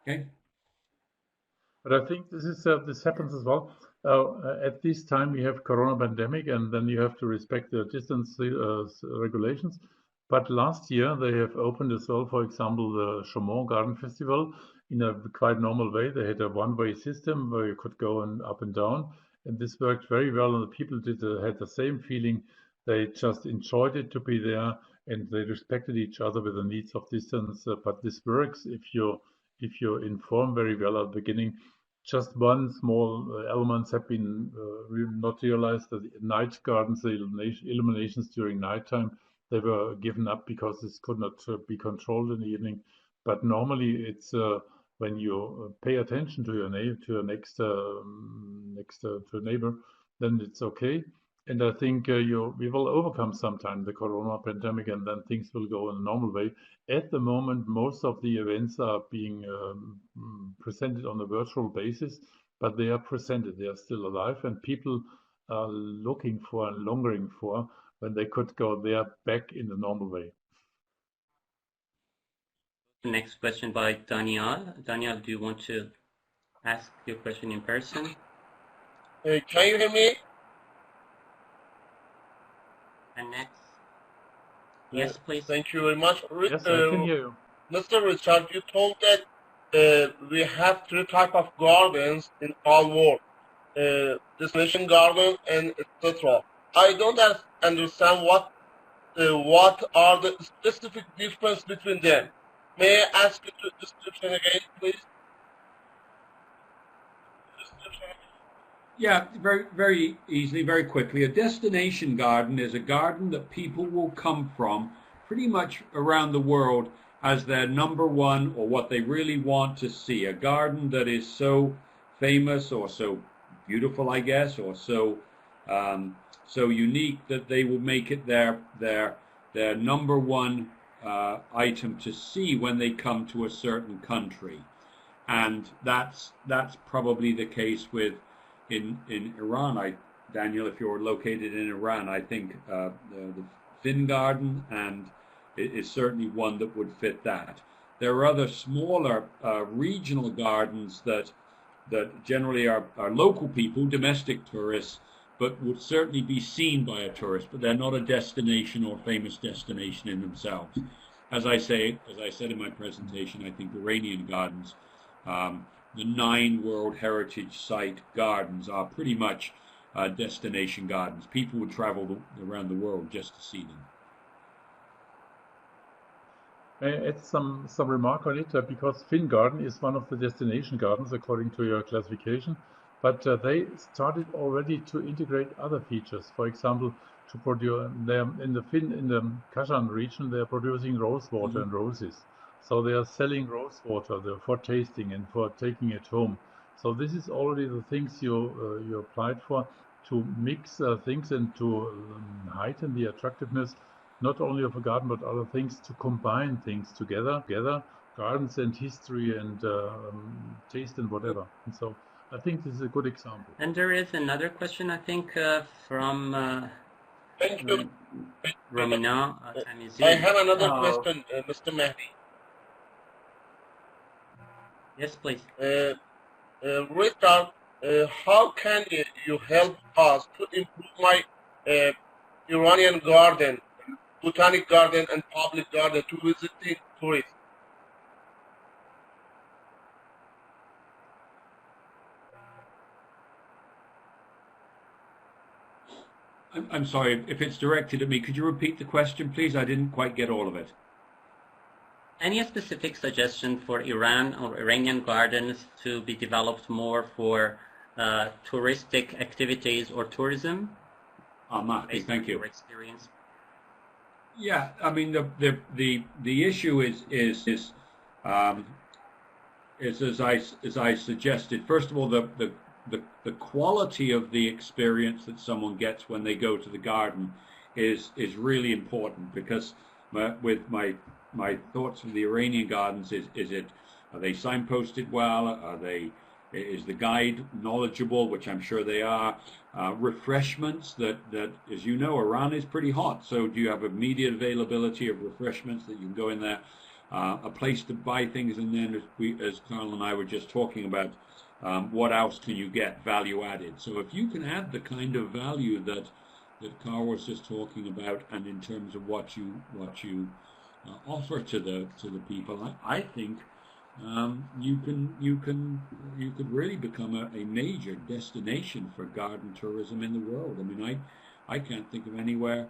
Okay. But I think this happens as well. At this time, we have Corona pandemic, and then you have to respect the distance regulations. But last year, they have opened as well, for example, the Chaumont Garden Festival in a quite normal way. They had a one-way system where you could go up and down, and this worked very well. And the people had the same feeling. They just enjoyed it to be there, and they respected each other with the needs of distance. But this works if you inform very well at the beginning. Just one small elements have been not realized. The night gardens, the illuminations during nighttime, they were given up because this could not be controlled in the evening. But normally, it's when you pay attention to your next to neighbor, then it's okay. And I think we will overcome sometime the Corona pandemic, and then things will go in a normal way. At the moment, most of the events are being presented on a virtual basis, but they are presented. They are still alive, and people are looking for and longing for when they could go there back in the normal way. Next question by Daniel. Daniel, do you want to ask your question in person? Can you hear me? And next. Yes, please. Thank you very much. Yes, I can hear you. Mr. Richard, you told that we have three types of gardens in our world. Destination garden and etc. I don't understand what are the specific difference between them. May I ask you to description again, please? Yeah, very, very easily, very quickly. A destination garden is a garden that people will come from pretty much around the world as their number one or what they really want to see. A garden that is so famous or so beautiful, I guess, or so so unique that they will make it their number one item to see when they come to a certain country. And that's probably the case with in Iran. Daniel, if you're located in Iran, I think the Fin Garden and is certainly one that would fit that. There are other smaller regional gardens that generally are local people, domestic tourists, but would certainly be seen by a tourist, but they're not a destination or famous destination in themselves. As I said in my presentation, I think Iranian gardens, the 9 World Heritage Site gardens are pretty much destination gardens. People would travel around the world just to see them. Add some remark on it because Fin Garden is one of the destination gardens according to your classification, but they started already to integrate other features. For example, to produce in the Kashan region, they are producing rose water and roses. So they are selling rose water for tasting and for taking it home. So this is already the things you applied for, to mix things and to heighten the attractiveness not only of a garden but other things, to combine things together, gardens and history and taste and whatever. And so I think this is a good example. And there is another question, I think, from Thank you. Romina. I have another question, Mr. Mehdi. Yes, please. Richard, how can you help us to improve my Iranian garden, botanic garden and public garden to visiting tourists? I'm sorry, if it's directed at me, could you repeat the question, please? I didn't quite get all of it. Any specific suggestion for Iran or Iranian gardens to be developed more for touristic activities or tourism? Thank you. Experience. Yeah, I mean the issue is as I suggested. First of all, the quality of the experience that someone gets when they go to the garden is really important, because with my thoughts of the Iranian gardens are they signposted well? Is the guide knowledgeable, which I'm sure they are? Refreshments that, as you know, Iran is pretty hot. So do you have immediate availability of refreshments that you can go in there? a place to buy things, and then as Karl and I were just talking about, what else can you get value added? So if you can add the kind of value that Karl was just talking about, and in terms of what you offer to the people, I think you could really become a major destination for garden tourism in the world. I mean, I can't think of anywhere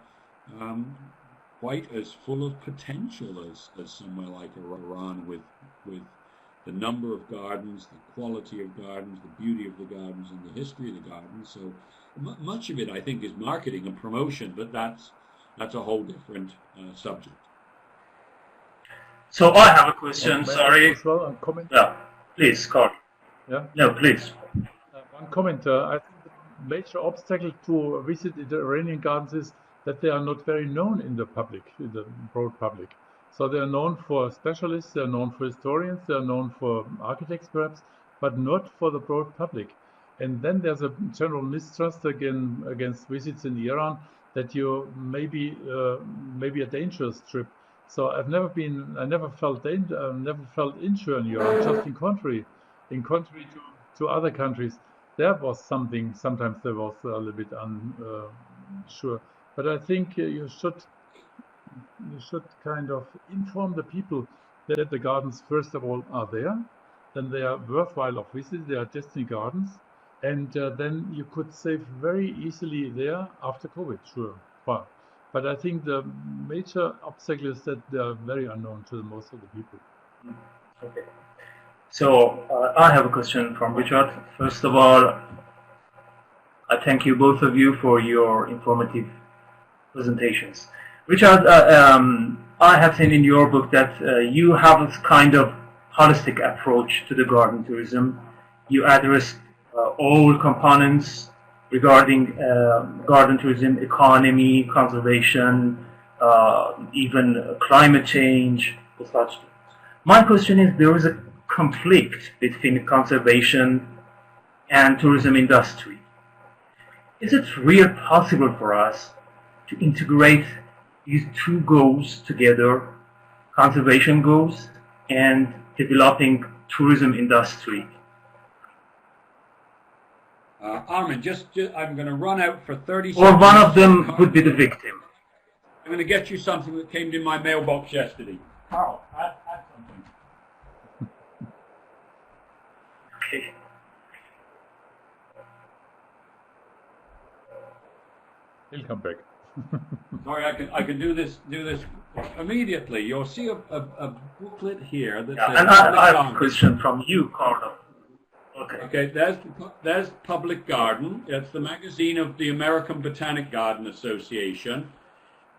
quite as full of potential as somewhere like Iran, with the number of gardens, the quality of gardens, the beauty of the gardens, and the history of the gardens. So much of it, I think, is marketing and promotion, but that's a whole different subject. So I have a question. Sorry. As well, a comment. Yeah, please, Karl. Yeah. No, please. One comment. I think the major obstacle to visit the Iranian gardens is that they are not very known in the public, in the broad public. So they are known for specialists, they are known for historians, they are known for architects perhaps, but not for the broad public. And then there's a general mistrust against visits in Iran, that you maybe a dangerous trip. So I never felt insecure in Iran. Just in contrary to other countries, there was something. Sometimes there was a little bit unsure. But I think you should kind of inform the people that the gardens, first of all, are there, then they are worthwhile of visit, they are destiny gardens, and then you could save very easily there after COVID, sure. But I think the major obstacle is that they are very unknown to most of the people. Okay. So I have a question from Richard. First of all, I thank you, both of you, for your informative presentations. Richard, I have seen in your book that you have this kind of holistic approach to the garden tourism. You address all components regarding garden tourism, economy, conservation, even climate change, such. My question is, there is a conflict between conservation and tourism industry. Is it really possible for us to integrate these two goals together, conservation goals and developing tourism industry? Armin, just I'm going to run out for 30 seconds. Or one of them would be the victim. I'm going to get you something that came in my mailbox yesterday. Karl, add something. Okay. He'll come back. Sorry, I can do this immediately. You'll see a booklet here that says. And I have a question from you, Karl. Okay, there's Public Garden. It's the magazine of the American Botanic Garden Association.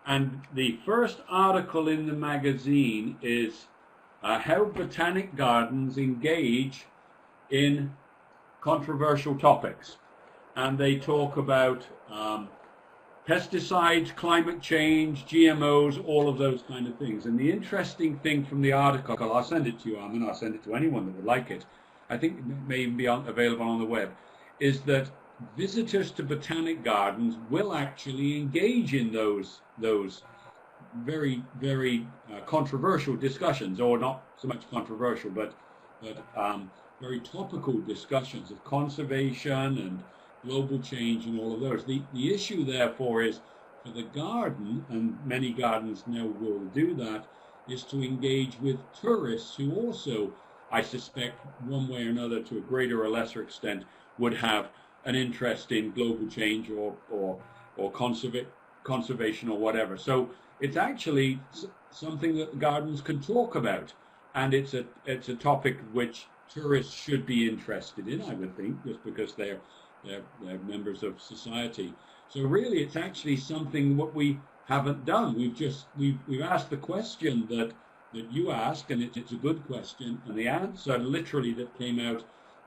And the first article in the magazine is how botanic gardens engage in controversial topics. And they talk about pesticides, climate change, GMOs, all of those kind of things. And the interesting thing from the article, I'll send it to you, Armin, I'll send it to anyone that would like it, I think it may even be available on the web, is that visitors to botanic gardens will actually engage in those very, very controversial discussions, or not so much controversial, but very topical discussions of conservation and global change and all of those. The issue, therefore, is for the garden, and many gardens now will do that, is to engage with tourists who also, I suspect, one way or another, to a greater or lesser extent, would have an interest in global change or conservation or whatever. So it's actually something that gardens can talk about, and it's a topic which tourists should be interested in, I would think, just because they're members of society. So really, it's actually something what we haven't done. We've asked the question that you asked, and it's a good question, and the answer literally that came out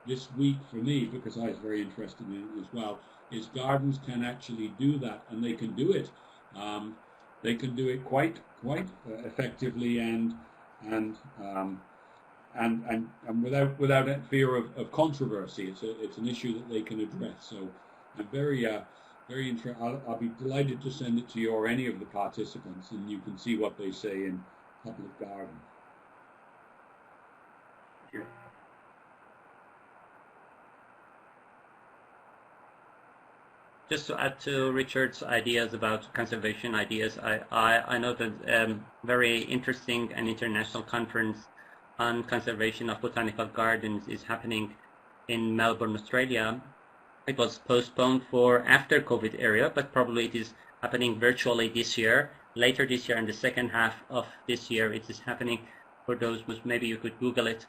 this week for me, because I was very interested in it as well, is gardens can actually do that, and they can do it. They can do it quite effectively and without that fear of controversy. It's an issue that they can address. So I'm very interested. I'll be delighted to send it to you or any of the participants, and you can see what they say in Public Garden. just to add to Richard's ideas about conservation ideas, I know that very interesting and international conference on conservation of botanical gardens is happening in Melbourne, Australia. It was postponed for after COVID era, but probably it is happening virtually this year. Later this year, in the second half of this year, it is happening. For those who maybe you could Google it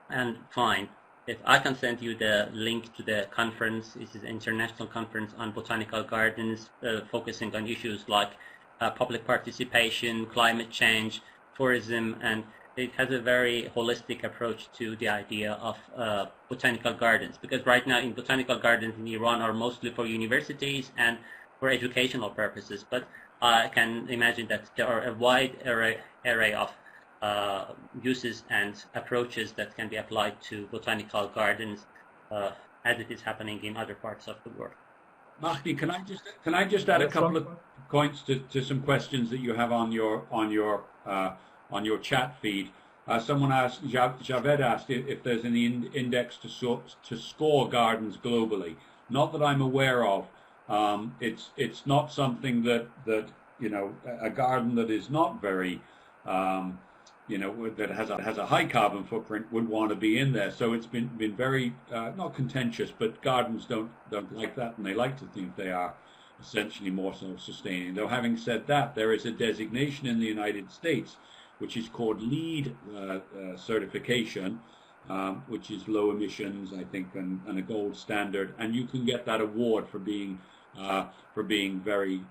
and find. If I can send you the link to the conference, this is an international conference on botanical gardens, focusing on issues like public participation, climate change, tourism, and it has a very holistic approach to the idea of botanical gardens. Because right now in botanical gardens in Iran are mostly for universities and for educational purposes, but I can imagine that there are a wide array of uses and approaches that can be applied to botanical gardens as it is happening in other parts of the world. Mahdi, can I just add a couple of points to some questions that you have on your chat feed? Someone asked, Javed asked if there's any index to score gardens globally. Not that I'm aware of. It's not something that a garden that is not very that has a high carbon footprint would want to be in there. So it's been very not contentious, but gardens don't like that, and they like to think they are essentially more self-sustaining. Though having said that, there is a designation in the United States which is called LEED certification, which is low emissions, I think, and a gold standard, and you can get that award for being very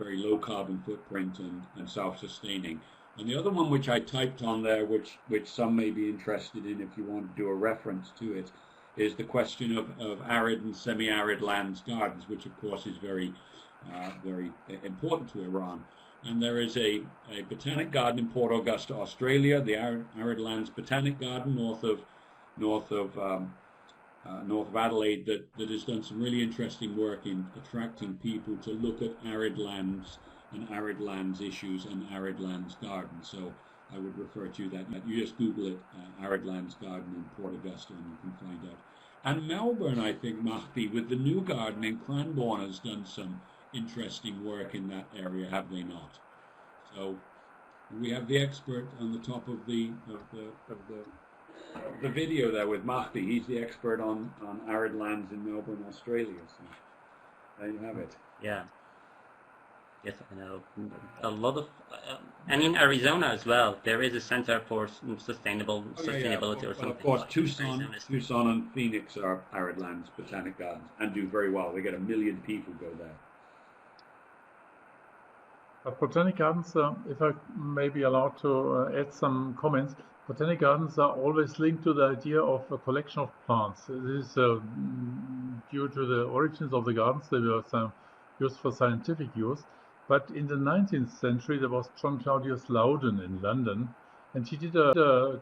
low carbon footprint and self-sustaining. And the other one which I typed on there, which some may be interested in if you want to do a reference to it, is the question of arid and semi-arid lands gardens, which of course is very important to Iran. And there is a botanic garden in Port Augusta, Australia, the Arid Lands Botanic Garden north of Adelaide, that has done some really interesting work in attracting people to look at arid lands and arid lands issues and arid lands gardens. So I would refer to that. You just Google it, Arid Lands Garden in Port Augusta, and you can find out. And Melbourne, I think, Mahdi, with the new garden in Cranbourne, has done some interesting work in that area, have they not? So we have the expert on the top of the video there with Mahdi. He's the expert on arid lands in Melbourne, Australia. So there you have it. Yeah. Yes, I know. A lot of, and in Arizona as well, there is a center for sustainability or something. Of course, like Tucson and Phoenix are arid lands botanic gardens and do very well. They get 1 million people go there. Botanic gardens, if I may be allowed to add some comments, botanic gardens are always linked to the idea of a collection of plants. This is due to the origins of the gardens. They were used for scientific use. But in the 19th century, there was John Claudius Loudon in London, and he did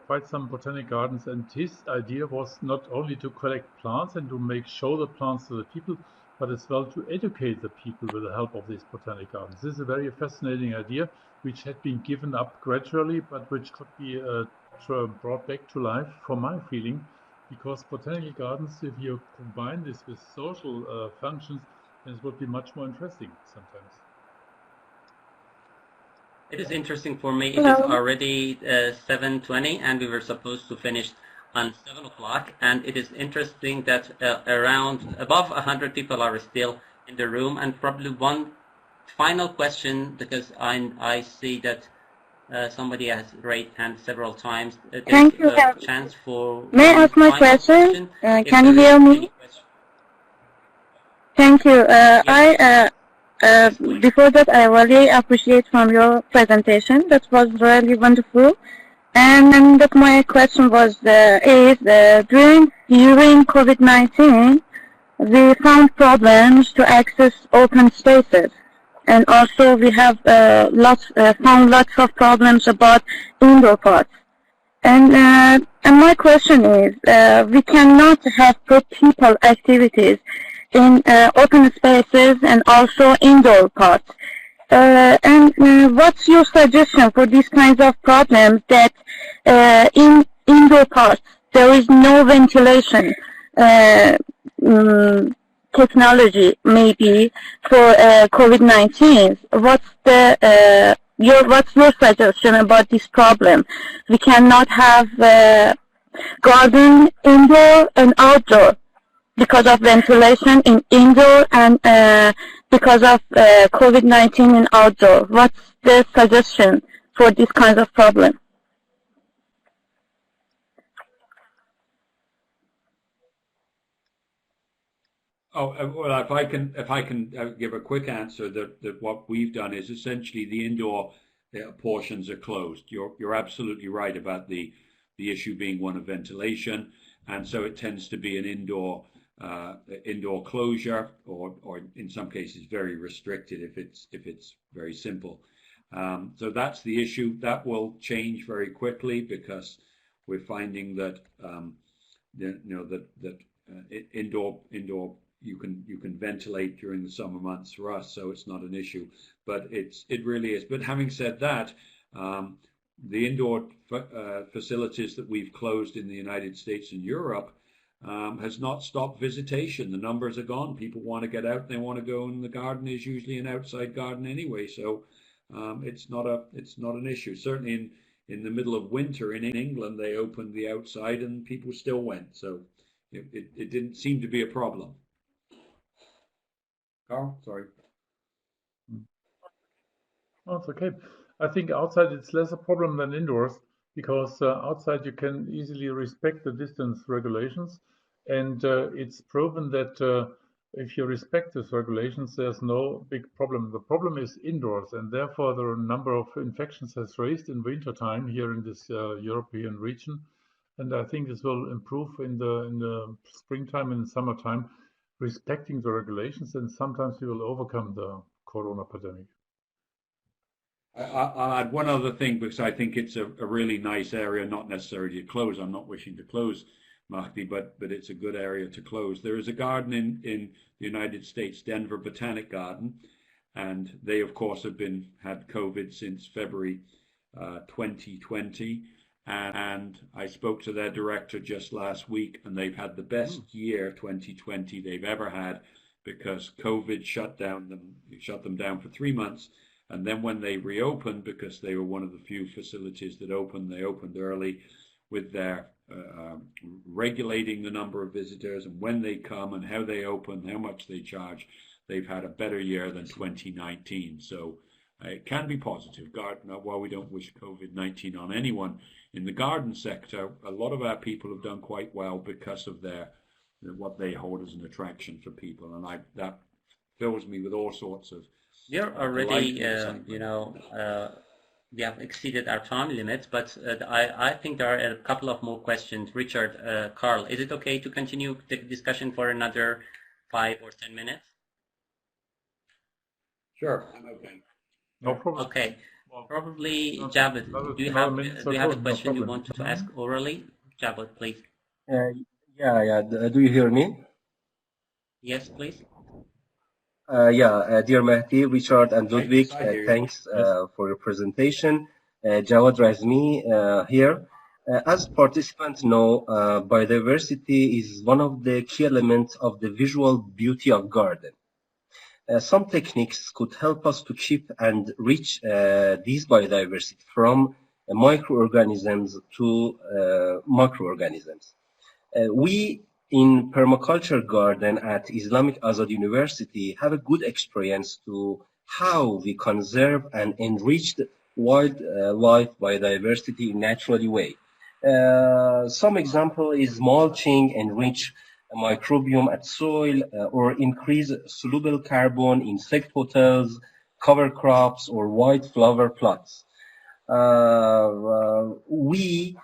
quite some botanic gardens. And his idea was not only to collect plants and to show the plants to the people, but as well to educate the people with the help of these botanic gardens. This is a very fascinating idea, which had been given up gradually, but which could be brought back to life, for my feeling, because botanical gardens, if you combine this with social functions, then it would be much more interesting sometimes. It is interesting for me. It is already 7:20, and we were supposed to finish on 7 o'clock. And it is interesting that above 100 people are still in the room. And probably one final question, because I see that somebody has raised hand several times. Thank you. Chance for May I ask my question? Can you hear me? Thank you. Before that, I really appreciate from your presentation. That was really wonderful. And that my question was during COVID-19, we found problems to access open spaces, and also we have found lots of problems about indoor parks. And my question is, we cannot have people activities in open spaces and also indoor parks. And what's your suggestion for these kinds of problems that in indoor parks there is no ventilation technology maybe for COVID-19. What's your suggestion about this problem? We cannot have garden indoor and outdoor because of ventilation in indoor and because of COVID-19 in outdoor. What's the suggestion for this kind of problem? Oh, well, if I can give a quick answer, that what we've done is essentially the indoor portions are closed. You're absolutely right about the issue being one of ventilation, and so it tends to be an indoor closure, or in some cases very restricted if it's very simple. So that's the issue. That will change very quickly because we're finding that indoor you can ventilate during the summer months for us, so it's not an issue. But it really is. But having said that, the indoor facilities that we've closed in the United States and Europe has not stopped visitation. The numbers are gone. People want to get out. They want to go, and the garden is usually an outside garden anyway. So it's not an issue. Certainly in the middle of winter in England, they opened the outside and people still went. So it didn't seem to be a problem. Karl, sorry. Oh, it's okay. I think outside it's less a problem than indoors because outside you can easily respect the distance regulations, and it's proven that if you respect these regulations, there's no big problem. The problem is indoors, and therefore the number of infections has raised in winter time here in this European region, and I think this will improve in the springtime and summertime, respecting the regulations, and sometimes we will overcome the corona pandemic. I'll add one other thing because I think it's a really nice area, not necessarily to close. I'm not wishing to close Mahdi, but it's a good area to close. There is a garden in the United States, Denver Botanic Garden, and they of course have had COVID since February 2020. And I spoke to their director just last week, and they've had the best year 2020 they've ever had because COVID shut them down for 3 months. And then when they reopened, because they were one of the few facilities that opened, they opened early with their regulating the number of visitors and when they come and how they open, how much they charge. They've had a better year than 2019. So it can be positive. While we don't wish COVID-19 on anyone, in the garden sector, a lot of our people have done quite well because of what they hold as an attraction for people. And that fills me with all sorts of We're already, we have exceeded our time limit, but I think there are a couple of more questions. Richard, Karl, is it okay to continue the discussion for another 5 or 10 minutes? Sure, I'm okay. No problem. Okay, probably Javed, do you have a question you want to ask orally? Javed, please. Yeah. Do you hear me? Yes, please. Dear Mahdi, Richard, and Ludwig, thanks for your presentation. Jawad Razmi here. As participants know, biodiversity is one of the key elements of the visual beauty of garden. Some techniques could help us to keep and reach these biodiversity from microorganisms to macroorganisms. We in permaculture garden at Islamic Azad University have a good experience to how we conserve and enrich the wildlife biodiversity in naturally way. Some example is mulching, enrich microbiome at soil, or increase soluble carbon, insect hotels, cover crops, or white flower plots. We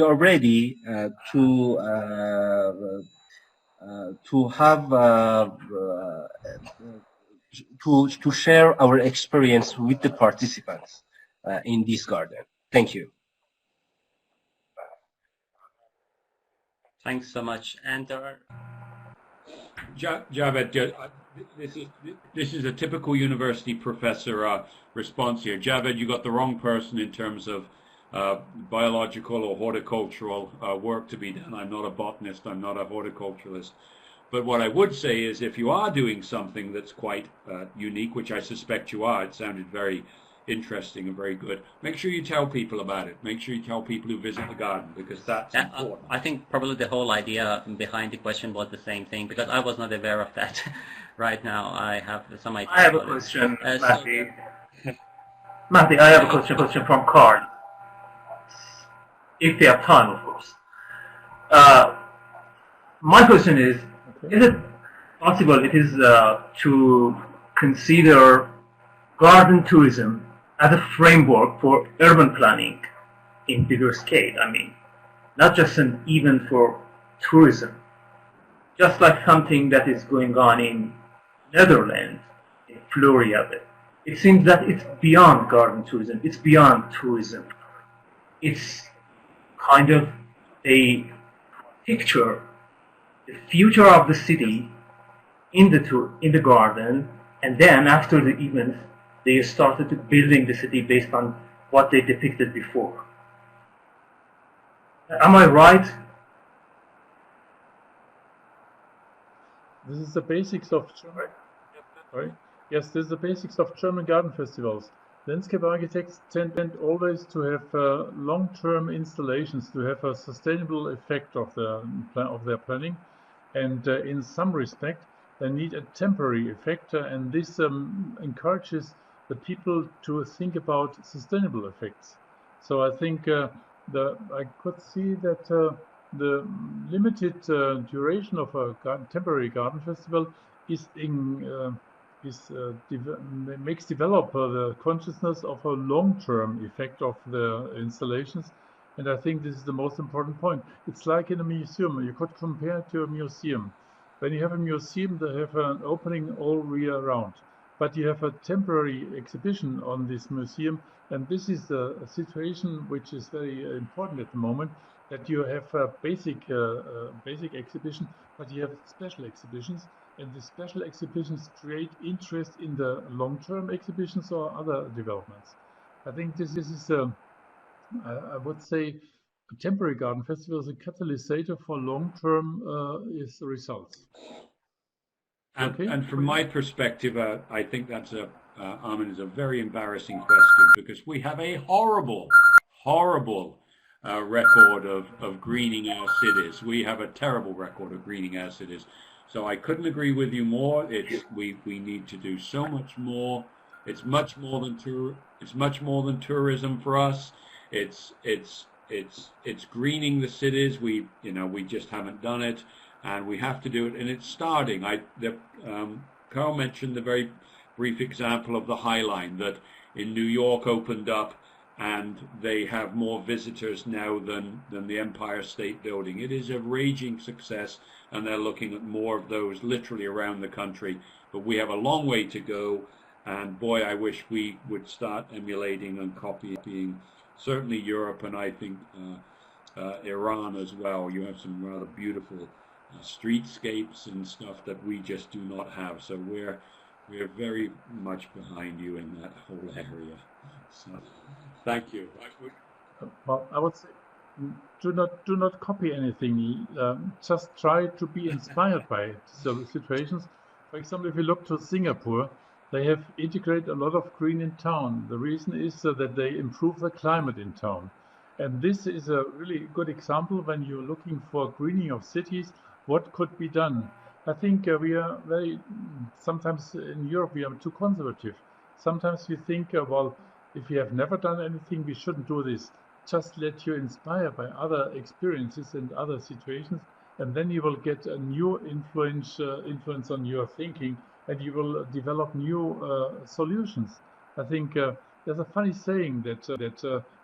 are ready to have to share our experience with the participants in this garden. Thank you. Thanks so much. And there are... Javed, this is a typical university professor response here. Javed, you got the wrong person in terms of biological or horticultural work to be done. I'm not a botanist, I'm not a horticulturalist. But what I would say is if you are doing something that's quite unique, which I suspect you are, it sounded very interesting and very good, make sure you tell people about it. Make sure you tell people who visit the garden, because that's important. I think probably the whole idea behind the question was the same thing, because I was not aware of that. Right now I have some idea. I have a question, Matthew. Matthew, I have a question from Karl. If they have time, of course. My question is it possible to consider garden tourism as a framework for urban planning in bigger scale? I mean, not just an event for tourism, just like something that is going on in Netherlands, in Florida. It seems that it's beyond garden tourism, it's beyond tourism. It's kind of a picture, the future of the city in the garden, and then after the event, they started building the city based on what they depicted before. Am I right? This is the basics of German. Sorry? Yes, this is the basics of German garden festivals. Landscape architects tend always to have long-term installations to have a sustainable effect of their planning, and in some respect they need a temporary effect, and this encourages the people to think about sustainable effects. So I think I could see that the limited duration of a temporary garden festival makes develop the consciousness of a long-term effect of the installations, and I think this is the most important point. It's like in a museum. You could compare it to a museum. When you have a museum, they have an opening all year round, but you have a temporary exhibition on this museum, and this is a situation which is very important at the moment, that you have a basic exhibition, but you have special exhibitions, and the special exhibitions create interest in the long-term exhibitions or other developments. I think this is I would say a temporary garden festival is a catalyst for long-term results. And from my perspective, I think that's Armin, is a very embarrassing question, because we have a horrible record of greening our cities. We have a terrible record of greening our cities. So I couldn't agree with you more. We need to do so much more. It's much more than tourism for us. It's greening the cities. We just haven't done it, and we have to do it. And it's starting. Karl mentioned the very brief example of the High Line that in New York opened up, and they have more visitors now than the Empire State Building. It is a raging success, and they're looking at more of those literally around the country. But we have a long way to go, and boy, I wish we would start emulating and copying certainly Europe, and I think Iran as well. You have some rather beautiful streetscapes and stuff that we just do not have. So we're very much behind you in that whole area. So, thank you. Well, I would say, do not copy anything. Just try to be inspired by situations. For example, if you look to Singapore, they have integrated a lot of green in town. The reason is that they improve the climate in town. And this is a really good example when you're looking for greening of cities, what could be done. I think we are sometimes in Europe we are too conservative. Sometimes we think, well, if we have never done anything, we shouldn't do this. Just let you inspire by other experiences and other situations, and then you will get a new influence on your thinking, and you will develop new solutions. I think there's a funny saying that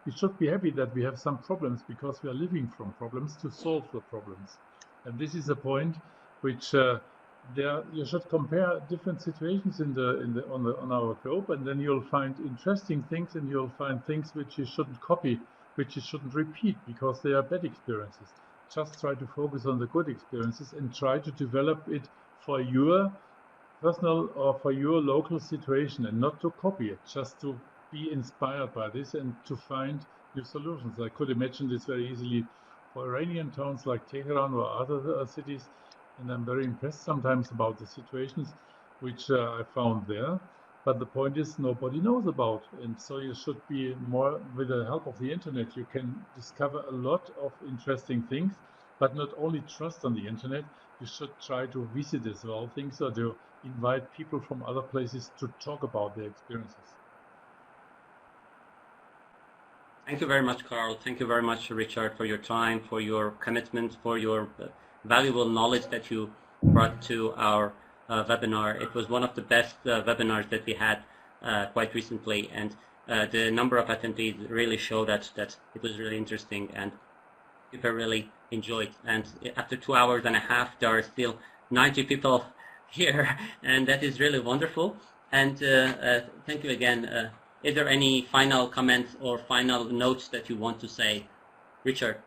we should be happy that we have some problems, because we are living from problems to solve the problems. And this is a point which you should compare different situations on our globe, and then you'll find interesting things, and you'll find things which you shouldn't copy, which you shouldn't repeat, because they are bad experiences. Just try to focus on the good experiences and try to develop it for your personal or for your local situation, and not to copy it, just to be inspired by this and to find new solutions. I could imagine this very easily for Iranian towns like Tehran or other cities, and I'm very impressed sometimes about the situations which I found there. But the point is, nobody knows about, and so you should be more, with the help of the internet, you can discover a lot of interesting things, but not only trust on the internet, you should try to visit as well things, or to invite people from other places to talk about their experiences. Thank you very much, Karl. Thank you very much, Richard, for your time, for your commitment, for your valuable knowledge that you brought to our webinar. It was one of the best webinars that we had quite recently, and the number of attendees really show that it was really interesting, and people really enjoyed. And after 2 hours and a half, there are still 90 people here, and that is really wonderful. And thank you again. Is there any final comments or final notes that you want to say, Richard?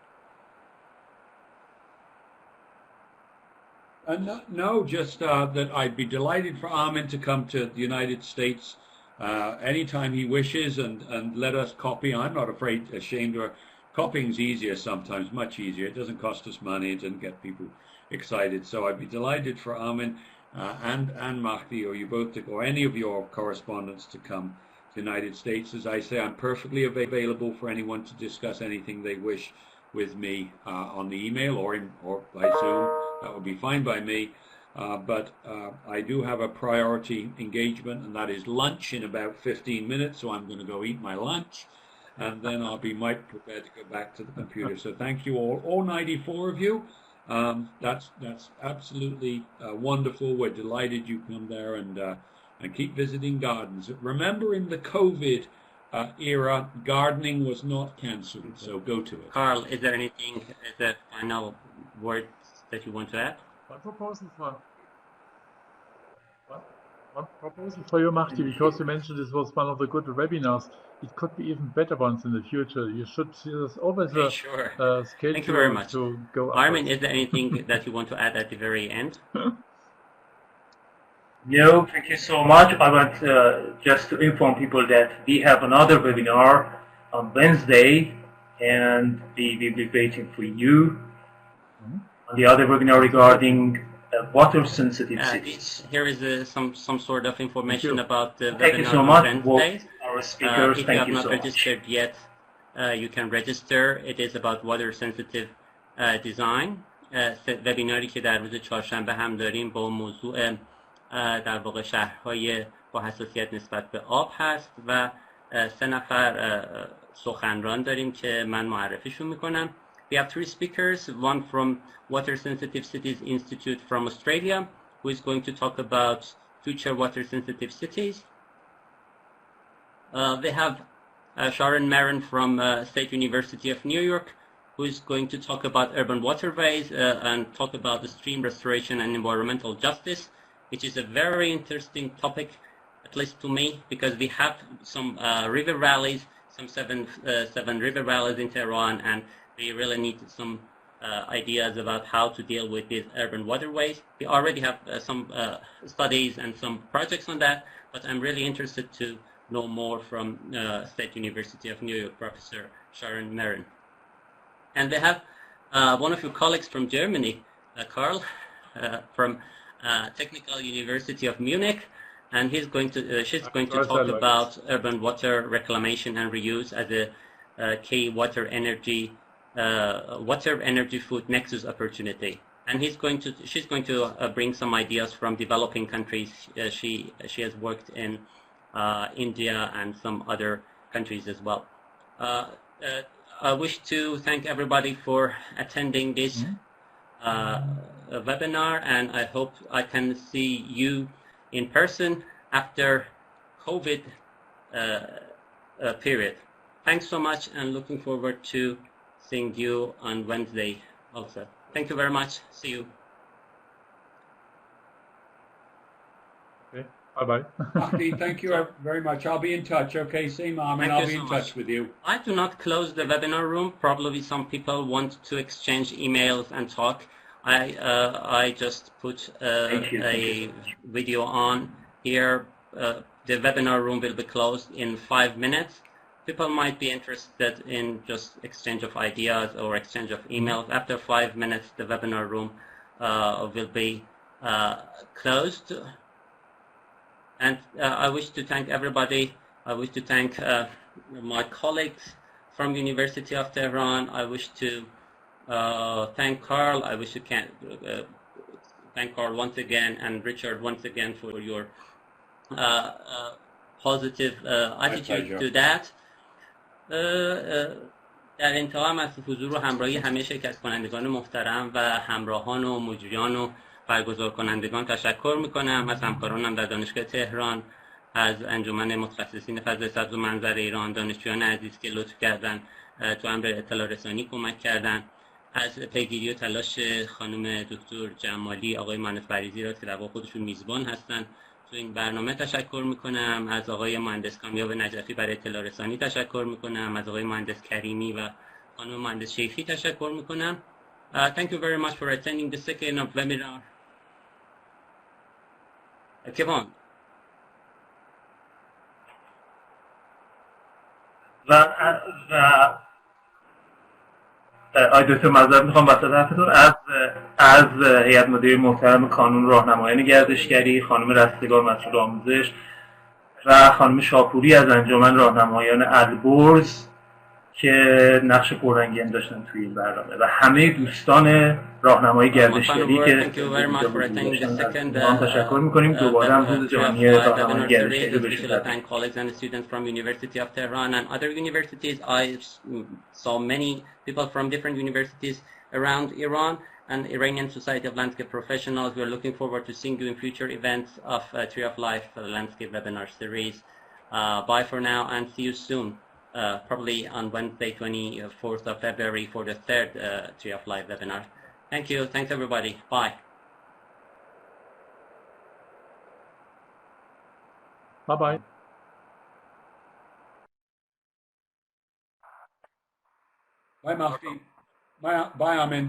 No, just that I'd be delighted for Armin to come to the United States anytime he wishes and let us copy. I'm not ashamed, or copying's easier sometimes, much easier. It doesn't cost us money, it doesn't get people excited. So I'd be delighted for Armin and Mahdi, or you both, or any of your correspondents to come to the United States. As I say, I'm perfectly available for anyone to discuss anything they wish with me on the email or by Zoom. That would be fine by me. But I do have a priority engagement, and that is lunch in about 15 minutes. So I'm going to go eat my lunch, and then I'll be prepared to go back to the computer. So thank you all 94 of you. That's absolutely wonderful. We're delighted you come there and keep visiting gardens. Remember, in the COVID era, gardening was not cancelled, so go to it. Karl, is there anything as a final word that you want to add? One proposal for you, Mahdi, because you mentioned this was one of the good webinars. It could be even better ones in the future. You should see there's always a schedule. Thank you very much. To go Armin, is there anything that you want to add at the very end? No, thank you so much. I want just to inform people that we have another webinar on Wednesday, and we will be waiting for you on the other webinar regarding water-sensitive cities. Here is some sort of information about the thank webinar you so much. on Wednesday. Our speakers, if thank you have you not so registered much. yet, you can register. It is about water-sensitive design. وبیناری که در روز چهارشنبه هم داریم با موضوع در واقع شهرهای با حساسیت نسبت به آب هست و 3 نفر سخنران داریم که من معرفیشون میکنم. We have 3 speakers, one from Water Sensitive Cities Institute from Australia, who is going to talk about future water sensitive cities. They have Sharon Marin from State University of New York, who is going to talk about urban waterways and talk about the stream restoration and environmental justice, which is a very interesting topic, at least to me, because we have some river valleys, some seven river valleys in Tehran, and we really need some ideas about how to deal with these urban waterways. We already have some studies and some projects on that, but I'm really interested to know more from State University of New York, Professor Sharon Marin. And they have one of your colleagues from Germany, Karl, from Technical University of Munich, and she's going to talk about urban water reclamation and reuse as a key water energy food nexus opportunity. And she's going to bring some ideas from developing countries. She has worked in India and some other countries as well. I wish to thank everybody for attending this webinar, and I hope I can see you in person after COVID period. Thanks so much, and looking forward to seeing you on Wednesday also. Thank you very much. See you. Okay. Bye-bye. Mahdi, thank you very much. I'll be in touch. Okay, same Armin. I'll be in touch with you. I do not close the webinar room. Probably some people want to exchange emails and talk. I just put a video on here. The webinar room will be closed in 5 minutes. people might be interested in just exchange of ideas or exchange of emails. After 5 minutes, the webinar room will be closed. And I wish to thank everybody. I wish to thank my colleagues from University of Tehran. I wish to thank Karl. I wish to thank Karl once again, and Richard once again for your positive attitude to that. در انتها هم از حضور و همراهی همه شرکت کنندگان محترم و همراهان و مجریان و برگزار کنندگان تشکر میکنم. از همکارانم در دانشگاه تهران، از انجمن متخصصین فضای سبز و منظر ایران، دانشجویان عزیز که لطف کردن تو امر اطلاع رسانی کمک کردن، از پیگیری و تلاش خانم دکتر جمالی، آقای مهندس بریزی را که در واقع خودشون میزبان هستن تو این برنامه تشکر میکنم. از آقای مهندس کامیاب نجفی برای اطلاع رسانی تشکر میکنم. از آقای مهندس کریمی و خانم مهندس شیخی تشکر میکنم. Thank you very much for attending the second of webinar. Kevon. آی دکتر معذرت میخوام وسط حرفتون. از هیئت مدیره محترم کانون راهنمایان گردشگری، خانم رستگار مسئول آموزش و خانم شاپوری از انجمن راهنمایان البرز که نقش پررنگی داشتن توی این برنامه و همه دوستان راهنمایی گردشگری که ما تشکر میکنیم. دوباره هم روز جهانی راهنمایی گردشگری بشه. Thank colleagues and students from University of Tehran and other universities. I saw many people from different universities around Iran and Iranian Society of Landscape Professionals. We are looking forward to seeing you in future events of Tree of Life Landscape Webinar Series. Bye for now and see you soon. Probably on Wednesday, 24th of February for the third Tree of Life webinar. Thank you. Thanks, everybody. Bye. Bye-bye. Bye, Mahdi. Bye, Amin.